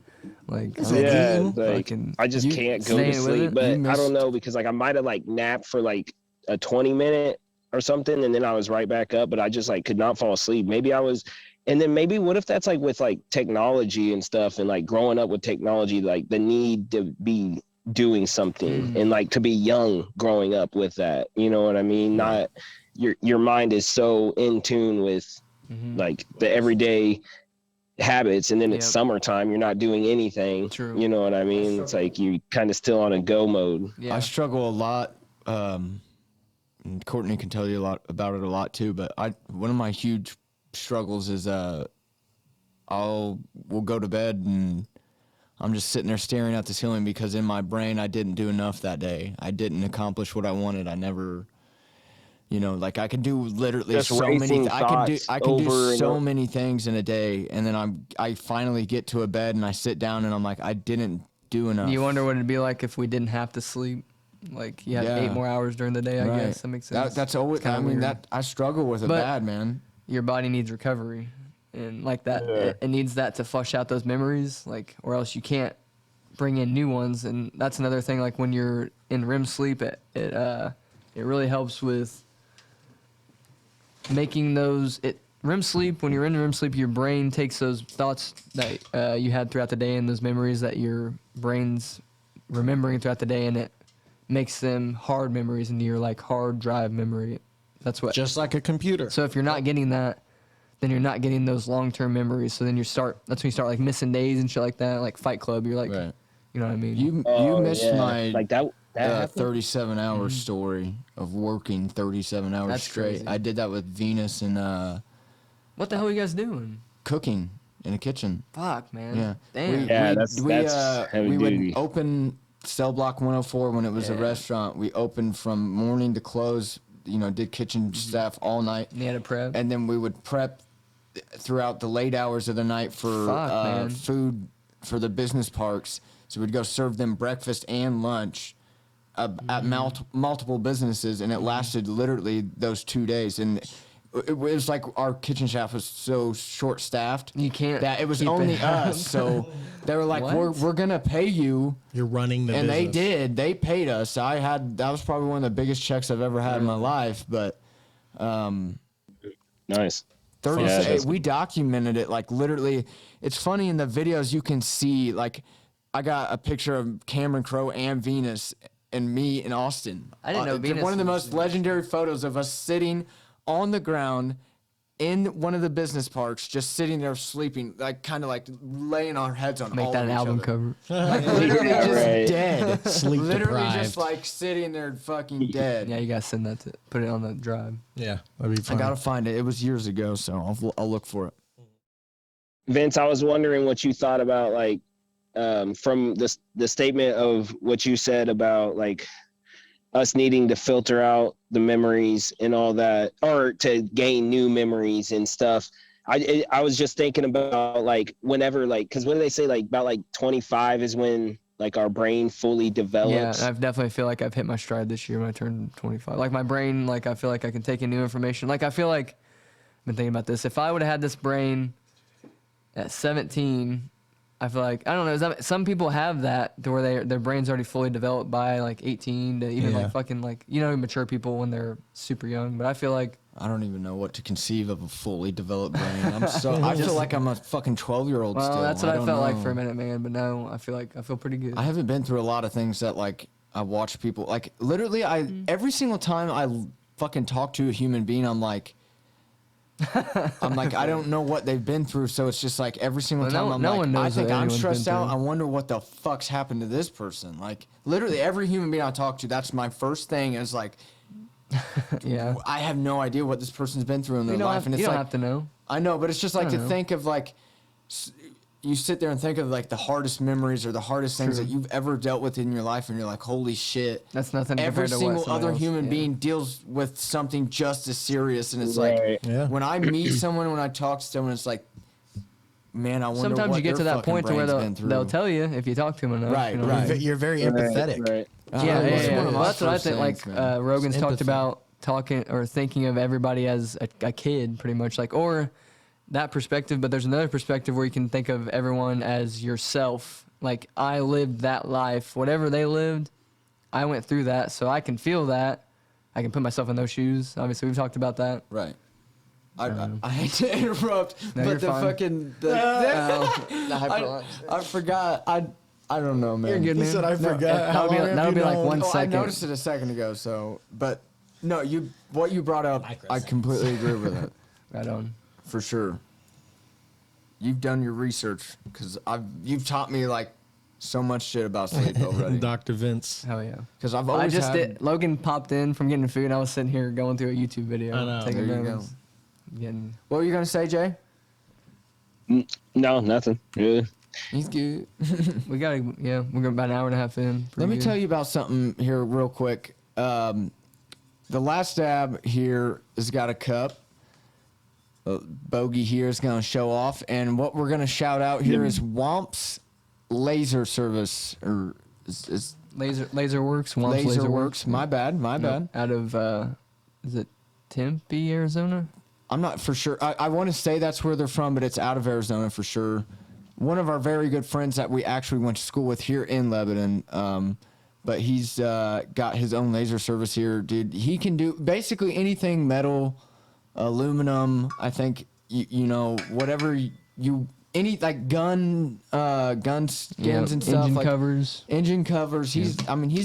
[SPEAKER 4] Like,
[SPEAKER 5] Yeah,
[SPEAKER 4] eating,
[SPEAKER 5] like
[SPEAKER 4] fucking-
[SPEAKER 5] I just can't go to
[SPEAKER 4] staying with
[SPEAKER 5] sleep,
[SPEAKER 4] it?
[SPEAKER 5] but
[SPEAKER 2] You
[SPEAKER 5] I
[SPEAKER 2] missed-
[SPEAKER 5] don't know because like I might have like napped for like a 20-minute or something, and then I was right back up, but I just like could not fall asleep. Maybe I was, and then maybe what if that's like with like technology and stuff, and like growing up with technology, like the need to be doing something and like to be young growing up with that, you know what I mean? Not your mind is so in tune with like the everyday habits, and then it's summertime, you're not doing anything.
[SPEAKER 4] True.
[SPEAKER 5] You know what I mean? It's like you kind of still on a go mode.
[SPEAKER 2] I struggle a lot. And Courtney can tell you a lot about it a lot too, but one of my huge struggles is we'll go to bed and I'm just sitting there staring at the ceiling because in my brain I didn't do enough that day. I didn't accomplish what I wanted. I never, like I can do literally
[SPEAKER 5] Just
[SPEAKER 2] so many.
[SPEAKER 5] racing
[SPEAKER 2] I can do
[SPEAKER 5] thoughts
[SPEAKER 2] so many things in a day, and then I finally get to a bed and I sit down and I'm like, I didn't do enough.
[SPEAKER 4] You wonder what it'd be like if we didn't have to sleep. Like you had 8 more hours during the day. I guess that makes sense.
[SPEAKER 2] That's always. I mean, I struggle with it bad, man.
[SPEAKER 4] Your body needs recovery, and like that, it needs that to flush out those memories, like, or else you can't bring in new ones. And that's another thing. Like when you're in REM sleep, it really helps with making those. REM sleep. When you're in REM sleep, your brain takes those thoughts that you had throughout the day and those memories that your brain's remembering throughout the day, and it makes them hard memories into your like hard drive memory. That's what.
[SPEAKER 3] Just like a computer.
[SPEAKER 4] So if you're not getting that, then you're not getting those long-term memories. So then that's when you start like missing days and shit like that. Like Fight Club, you're like, you know what I mean?
[SPEAKER 2] You missed my
[SPEAKER 5] like that
[SPEAKER 2] 37-hour story of working 37 hours
[SPEAKER 4] That's
[SPEAKER 2] straight.
[SPEAKER 4] crazy.
[SPEAKER 2] I did that with Venus and
[SPEAKER 4] What the hell are you guys doing?
[SPEAKER 2] cooking in a kitchen.
[SPEAKER 4] Fuck, man.
[SPEAKER 2] Yeah.
[SPEAKER 4] Damn.
[SPEAKER 5] that's heavy
[SPEAKER 2] we
[SPEAKER 5] duty.
[SPEAKER 2] would open Cell Block 104 when it was a restaurant. We opened from morning to close, did kitchen staff all night.
[SPEAKER 4] You had a prep?
[SPEAKER 2] And then we would prep throughout the late hours of the night for food for the business parks. So we'd go serve them breakfast and lunch at multiple businesses, and it lasted literally those 2 days. And it was like our kitchen staff was so short-staffed.
[SPEAKER 4] You can't
[SPEAKER 2] that it was
[SPEAKER 4] keep
[SPEAKER 2] only
[SPEAKER 4] it.
[SPEAKER 2] us. So they were like,
[SPEAKER 4] What?
[SPEAKER 2] "We're gonna pay you."
[SPEAKER 3] You're running the
[SPEAKER 2] And
[SPEAKER 3] business.
[SPEAKER 2] they did. They paid us. That was probably one of the biggest checks I've ever had in my life. But
[SPEAKER 5] Nice.
[SPEAKER 2] 30. We documented it like literally. It's funny in the videos you can see like I got a picture of Cameron Crowe and Venus and me in Austin.
[SPEAKER 4] I didn't know Venus
[SPEAKER 2] One of the
[SPEAKER 4] was-
[SPEAKER 2] most legendary photos of us sitting on the ground in one of the business parks, just sitting there sleeping, like kind of like laying our heads on
[SPEAKER 4] Make
[SPEAKER 2] all
[SPEAKER 4] that
[SPEAKER 2] of
[SPEAKER 4] an
[SPEAKER 2] each
[SPEAKER 4] album
[SPEAKER 2] other.
[SPEAKER 4] cover.
[SPEAKER 2] Like literally just
[SPEAKER 5] right.
[SPEAKER 2] dead.
[SPEAKER 3] Sleep
[SPEAKER 2] Literally
[SPEAKER 3] deprived.
[SPEAKER 2] just like sitting there fucking dead.
[SPEAKER 4] Yeah, you gotta send that put it on the drive.
[SPEAKER 3] Yeah, that'd be
[SPEAKER 2] I
[SPEAKER 3] fun.
[SPEAKER 2] gotta find it. It was years ago, so I'll look for it.
[SPEAKER 5] Vince, I was wondering what you thought about like from the statement of what you said about like us needing to filter out the memories and all that, or to gain new memories and stuff. I was just thinking about like whenever like, because what do they say, like about like 25 is when like our brain fully develops.
[SPEAKER 4] Yeah, I definitely feel like I've hit my stride this year when I turned 25. Like my brain, like I feel like I can take in new information. Like I feel like I've been thinking about this. If I would have had this brain at 17, I feel like, I don't know, some people have that to where their brain's already fully developed by like 18 to even like fucking like, mature people when they're super young. But I feel like
[SPEAKER 2] I don't even know what to conceive of a fully developed brain. I feel like I'm a fucking 12-year-old still.
[SPEAKER 4] well, that's what I
[SPEAKER 2] don't
[SPEAKER 4] felt like
[SPEAKER 2] know.
[SPEAKER 4] for a minute, man. But now I feel pretty good.
[SPEAKER 2] I haven't been through a lot of things that like I watch people like literally every single time I fucking talk to a human being, I'm like I don't know what they've been through, so it's just like every single time
[SPEAKER 4] no one knows
[SPEAKER 2] I think
[SPEAKER 4] what
[SPEAKER 2] I'm
[SPEAKER 4] anyone's been
[SPEAKER 2] stressed out.
[SPEAKER 4] through.
[SPEAKER 2] I wonder what the fuck's happened to this person. Like literally every human being I talk to, that's my first thing is like
[SPEAKER 4] yeah.
[SPEAKER 2] I have no idea what this person's been through in their life, and it's
[SPEAKER 4] you don't
[SPEAKER 2] like
[SPEAKER 4] have to know.
[SPEAKER 2] I know, but it's just like
[SPEAKER 4] I
[SPEAKER 2] to
[SPEAKER 4] don't know.
[SPEAKER 2] think of like you sit there and think of like the hardest memories or the hardest things
[SPEAKER 4] True.
[SPEAKER 2] that you've ever dealt with in your life, and you're like, holy shit.
[SPEAKER 4] That's nothing
[SPEAKER 2] Every
[SPEAKER 4] compared to what
[SPEAKER 2] single
[SPEAKER 4] someone
[SPEAKER 2] other
[SPEAKER 4] else-
[SPEAKER 2] human
[SPEAKER 4] yeah.
[SPEAKER 2] being deals with something just as serious, and it's
[SPEAKER 5] Right.
[SPEAKER 2] like
[SPEAKER 3] Yeah.
[SPEAKER 2] when I meet someone, when I talk to someone, it's like, man, I wonder
[SPEAKER 4] Sometimes
[SPEAKER 2] what
[SPEAKER 4] you get to
[SPEAKER 2] their
[SPEAKER 4] that
[SPEAKER 2] fucking
[SPEAKER 4] point to where
[SPEAKER 2] brain's been through.
[SPEAKER 4] they'll tell you if you talk to them enough.
[SPEAKER 2] Right,
[SPEAKER 4] you know?
[SPEAKER 2] right.
[SPEAKER 3] You're very empathetic.
[SPEAKER 5] Right.
[SPEAKER 4] Yeah,
[SPEAKER 2] That's one of my
[SPEAKER 4] Well, that's what I
[SPEAKER 2] first
[SPEAKER 4] think.
[SPEAKER 2] things,
[SPEAKER 4] Like
[SPEAKER 2] man.
[SPEAKER 4] Rogan's talked
[SPEAKER 3] Empathy.
[SPEAKER 4] about talking or thinking of everybody as a kid, pretty much. Like or that perspective, but there's another perspective where you can think of everyone as yourself. Like I lived that life, whatever they lived, I went through that, so I can feel that. I can put myself in those shoes. Obviously, we've talked about that.
[SPEAKER 2] Right. I hate to interrupt,
[SPEAKER 4] No,
[SPEAKER 2] but
[SPEAKER 4] you're
[SPEAKER 2] the
[SPEAKER 4] fine.
[SPEAKER 2] fucking I forgot. I don't know, man.
[SPEAKER 4] You're good,
[SPEAKER 3] He
[SPEAKER 4] man.
[SPEAKER 3] said, "I forgot." How long have
[SPEAKER 4] That'll
[SPEAKER 3] you
[SPEAKER 4] be like
[SPEAKER 3] known?
[SPEAKER 4] 1
[SPEAKER 2] Oh, I
[SPEAKER 4] second.
[SPEAKER 2] noticed it a second ago. So, but no, what you brought up, I completely agree with it
[SPEAKER 4] Right on.
[SPEAKER 2] for sure. you've done your research because you've taught me like so much shit about sleep already.
[SPEAKER 3] Dr. Vince.
[SPEAKER 4] Hell yeah.
[SPEAKER 2] Because I've
[SPEAKER 4] I
[SPEAKER 2] always
[SPEAKER 4] just
[SPEAKER 2] had,
[SPEAKER 4] did. Logan popped in from getting food, and I was sitting here going through a YouTube video.
[SPEAKER 3] I know.
[SPEAKER 4] Taking
[SPEAKER 2] There you
[SPEAKER 4] notes. Getting.
[SPEAKER 2] What were you gonna say, Jay?
[SPEAKER 5] No, nothing. Really.
[SPEAKER 2] He's good.
[SPEAKER 4] We got we're about an hour and a half in.
[SPEAKER 2] Let me tell you about something here real quick. The last dab here has got a cup. Bogey here is going to show off. And what we're going to shout out here is Wamps Lazer Service. Or is
[SPEAKER 4] Lazer Workz. Wamps
[SPEAKER 2] Lazer
[SPEAKER 4] Lazer
[SPEAKER 2] Workz. My bad.
[SPEAKER 4] Out of, is it Tempe, Arizona?
[SPEAKER 2] I'm not for sure. I want to say that's where they're from, but it's out of Arizona for sure. One of our very good friends that we actually went to school with here in Lebanon. But he's got his own laser service here, dude. He can do basically anything metal, aluminum. I think you know whatever any like gun skins and stuff.
[SPEAKER 4] Engine
[SPEAKER 2] like
[SPEAKER 4] covers.
[SPEAKER 2] Engine covers. He's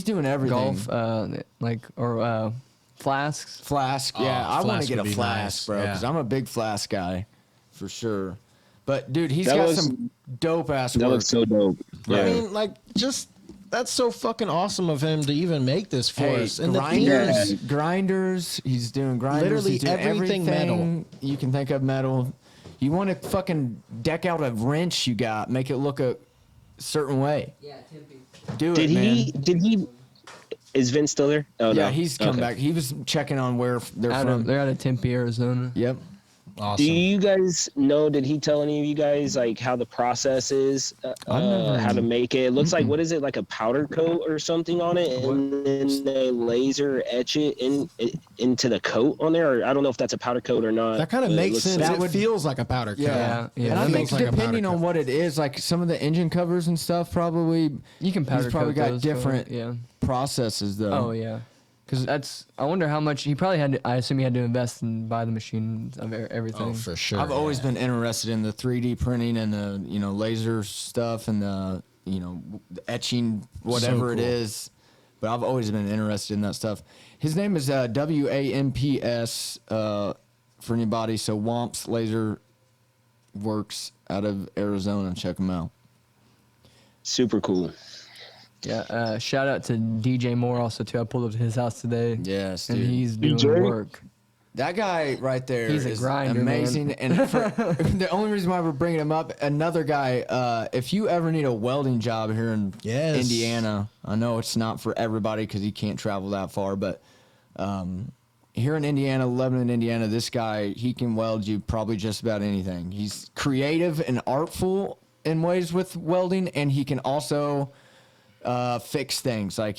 [SPEAKER 2] doing everything.
[SPEAKER 4] Golf, flasks.
[SPEAKER 2] Flask. Yeah, I want
[SPEAKER 3] flask
[SPEAKER 2] to get a
[SPEAKER 3] would be
[SPEAKER 2] flask,
[SPEAKER 3] nice,
[SPEAKER 2] bro, because
[SPEAKER 3] yeah.
[SPEAKER 2] I'm a big flask guy, for sure. But dude, he's
[SPEAKER 5] That
[SPEAKER 2] got
[SPEAKER 5] was-
[SPEAKER 2] some dope ass
[SPEAKER 5] That
[SPEAKER 2] work.
[SPEAKER 5] looks so dope.
[SPEAKER 3] I
[SPEAKER 5] Yeah.
[SPEAKER 3] mean, like, just that's so fucking awesome of him to even make this for
[SPEAKER 2] Hey,
[SPEAKER 3] us. And the
[SPEAKER 2] grinders,
[SPEAKER 3] thing is,
[SPEAKER 2] grinders. He's doing grinders.
[SPEAKER 3] Literally
[SPEAKER 2] he's doing
[SPEAKER 3] everything metal.
[SPEAKER 2] You can think of metal. You want to fucking deck out a wrench you got, make it look a certain way.
[SPEAKER 4] Yeah, Tempe.
[SPEAKER 2] Do
[SPEAKER 5] Did
[SPEAKER 2] it, man.
[SPEAKER 5] he? Is Vince still there? Oh
[SPEAKER 2] Yeah,
[SPEAKER 5] no.
[SPEAKER 2] he's come
[SPEAKER 5] Okay.
[SPEAKER 2] back. He was checking on where they're from.
[SPEAKER 4] They're out of Tempe, Arizona.
[SPEAKER 2] Yep.
[SPEAKER 3] awesome.
[SPEAKER 5] Do you guys know? Did he tell any of you guys like how the process is? How to make it? It looks like what is it? Like a powder coat or something on it, and then they laser etch it into the coat on there. Or I don't know if that's a powder coat or not.
[SPEAKER 3] That kind of
[SPEAKER 5] but it
[SPEAKER 3] makes
[SPEAKER 5] looks
[SPEAKER 3] sense.
[SPEAKER 5] so-
[SPEAKER 3] It feels like a powder coat.
[SPEAKER 4] Yeah.
[SPEAKER 2] And I
[SPEAKER 3] It
[SPEAKER 2] think
[SPEAKER 3] feels like a powder
[SPEAKER 2] depending on
[SPEAKER 3] coat.
[SPEAKER 2] what it is, like some of the engine covers and stuff, probably
[SPEAKER 4] You can powder
[SPEAKER 2] he's probably
[SPEAKER 4] coat
[SPEAKER 2] got
[SPEAKER 4] those,
[SPEAKER 2] different
[SPEAKER 4] yeah.
[SPEAKER 2] processes though.
[SPEAKER 4] Oh yeah. Because I wonder how much he probably had to. I assume he had to invest and buy the machines of everything.
[SPEAKER 3] Oh, for sure.
[SPEAKER 2] I've always been interested in the 3D printing and the laser stuff and the the etching whatever it
[SPEAKER 3] cool.
[SPEAKER 2] is, but I've always been interested in that stuff. His name is Wamps for anybody. So Wamps Lazer Workz out of Arizona. Check him out.
[SPEAKER 5] Super cool.
[SPEAKER 4] Yeah. Shout out to DJ Moore also too. I pulled up to his house today.
[SPEAKER 2] Yes,
[SPEAKER 4] And
[SPEAKER 2] dude.
[SPEAKER 4] he's doing
[SPEAKER 5] DJ?
[SPEAKER 4] work.
[SPEAKER 2] That guy right there
[SPEAKER 4] He's a
[SPEAKER 2] is
[SPEAKER 4] grinder, man.
[SPEAKER 2] amazing. And the only reason why we're bringing him up, another guy, if you ever need a welding job here in
[SPEAKER 3] Yes.
[SPEAKER 2] Indiana, I know it's not for everybody because you can't travel that far, but here in Indiana, Lebanon, Indiana, this guy, he can weld you probably just about anything. He's creative and artful in ways with welding, and he can also fix things like,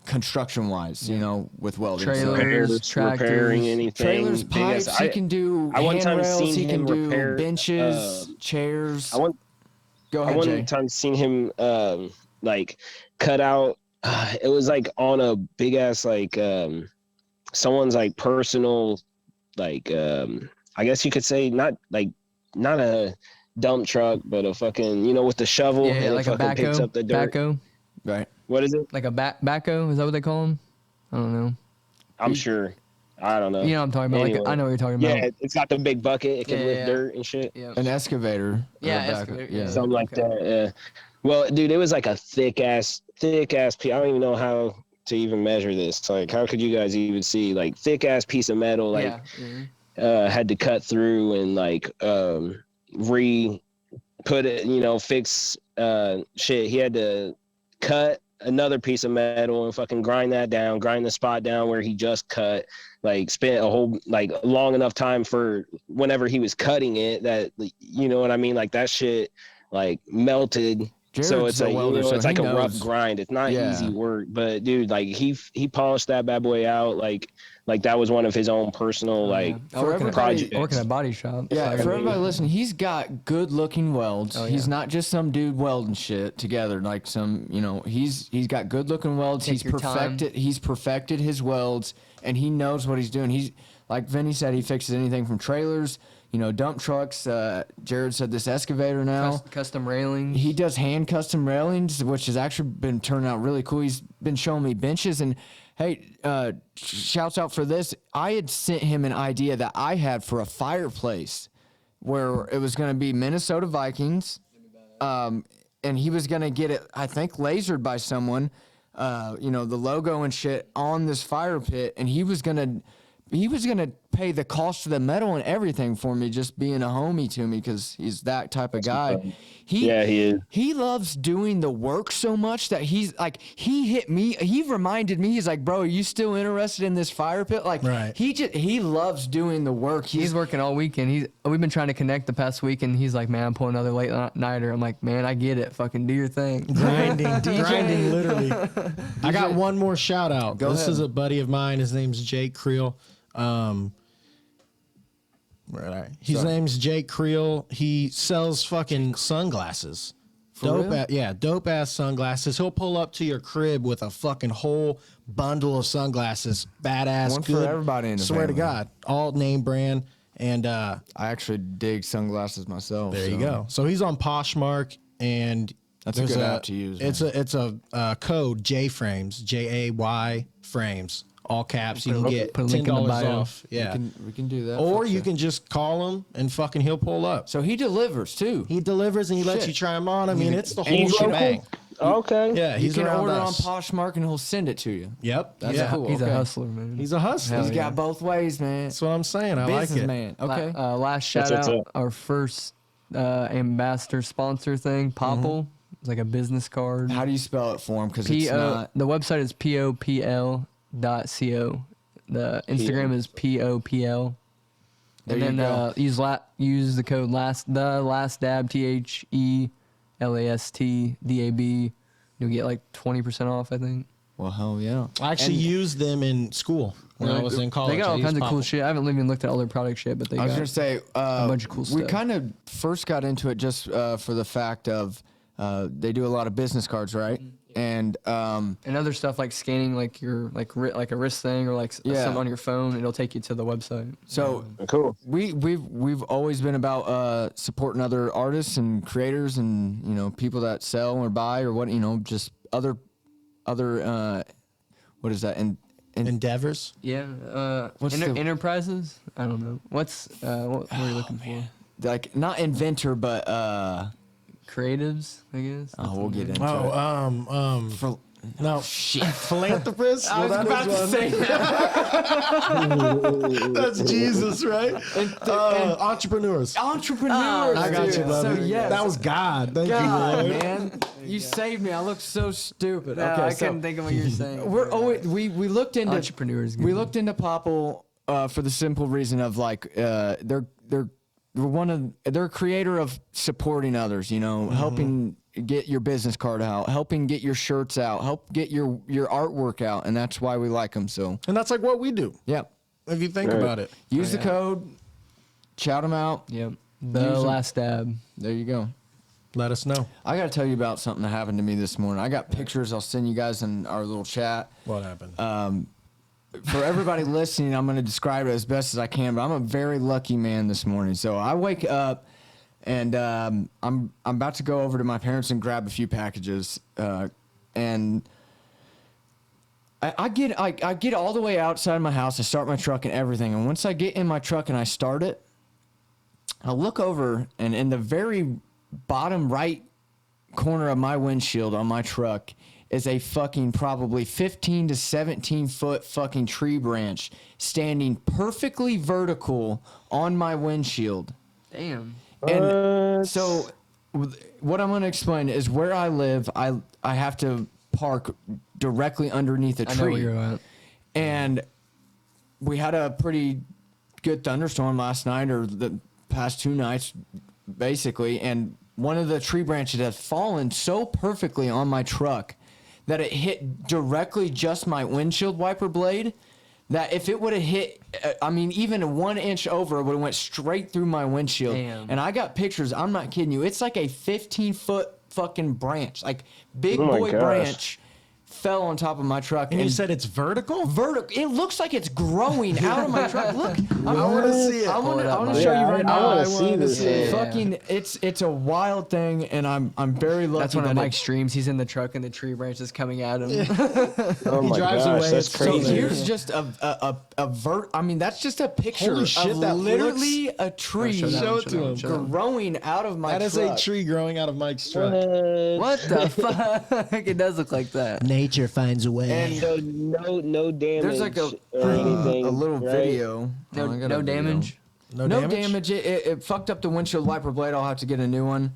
[SPEAKER 2] construction wise, with welding.
[SPEAKER 4] Trailers, tractors,
[SPEAKER 5] repairing anything.
[SPEAKER 2] Trailers,
[SPEAKER 5] big as-
[SPEAKER 2] pipes, he can do
[SPEAKER 5] I one time
[SPEAKER 2] handrails,
[SPEAKER 5] seen
[SPEAKER 2] he can
[SPEAKER 5] him
[SPEAKER 2] do
[SPEAKER 5] repair,
[SPEAKER 2] benches, chairs. Go
[SPEAKER 5] I
[SPEAKER 2] ahead,
[SPEAKER 5] one
[SPEAKER 2] Jay.
[SPEAKER 5] time seen him like cut out. It was like on a big ass like someone's like personal like I guess you could say not a dump truck, but a fucking with the shovel
[SPEAKER 4] Yeah,
[SPEAKER 5] and
[SPEAKER 4] like
[SPEAKER 5] it
[SPEAKER 4] a
[SPEAKER 5] fucking picks
[SPEAKER 4] backhoe.
[SPEAKER 5] up the dirt.
[SPEAKER 4] Backhoe.
[SPEAKER 2] Right.
[SPEAKER 5] What is it?
[SPEAKER 4] Like a backhoe. Is that what they call them? I don't know.
[SPEAKER 5] I'm sure. I don't know.
[SPEAKER 4] You know what I'm talking about.
[SPEAKER 5] Anyway.
[SPEAKER 4] Like I know what you're talking about.
[SPEAKER 5] Yeah, it's got the big bucket. It can
[SPEAKER 4] Yeah,
[SPEAKER 5] lift
[SPEAKER 4] yeah.
[SPEAKER 5] dirt and shit.
[SPEAKER 4] Yeah.
[SPEAKER 2] An excavator.
[SPEAKER 4] Yeah,
[SPEAKER 2] or a back-
[SPEAKER 4] excavator,
[SPEAKER 2] yeah.
[SPEAKER 4] yeah.
[SPEAKER 5] Something like
[SPEAKER 4] Okay.
[SPEAKER 5] that. Yeah. Well, dude, it was like a thick ass piece. I don't even know how to even measure this. Like, how could you guys even see like thick ass piece of metal? Like,
[SPEAKER 4] Yeah. Mhm.
[SPEAKER 5] had to cut through and like put it, fix shit. He had to cut another piece of metal and fucking grind the spot down where he just cut. Like spent a whole like long enough time for whenever he was cutting it that you know what I mean. Like that shit like melted. So
[SPEAKER 2] Jared's
[SPEAKER 5] it's
[SPEAKER 2] a
[SPEAKER 5] like
[SPEAKER 2] welder, so
[SPEAKER 5] it's
[SPEAKER 2] he
[SPEAKER 5] like a rough
[SPEAKER 2] knows.
[SPEAKER 5] grind. It's not
[SPEAKER 2] Yeah.
[SPEAKER 5] easy work, but dude, like he polished that bad boy out like that was one of his own personal like
[SPEAKER 4] I work in a-
[SPEAKER 5] projects.
[SPEAKER 4] I work in a body shop.
[SPEAKER 2] Yeah,
[SPEAKER 4] so I
[SPEAKER 2] for
[SPEAKER 4] gotta-
[SPEAKER 2] everybody listening, he's got good looking welds.
[SPEAKER 4] Oh,
[SPEAKER 2] He's
[SPEAKER 4] yeah.
[SPEAKER 2] not just some dude welding shit together like some, he's got good looking welds.
[SPEAKER 4] Take
[SPEAKER 2] He's
[SPEAKER 4] your time.
[SPEAKER 2] perfected his welds and he knows what he's doing. He's like Vinny said, he fixes anything from trailers, dump trucks. Jared said this excavator now.
[SPEAKER 4] Custom railings.
[SPEAKER 2] He does hand custom railings, which has actually been turning out really cool. He's been showing me benches and hey, shouts out for this. I had sent him an idea that I had for a fireplace where it was going to be Minnesota Vikings, and he was going to get it, I think, lasered by someone, you know, the logo and shit on this fire pit, and he was gonna pay the cost of the metal and everything for me, just being a homie to me, because he's that type of guy. He is. He loves doing the work so much that he's like, he hit me. He reminded me. He's like, bro, are you still interested in this fire pit? Like, he loves doing the work.
[SPEAKER 4] He's working all weekend. We've been trying to connect the past week, and he's like, man, I'm pulling another late nighter. I'm like, man, I get it. Fucking do your thing.
[SPEAKER 3] Grinding, literally. I got one more shout out. This is a buddy of mine. His name's Jake Creel. His name's Jake Creel. He sells fucking sunglasses. Dope ass sunglasses. He'll pull up to your crib with a fucking whole bundle of sunglasses. Badass,
[SPEAKER 2] one
[SPEAKER 3] good.
[SPEAKER 2] For everybody in the
[SPEAKER 3] Swear
[SPEAKER 2] family.
[SPEAKER 3] to God, all name brand. And
[SPEAKER 2] I actually dig sunglasses myself.
[SPEAKER 3] There you go. So he's on Poshmark, and
[SPEAKER 2] that's a good app to use.
[SPEAKER 3] It's a code JFrames, JAY frames. All caps. You can get $10 off. Yeah,
[SPEAKER 2] we can do that.
[SPEAKER 3] Or you can just call him and fucking he'll pull up.
[SPEAKER 2] So he delivers too.
[SPEAKER 3] He delivers and he lets you try them on. I mean, it's the whole shebang.
[SPEAKER 5] Okay.
[SPEAKER 3] Yeah,
[SPEAKER 2] you can order
[SPEAKER 3] us.
[SPEAKER 2] on Poshmark and he'll send it to you.
[SPEAKER 3] Yep.
[SPEAKER 2] That's cool.
[SPEAKER 4] He's a hustler, man.
[SPEAKER 3] He's a hustler.
[SPEAKER 2] He's got both ways, man.
[SPEAKER 3] That's what I'm saying. I like it.
[SPEAKER 2] Man. Okay.
[SPEAKER 4] Last shout out, our first ambassador sponsor thing, Popple. It's like a business card.
[SPEAKER 2] How do you spell it for him? Because it's not.
[SPEAKER 4] The website is popl.co. The Instagram is popl. And then use the code last dab THELASTDAB. You'll get like 20% off, I think.
[SPEAKER 2] Well, hell yeah!
[SPEAKER 3] I actually used them in school when I was in college.
[SPEAKER 4] They got all kinds of cool shit. I haven't even looked at all their product shit, but I
[SPEAKER 2] was gonna say
[SPEAKER 4] a bunch of cool stuff.
[SPEAKER 2] We kind of first got into it just for the fact of they do a lot of business cards, right? And
[SPEAKER 4] other stuff like scanning like your like a wrist thing or like something on your phone. It'll take you to the website.
[SPEAKER 2] So
[SPEAKER 5] cool.
[SPEAKER 2] We've always been about supporting other artists and creators and, you know, people that sell or buy or what, you know, just other what is that?
[SPEAKER 3] Endeavors?
[SPEAKER 4] Yeah. Enterprises? I don't know. What are you looking for?
[SPEAKER 2] Like not inventor, but
[SPEAKER 4] creatives, I guess.
[SPEAKER 2] Oh, we'll get into it.
[SPEAKER 3] No, shit. Philanthropist?
[SPEAKER 2] I was about to say
[SPEAKER 3] that. That's Jesus, right? Entrepreneurs.
[SPEAKER 2] Entrepreneurs.
[SPEAKER 3] I got you, brother.
[SPEAKER 2] So, yes.
[SPEAKER 3] That was God. Thank you, Lord.
[SPEAKER 2] Man. You saved me. I look so stupid.
[SPEAKER 4] No,
[SPEAKER 2] okay,
[SPEAKER 4] I couldn't think of what you're saying.
[SPEAKER 2] We looked into
[SPEAKER 4] entrepreneurs.
[SPEAKER 2] We looked into Popple for the simple reason of like they're a creator of supporting others, you know, helping get your business card out, helping get your shirts out, help get your artwork out, and that's why we like them so.
[SPEAKER 3] And that's like what we do.
[SPEAKER 2] Yep.
[SPEAKER 3] If you think about it.
[SPEAKER 2] Use the code, shout them out.
[SPEAKER 4] Yep. The last dab.
[SPEAKER 2] There you go.
[SPEAKER 3] Let us know.
[SPEAKER 2] I got to tell you about something that happened to me this morning. I got pictures. I'll send you guys in our little chat.
[SPEAKER 3] What happened?
[SPEAKER 2] For everybody listening, I'm going to describe it as best as I can, but I'm a very lucky man this morning. So I wake up and I'm about to go over to my parents and grab a few packages, and I get all the way outside my house. I start my truck and everything, and once I get in my truck and I start it, I look over, and in the very bottom right corner of my windshield on my truck is a fucking probably 15 to 17 foot fucking tree branch standing perfectly vertical on my windshield.
[SPEAKER 4] Damn.
[SPEAKER 2] And so what I'm going to explain is where I live, I have to park directly underneath a tree.
[SPEAKER 4] I know where you're at.
[SPEAKER 2] And we had a pretty good thunderstorm last night, or the past 2 nights, basically, and one of the tree branches had fallen so perfectly on my truck that it hit directly just my windshield wiper blade, that if it would have hit, even 1 inch over, it would have went straight through my windshield.
[SPEAKER 4] Damn.
[SPEAKER 2] And I got pictures, I'm not kidding you, it's like a 15-foot fucking branch, like big boy branch, fell on top of my truck.
[SPEAKER 3] And you said it's vertical?
[SPEAKER 2] Vertical. It looks like it's growing out of my truck. Look,
[SPEAKER 3] I want to see it.
[SPEAKER 2] I want to
[SPEAKER 5] Yeah,
[SPEAKER 2] show you right
[SPEAKER 5] I
[SPEAKER 2] now.
[SPEAKER 5] wanna see this thing.
[SPEAKER 2] Fucking, it's a wild thing, and I'm very lucky.
[SPEAKER 4] That's one of
[SPEAKER 2] that
[SPEAKER 4] Mike's streams. He's in the truck and the tree branch is coming at him.
[SPEAKER 5] Oh my
[SPEAKER 3] drives
[SPEAKER 5] gosh,
[SPEAKER 3] away,
[SPEAKER 5] that's
[SPEAKER 3] it's
[SPEAKER 2] So
[SPEAKER 5] crazy.
[SPEAKER 2] here's just I mean, that's just a picture
[SPEAKER 3] Holy shit,
[SPEAKER 2] of
[SPEAKER 3] that
[SPEAKER 2] literally a tree
[SPEAKER 4] show that
[SPEAKER 3] Show
[SPEAKER 4] one,
[SPEAKER 3] it to him.
[SPEAKER 4] show that one.
[SPEAKER 2] growing out of my
[SPEAKER 3] That is
[SPEAKER 2] truck.
[SPEAKER 3] a tree growing out of Mike's truck.
[SPEAKER 4] What the fuck? It does look like that.
[SPEAKER 3] Nature finds a way.
[SPEAKER 2] And
[SPEAKER 5] So no damage.
[SPEAKER 2] there's like
[SPEAKER 5] or anything,
[SPEAKER 2] a little
[SPEAKER 5] right?
[SPEAKER 2] video.
[SPEAKER 4] No,
[SPEAKER 2] Oh, I got
[SPEAKER 4] no
[SPEAKER 2] a video.
[SPEAKER 4] damage.
[SPEAKER 3] No
[SPEAKER 2] No
[SPEAKER 3] damage?
[SPEAKER 2] damage. It fucked up the windshield wiper blade. I'll have to get a new one.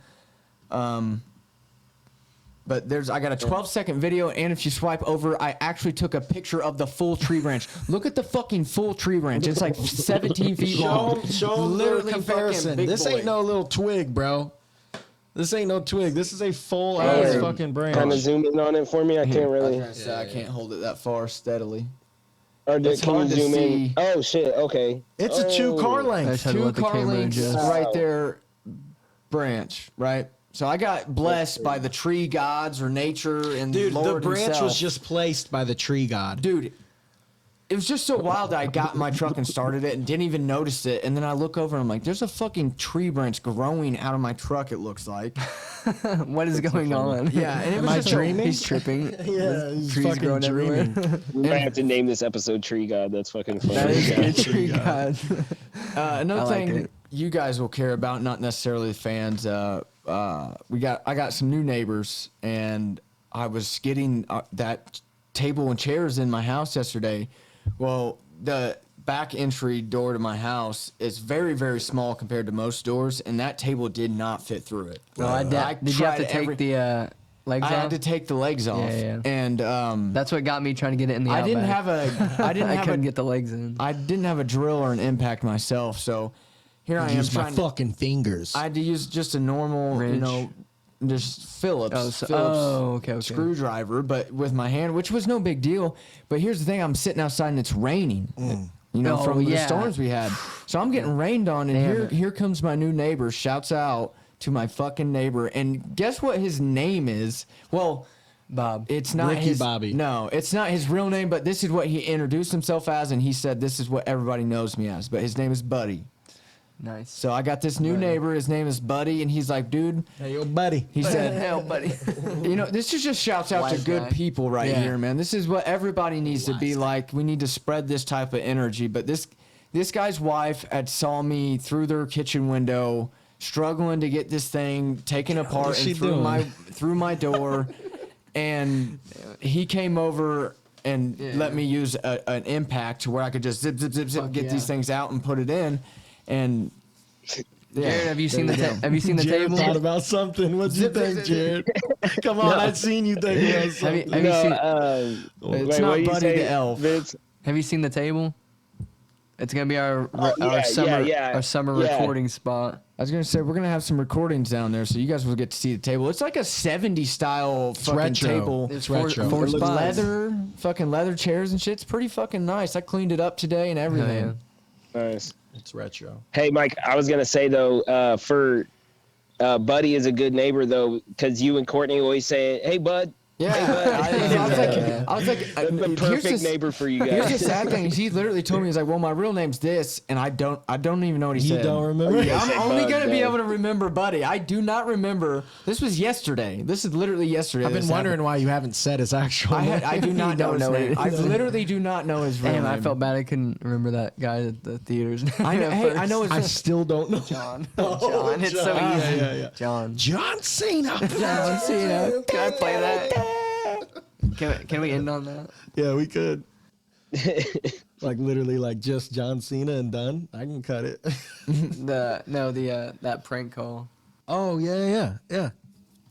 [SPEAKER 2] But I got a 12-second video, and if you swipe over, I actually took a picture of the full tree branch. Look at the fucking full tree branch. It's like 17 feet long.
[SPEAKER 3] Show him the
[SPEAKER 2] Literally
[SPEAKER 3] comparison.
[SPEAKER 2] fucking big
[SPEAKER 3] This
[SPEAKER 2] boy.
[SPEAKER 3] ain't no little twig, bro. This ain't no twig. This is a full ass
[SPEAKER 5] Hey,
[SPEAKER 3] fucking branch.
[SPEAKER 5] Kind of zoom in on it for me. I can't
[SPEAKER 2] I was
[SPEAKER 5] really.
[SPEAKER 2] gonna say, I can't hold it that far steadily.
[SPEAKER 5] Or
[SPEAKER 2] It's
[SPEAKER 5] can you
[SPEAKER 2] hard to
[SPEAKER 5] zoom in?
[SPEAKER 2] see.
[SPEAKER 5] Oh shit. Okay.
[SPEAKER 3] It's a 2-car
[SPEAKER 4] I
[SPEAKER 3] length.
[SPEAKER 4] just had to
[SPEAKER 2] 2
[SPEAKER 4] let the
[SPEAKER 2] car
[SPEAKER 4] camera
[SPEAKER 2] lengths
[SPEAKER 4] adjust.
[SPEAKER 2] right there, branch, right? So I got blessed by the tree gods or nature and
[SPEAKER 3] Dude,
[SPEAKER 2] Lord
[SPEAKER 3] the branch
[SPEAKER 2] himself.
[SPEAKER 3] was just placed by the tree god.
[SPEAKER 2] Dude, it was just so wild that I got in my truck and started it and didn't even notice it. And then I look over and I'm like, there's a fucking tree branch growing out of my truck, it looks like.
[SPEAKER 4] What is going on?
[SPEAKER 2] Yeah, and it
[SPEAKER 3] Am
[SPEAKER 2] was
[SPEAKER 3] I
[SPEAKER 2] just
[SPEAKER 3] dreaming?
[SPEAKER 4] He's tripping.
[SPEAKER 3] Yeah, he's
[SPEAKER 4] trees
[SPEAKER 3] fucking
[SPEAKER 4] growing
[SPEAKER 3] dreaming.
[SPEAKER 4] everywhere.
[SPEAKER 5] We might have to name this episode Tree God. That's fucking funny.
[SPEAKER 4] That is good tree god.
[SPEAKER 2] Another
[SPEAKER 4] I like
[SPEAKER 2] thing
[SPEAKER 4] it.
[SPEAKER 2] you guys will care about, not necessarily the fans. I got some new neighbors, and I was getting that table and chairs in my house yesterday. Well, the back entry door to my house is very, very small compared to most doors, and that table did not fit through it.
[SPEAKER 4] No, did you have
[SPEAKER 2] tried
[SPEAKER 4] to take the legs
[SPEAKER 2] I
[SPEAKER 4] off?
[SPEAKER 2] had to take the legs off,
[SPEAKER 4] yeah.
[SPEAKER 2] and
[SPEAKER 4] That's what got me trying to get it in the
[SPEAKER 2] I didn't
[SPEAKER 4] Outback.
[SPEAKER 2] have a I didn't
[SPEAKER 4] I
[SPEAKER 2] have
[SPEAKER 4] couldn't
[SPEAKER 2] a
[SPEAKER 4] get the legs in.
[SPEAKER 2] I didn't have a drill or an impact myself, so here I am
[SPEAKER 3] Use my
[SPEAKER 2] trying to.
[SPEAKER 3] fucking fingers.
[SPEAKER 2] I had to use just a normal,
[SPEAKER 4] Wrench?
[SPEAKER 2] just Phillips
[SPEAKER 4] okay.
[SPEAKER 2] screwdriver, but with my hand, which was no big deal. But here's the thing: I'm sitting outside and it's raining.
[SPEAKER 4] Oh,
[SPEAKER 2] From the
[SPEAKER 4] yeah.
[SPEAKER 2] storms we had. So I'm getting rained on, and
[SPEAKER 4] Damn it.
[SPEAKER 2] here comes my new neighbor. Shouts out to my fucking neighbor, and guess what his name is? Well,
[SPEAKER 4] Bob.
[SPEAKER 2] it's not
[SPEAKER 3] Ricky
[SPEAKER 2] his.
[SPEAKER 3] Bobby.
[SPEAKER 2] No, it's not his real name, but this is what he introduced himself as, and he said this is what everybody knows me as. But his name is Buddy.
[SPEAKER 4] Nice.
[SPEAKER 2] So I got this new neighbor. His name is Buddy, and he's like, dude.
[SPEAKER 3] Hey, yo, buddy.
[SPEAKER 2] He said,
[SPEAKER 4] hell, buddy.
[SPEAKER 2] this is just shouts out to
[SPEAKER 4] Wise
[SPEAKER 2] good
[SPEAKER 4] guy.
[SPEAKER 2] people right
[SPEAKER 3] Yeah.
[SPEAKER 2] here, man. This is what everybody needs to be like. We need to spread this type of energy. But this guy's wife had saw me through their kitchen window, struggling to get this thing taken apart
[SPEAKER 3] What's she
[SPEAKER 2] and through
[SPEAKER 3] doing?
[SPEAKER 2] through my door, and he came over and let me use an impact to where I could just zip, get these things out and put it in, and.
[SPEAKER 4] Jared, have you seen the have you seen the
[SPEAKER 3] Jared
[SPEAKER 4] table?
[SPEAKER 3] thought about something. What'd you think, Jared? Come on, I've seen you think about something.
[SPEAKER 4] Have you seen
[SPEAKER 2] It's
[SPEAKER 5] wait,
[SPEAKER 2] not
[SPEAKER 5] what did you
[SPEAKER 2] Buddy
[SPEAKER 5] say,
[SPEAKER 2] the elf.
[SPEAKER 5] Vince?
[SPEAKER 4] Have you seen the table? It's gonna be our
[SPEAKER 5] yeah,
[SPEAKER 4] summer
[SPEAKER 5] yeah.
[SPEAKER 4] our summer
[SPEAKER 5] Yeah.
[SPEAKER 4] recording spot.
[SPEAKER 2] I was gonna say we're gonna have some recordings down there, so you guys will get to see the table. It's like a '70s style fucking
[SPEAKER 3] retro.
[SPEAKER 2] table.
[SPEAKER 3] It's
[SPEAKER 4] four-
[SPEAKER 3] retro.
[SPEAKER 4] four
[SPEAKER 3] It looks
[SPEAKER 4] spots.
[SPEAKER 2] leather chairs and shit. It's pretty fucking nice. I cleaned it up today and everything.
[SPEAKER 5] Nice.
[SPEAKER 3] It's retro.
[SPEAKER 5] Hey, Mike, I was gonna say though, for Buddy is a good neighbor though, because you and Courtney always say, "Hey, Bud."
[SPEAKER 2] Yeah, I was like,
[SPEAKER 5] That's the
[SPEAKER 2] here's
[SPEAKER 5] perfect
[SPEAKER 2] this-
[SPEAKER 5] neighbor for you
[SPEAKER 2] Here's the
[SPEAKER 5] guys.
[SPEAKER 2] sad thing. He literally told me, he's like, well, my real name's this, and I don't even know what he
[SPEAKER 3] You
[SPEAKER 2] said.
[SPEAKER 3] don't remember?
[SPEAKER 2] Yeah, I'm
[SPEAKER 5] Say
[SPEAKER 2] only
[SPEAKER 5] Bud,
[SPEAKER 2] gonna be
[SPEAKER 5] though.
[SPEAKER 2] able to remember Buddy. I do not remember. This was yesterday. This is literally yesterday.
[SPEAKER 3] I've been
[SPEAKER 2] this
[SPEAKER 3] wondering
[SPEAKER 2] happened.
[SPEAKER 3] why you haven't said his actual name.
[SPEAKER 2] I do not know
[SPEAKER 4] don't
[SPEAKER 2] his
[SPEAKER 4] know
[SPEAKER 2] name.
[SPEAKER 4] it.
[SPEAKER 2] I literally do not know his real
[SPEAKER 4] Damn,
[SPEAKER 2] name.
[SPEAKER 4] I felt bad I couldn't remember that guy at the theaters.
[SPEAKER 2] I know,
[SPEAKER 4] at
[SPEAKER 2] hey, I
[SPEAKER 4] first.
[SPEAKER 2] know his
[SPEAKER 3] I still don't know.
[SPEAKER 4] John.
[SPEAKER 3] Oh,
[SPEAKER 4] John. It's so
[SPEAKER 3] John.
[SPEAKER 4] easy.
[SPEAKER 3] Yeah.
[SPEAKER 4] John.
[SPEAKER 3] John Cena.
[SPEAKER 4] John Cena. Can I play that? Can we end on that?
[SPEAKER 3] Yeah, we could. Like literally, like just John Cena and done. I can cut it.
[SPEAKER 4] That prank call.
[SPEAKER 3] Oh yeah.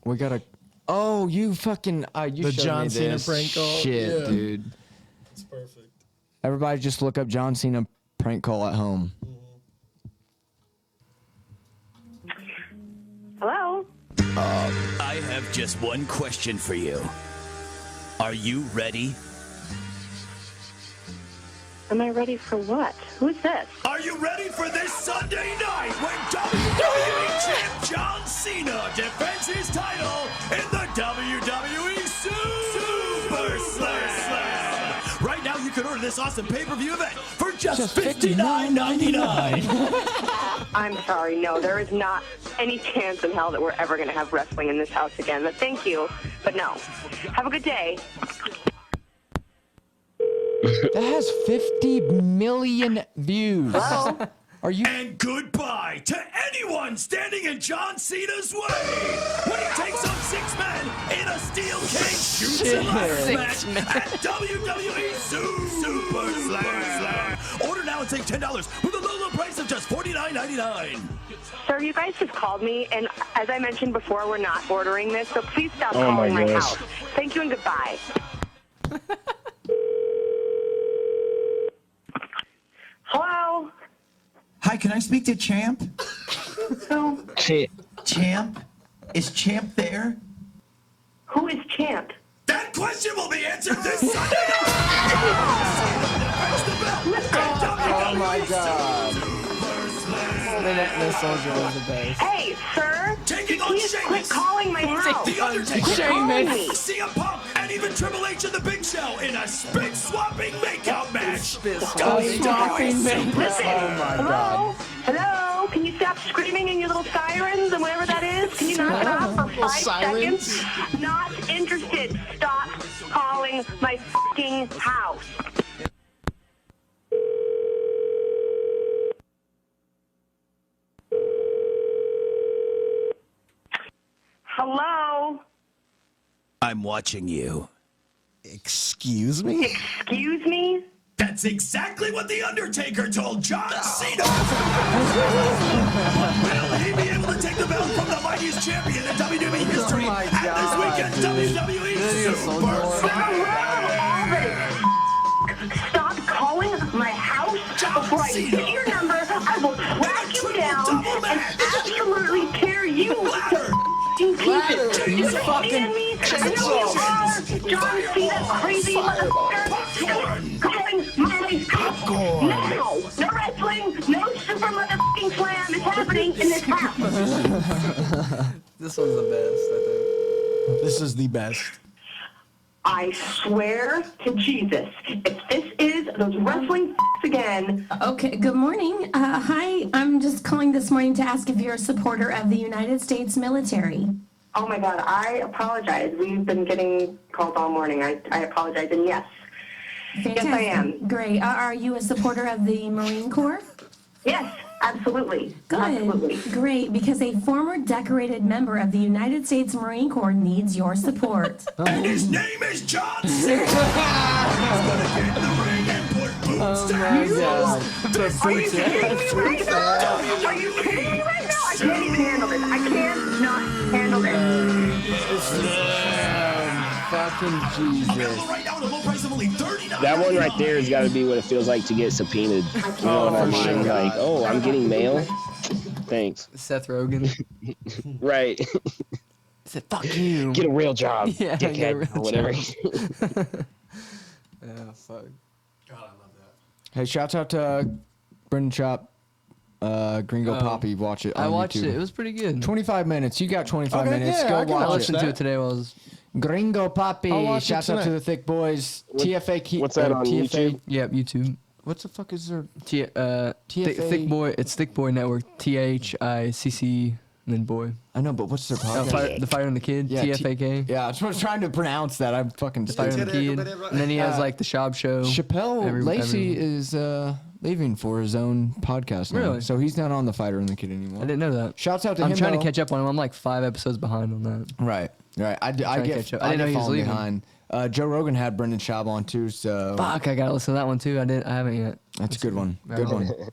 [SPEAKER 2] We gotta. Oh, you fucking. You
[SPEAKER 3] The
[SPEAKER 2] showed
[SPEAKER 3] John
[SPEAKER 2] me
[SPEAKER 3] Cena
[SPEAKER 2] this.
[SPEAKER 3] prank call?
[SPEAKER 2] Shit,
[SPEAKER 3] Yeah.
[SPEAKER 2] dude.
[SPEAKER 3] It's perfect.
[SPEAKER 2] Everybody, just look up John Cena prank call at home.
[SPEAKER 6] Hello?
[SPEAKER 7] I have just one question for you. Are you ready?
[SPEAKER 6] Am I ready for what? Who's this?
[SPEAKER 7] Are you ready for this Sunday night when WWE champ John Cena defends his title in the WWE Super SummerSlam. Right now, you can order this awesome pay-per-view event for just $59.99.
[SPEAKER 6] I'm sorry, no, there is not any chance in hell that we're ever going to have wrestling in this house again. But thank you, but no. Have a good day.
[SPEAKER 2] That has 50 million views.
[SPEAKER 6] Hello?
[SPEAKER 2] Are you?
[SPEAKER 7] And goodbye to anyone standing in John Cena's way when he takes on 6 men in a steel cage shoots and ladders match at WWE Super Slam. Order now and save $10 with a low price of just $49.99.
[SPEAKER 6] Sir, you guys just called me, and as I mentioned before, we're not ordering this, so please stop calling my house. Thank you and goodbye. Hello?
[SPEAKER 8] Hi, can I speak to Champ?
[SPEAKER 6] Who?
[SPEAKER 8] Champ? Is Champ there?
[SPEAKER 6] Who is Champ?
[SPEAKER 7] That question will be answered this Sunday night.
[SPEAKER 2] Oh my God. The soldier was the best.
[SPEAKER 6] Hey, sir!
[SPEAKER 7] Taking on
[SPEAKER 6] Please quit
[SPEAKER 7] Sheamus,
[SPEAKER 6] calling my house!
[SPEAKER 7] The Undertaker,
[SPEAKER 6] Quit calling me!
[SPEAKER 7] CM Punk, and even Triple H and the Big Show in a spit-swapping makeout match.
[SPEAKER 2] Spit-swapping makeout.
[SPEAKER 6] Listen,
[SPEAKER 2] Oh my God.
[SPEAKER 6] Hello? Can you stop screaming in your little sirens and whatever that is? Can you knock it off for 5 seconds? Not interested. Stop calling my fucking house. Hello?
[SPEAKER 7] I'm watching you.
[SPEAKER 3] Excuse me?
[SPEAKER 6] Excuse me?
[SPEAKER 7] That's exactly what The Undertaker told John Cena. Will he be able to take the belt from the mightiest champion in WWE history at this weekend's WWE Super
[SPEAKER 6] Stop calling my house before I get your number. I will track you down and absolutely tear you to pieces. Do you understand me? I know you are, John Cena, crazy motherfucker. Calling my house now. No wrestling, no super motherfucking slam is happening in this house.
[SPEAKER 4] This one's the best, I think.
[SPEAKER 3] This is the best.
[SPEAKER 6] I swear to Jesus, if this is those wrestling again.
[SPEAKER 9] Okay, good morning. Hi, I'm just calling this morning to ask if you're a supporter of the United States military.
[SPEAKER 6] Oh my God, I apologize. We've been getting calls all morning. I apologize, and yes.
[SPEAKER 9] Fantastic.
[SPEAKER 6] Yes, I am.
[SPEAKER 9] Great. Are you a supporter of the Marine Corps?
[SPEAKER 6] Yes, absolutely.
[SPEAKER 9] Good.
[SPEAKER 6] Absolutely.
[SPEAKER 9] Great, because a former decorated member of the United States Marine Corps needs your support.
[SPEAKER 7] And his name is John Cena. He's gonna get in the ring and put boots down.
[SPEAKER 6] Are you kidding me right now? Are you kidding me right now? I can't even handle this. I cannot handle this.
[SPEAKER 2] Fucking Jesus.
[SPEAKER 5] That one right there has got to be what it feels like to get subpoenaed. You know what I mean? Like, oh, I'm getting mail. Thanks.
[SPEAKER 4] Seth Rogen.
[SPEAKER 5] Right.
[SPEAKER 4] Said, fuck you.
[SPEAKER 5] Get a real job.
[SPEAKER 4] Yeah,
[SPEAKER 5] dickhead,
[SPEAKER 4] get a real
[SPEAKER 5] or whatever.
[SPEAKER 4] Yeah, fuck.
[SPEAKER 2] Hey, shouts out to Brendan Chop, Gringo Poppy. Watch it on
[SPEAKER 4] I watched
[SPEAKER 2] YouTube.
[SPEAKER 4] it. It was pretty good.
[SPEAKER 2] 25 minutes. You got 25 minutes.
[SPEAKER 3] yeah,
[SPEAKER 2] Go
[SPEAKER 3] I can
[SPEAKER 2] watch
[SPEAKER 4] I
[SPEAKER 3] watch
[SPEAKER 2] it.
[SPEAKER 4] listened to it today while I was...
[SPEAKER 2] Gringo Poppy.
[SPEAKER 3] I'll watch it
[SPEAKER 2] Shouts out to
[SPEAKER 3] tonight.
[SPEAKER 2] the Thick Boys. TFA.
[SPEAKER 5] What's that on YouTube?
[SPEAKER 4] Yep, YouTube.
[SPEAKER 2] What's the fuck is there?
[SPEAKER 4] TFA. Thick Boy. It's Thick Boy Network. THICC and then Boy.
[SPEAKER 2] I know, but what's their podcast?
[SPEAKER 4] The Fighter and the Kid.
[SPEAKER 2] Yeah,
[SPEAKER 4] TFAK.
[SPEAKER 2] Yeah, I was trying to pronounce that. I'm fucking
[SPEAKER 4] The Fighter and the Kid. And then he has like the Shab Show.
[SPEAKER 2] Chappelle Lacey is leaving for his own podcast now.
[SPEAKER 4] Really?
[SPEAKER 2] So he's not on the Fighter and the Kid anymore.
[SPEAKER 4] I didn't know that.
[SPEAKER 2] Shouts out to him.
[SPEAKER 4] I'm trying to
[SPEAKER 2] though.
[SPEAKER 4] catch up on him. I'm like 5 episodes behind on that.
[SPEAKER 2] Right. I
[SPEAKER 4] to
[SPEAKER 2] get
[SPEAKER 4] catch up. I didn't know he was
[SPEAKER 2] falling
[SPEAKER 4] leaving.
[SPEAKER 2] behind. Joe Rogan had Brendan Schaub on too, so
[SPEAKER 4] Fuck, I gotta listen to that one too. I haven't yet.
[SPEAKER 2] that's a good one.
[SPEAKER 4] Right
[SPEAKER 2] Good
[SPEAKER 4] on.
[SPEAKER 2] one.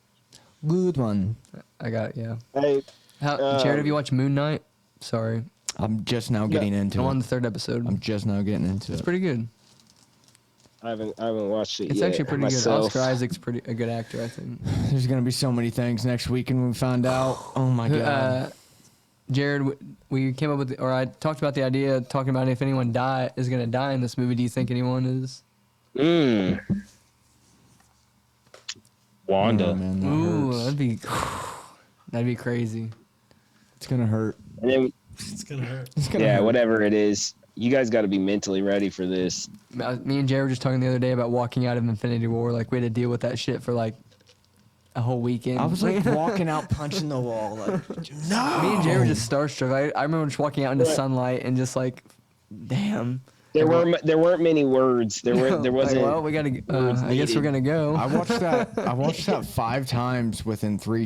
[SPEAKER 2] Good one.
[SPEAKER 4] I got yeah.
[SPEAKER 5] Hey,
[SPEAKER 4] Jared, have you watched Moon Knight? Sorry,
[SPEAKER 2] I'm just now getting into
[SPEAKER 4] I'm
[SPEAKER 2] it.
[SPEAKER 4] on the 3rd episode.
[SPEAKER 2] I'm just now getting into
[SPEAKER 4] It's
[SPEAKER 2] it.
[SPEAKER 4] pretty good.
[SPEAKER 5] I haven't watched it
[SPEAKER 4] It's
[SPEAKER 5] yet.
[SPEAKER 4] actually pretty
[SPEAKER 5] myself.
[SPEAKER 4] good. Oscar Isaac's a good actor, I think.
[SPEAKER 2] There's gonna be so many things next week, and we found out. Oh my god.
[SPEAKER 4] Jared, we came up with, or I talked about the idea, talking about if anyone is gonna die in this movie. Do you think anyone is?
[SPEAKER 5] Wanda.
[SPEAKER 2] Oh, man, that
[SPEAKER 4] Ooh,
[SPEAKER 2] hurts.
[SPEAKER 4] that'd be crazy.
[SPEAKER 2] It's gonna hurt.
[SPEAKER 5] And then,
[SPEAKER 3] It's gonna hurt.
[SPEAKER 2] It's gonna
[SPEAKER 5] yeah,
[SPEAKER 2] hurt.
[SPEAKER 5] whatever it is. You guys got to be mentally ready for this.
[SPEAKER 4] Me and Jay were just talking the other day about walking out of Infinity War. Like, we had to deal with that shit for like a whole weekend.
[SPEAKER 2] I was like walking out, punching the wall. Like,
[SPEAKER 4] no. Me and Jay were just starstruck. I remember just walking out into sunlight and just like, damn.
[SPEAKER 5] There weren't many words. There wasn't.
[SPEAKER 4] Like, well, we gotta. I guess we're gonna go.
[SPEAKER 2] I watched that 5 times within 3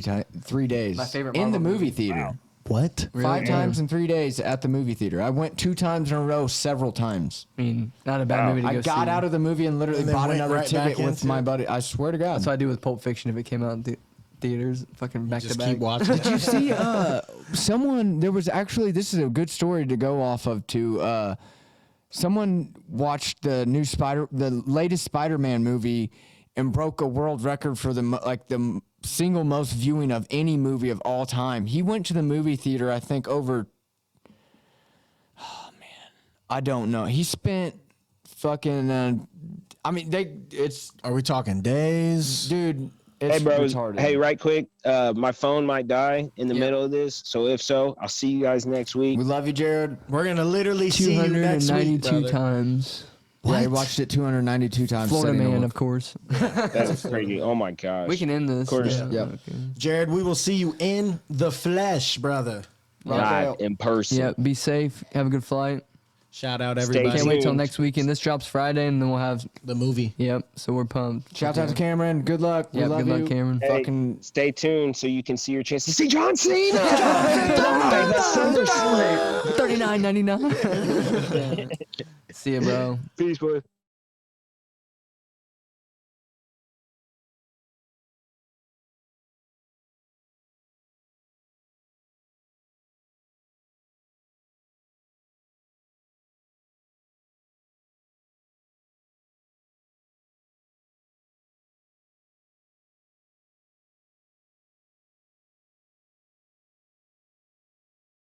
[SPEAKER 2] days.
[SPEAKER 4] My favorite
[SPEAKER 2] in the
[SPEAKER 4] Marvel
[SPEAKER 2] movie theater.
[SPEAKER 3] Wow. What?
[SPEAKER 2] Really? 5 times in 3 days at the movie theater. I went 2 times in a row, several times.
[SPEAKER 4] I mean, not a bad movie to go see.
[SPEAKER 2] I got out of the movie and literally bought another ticket with my buddy. I swear to God.
[SPEAKER 4] That's what I do with Pulp Fiction if it came out in theaters. Fucking back to back.
[SPEAKER 3] Keep watching.
[SPEAKER 2] Did you see? Someone. There was actually. This is a good story to go off of. Someone watched the latest Spider-Man movie, and broke a world record for the single most viewing of any movie of all time. He went to the movie theater, I think, over. Oh man, I don't know. He spent fucking. I mean, Are
[SPEAKER 3] we talking days,
[SPEAKER 2] dude?
[SPEAKER 5] Hey, bros. Hey, right quick. My phone might die in the middle of this. So if so, I'll see you guys next week.
[SPEAKER 2] We love you, Jared.
[SPEAKER 3] We're going to literally see you next week,
[SPEAKER 4] 292 times.
[SPEAKER 2] Yeah, I watched it 292 times.
[SPEAKER 4] Florida man, of course.
[SPEAKER 5] That's crazy. Oh, my gosh.
[SPEAKER 4] We can end this.
[SPEAKER 5] Of course.
[SPEAKER 4] Yeah.
[SPEAKER 2] Yep.
[SPEAKER 4] Okay.
[SPEAKER 3] Jared, we will see you in the flesh, brother.
[SPEAKER 5] Not in person.
[SPEAKER 4] Yeah, be safe. Have a good flight.
[SPEAKER 3] Shout out everybody.
[SPEAKER 4] Can't wait till next weekend. This drops Friday, and then we'll have
[SPEAKER 3] the movie.
[SPEAKER 4] Yep. So we're pumped.
[SPEAKER 2] Shout out to Cameron. Good luck.
[SPEAKER 4] Yeah, good luck, Cameron.
[SPEAKER 5] Hey,
[SPEAKER 2] Fucking
[SPEAKER 5] stay tuned so you can see your chance to see John Cena.
[SPEAKER 4] $39.99. See ya, bro.
[SPEAKER 5] Peace, boy.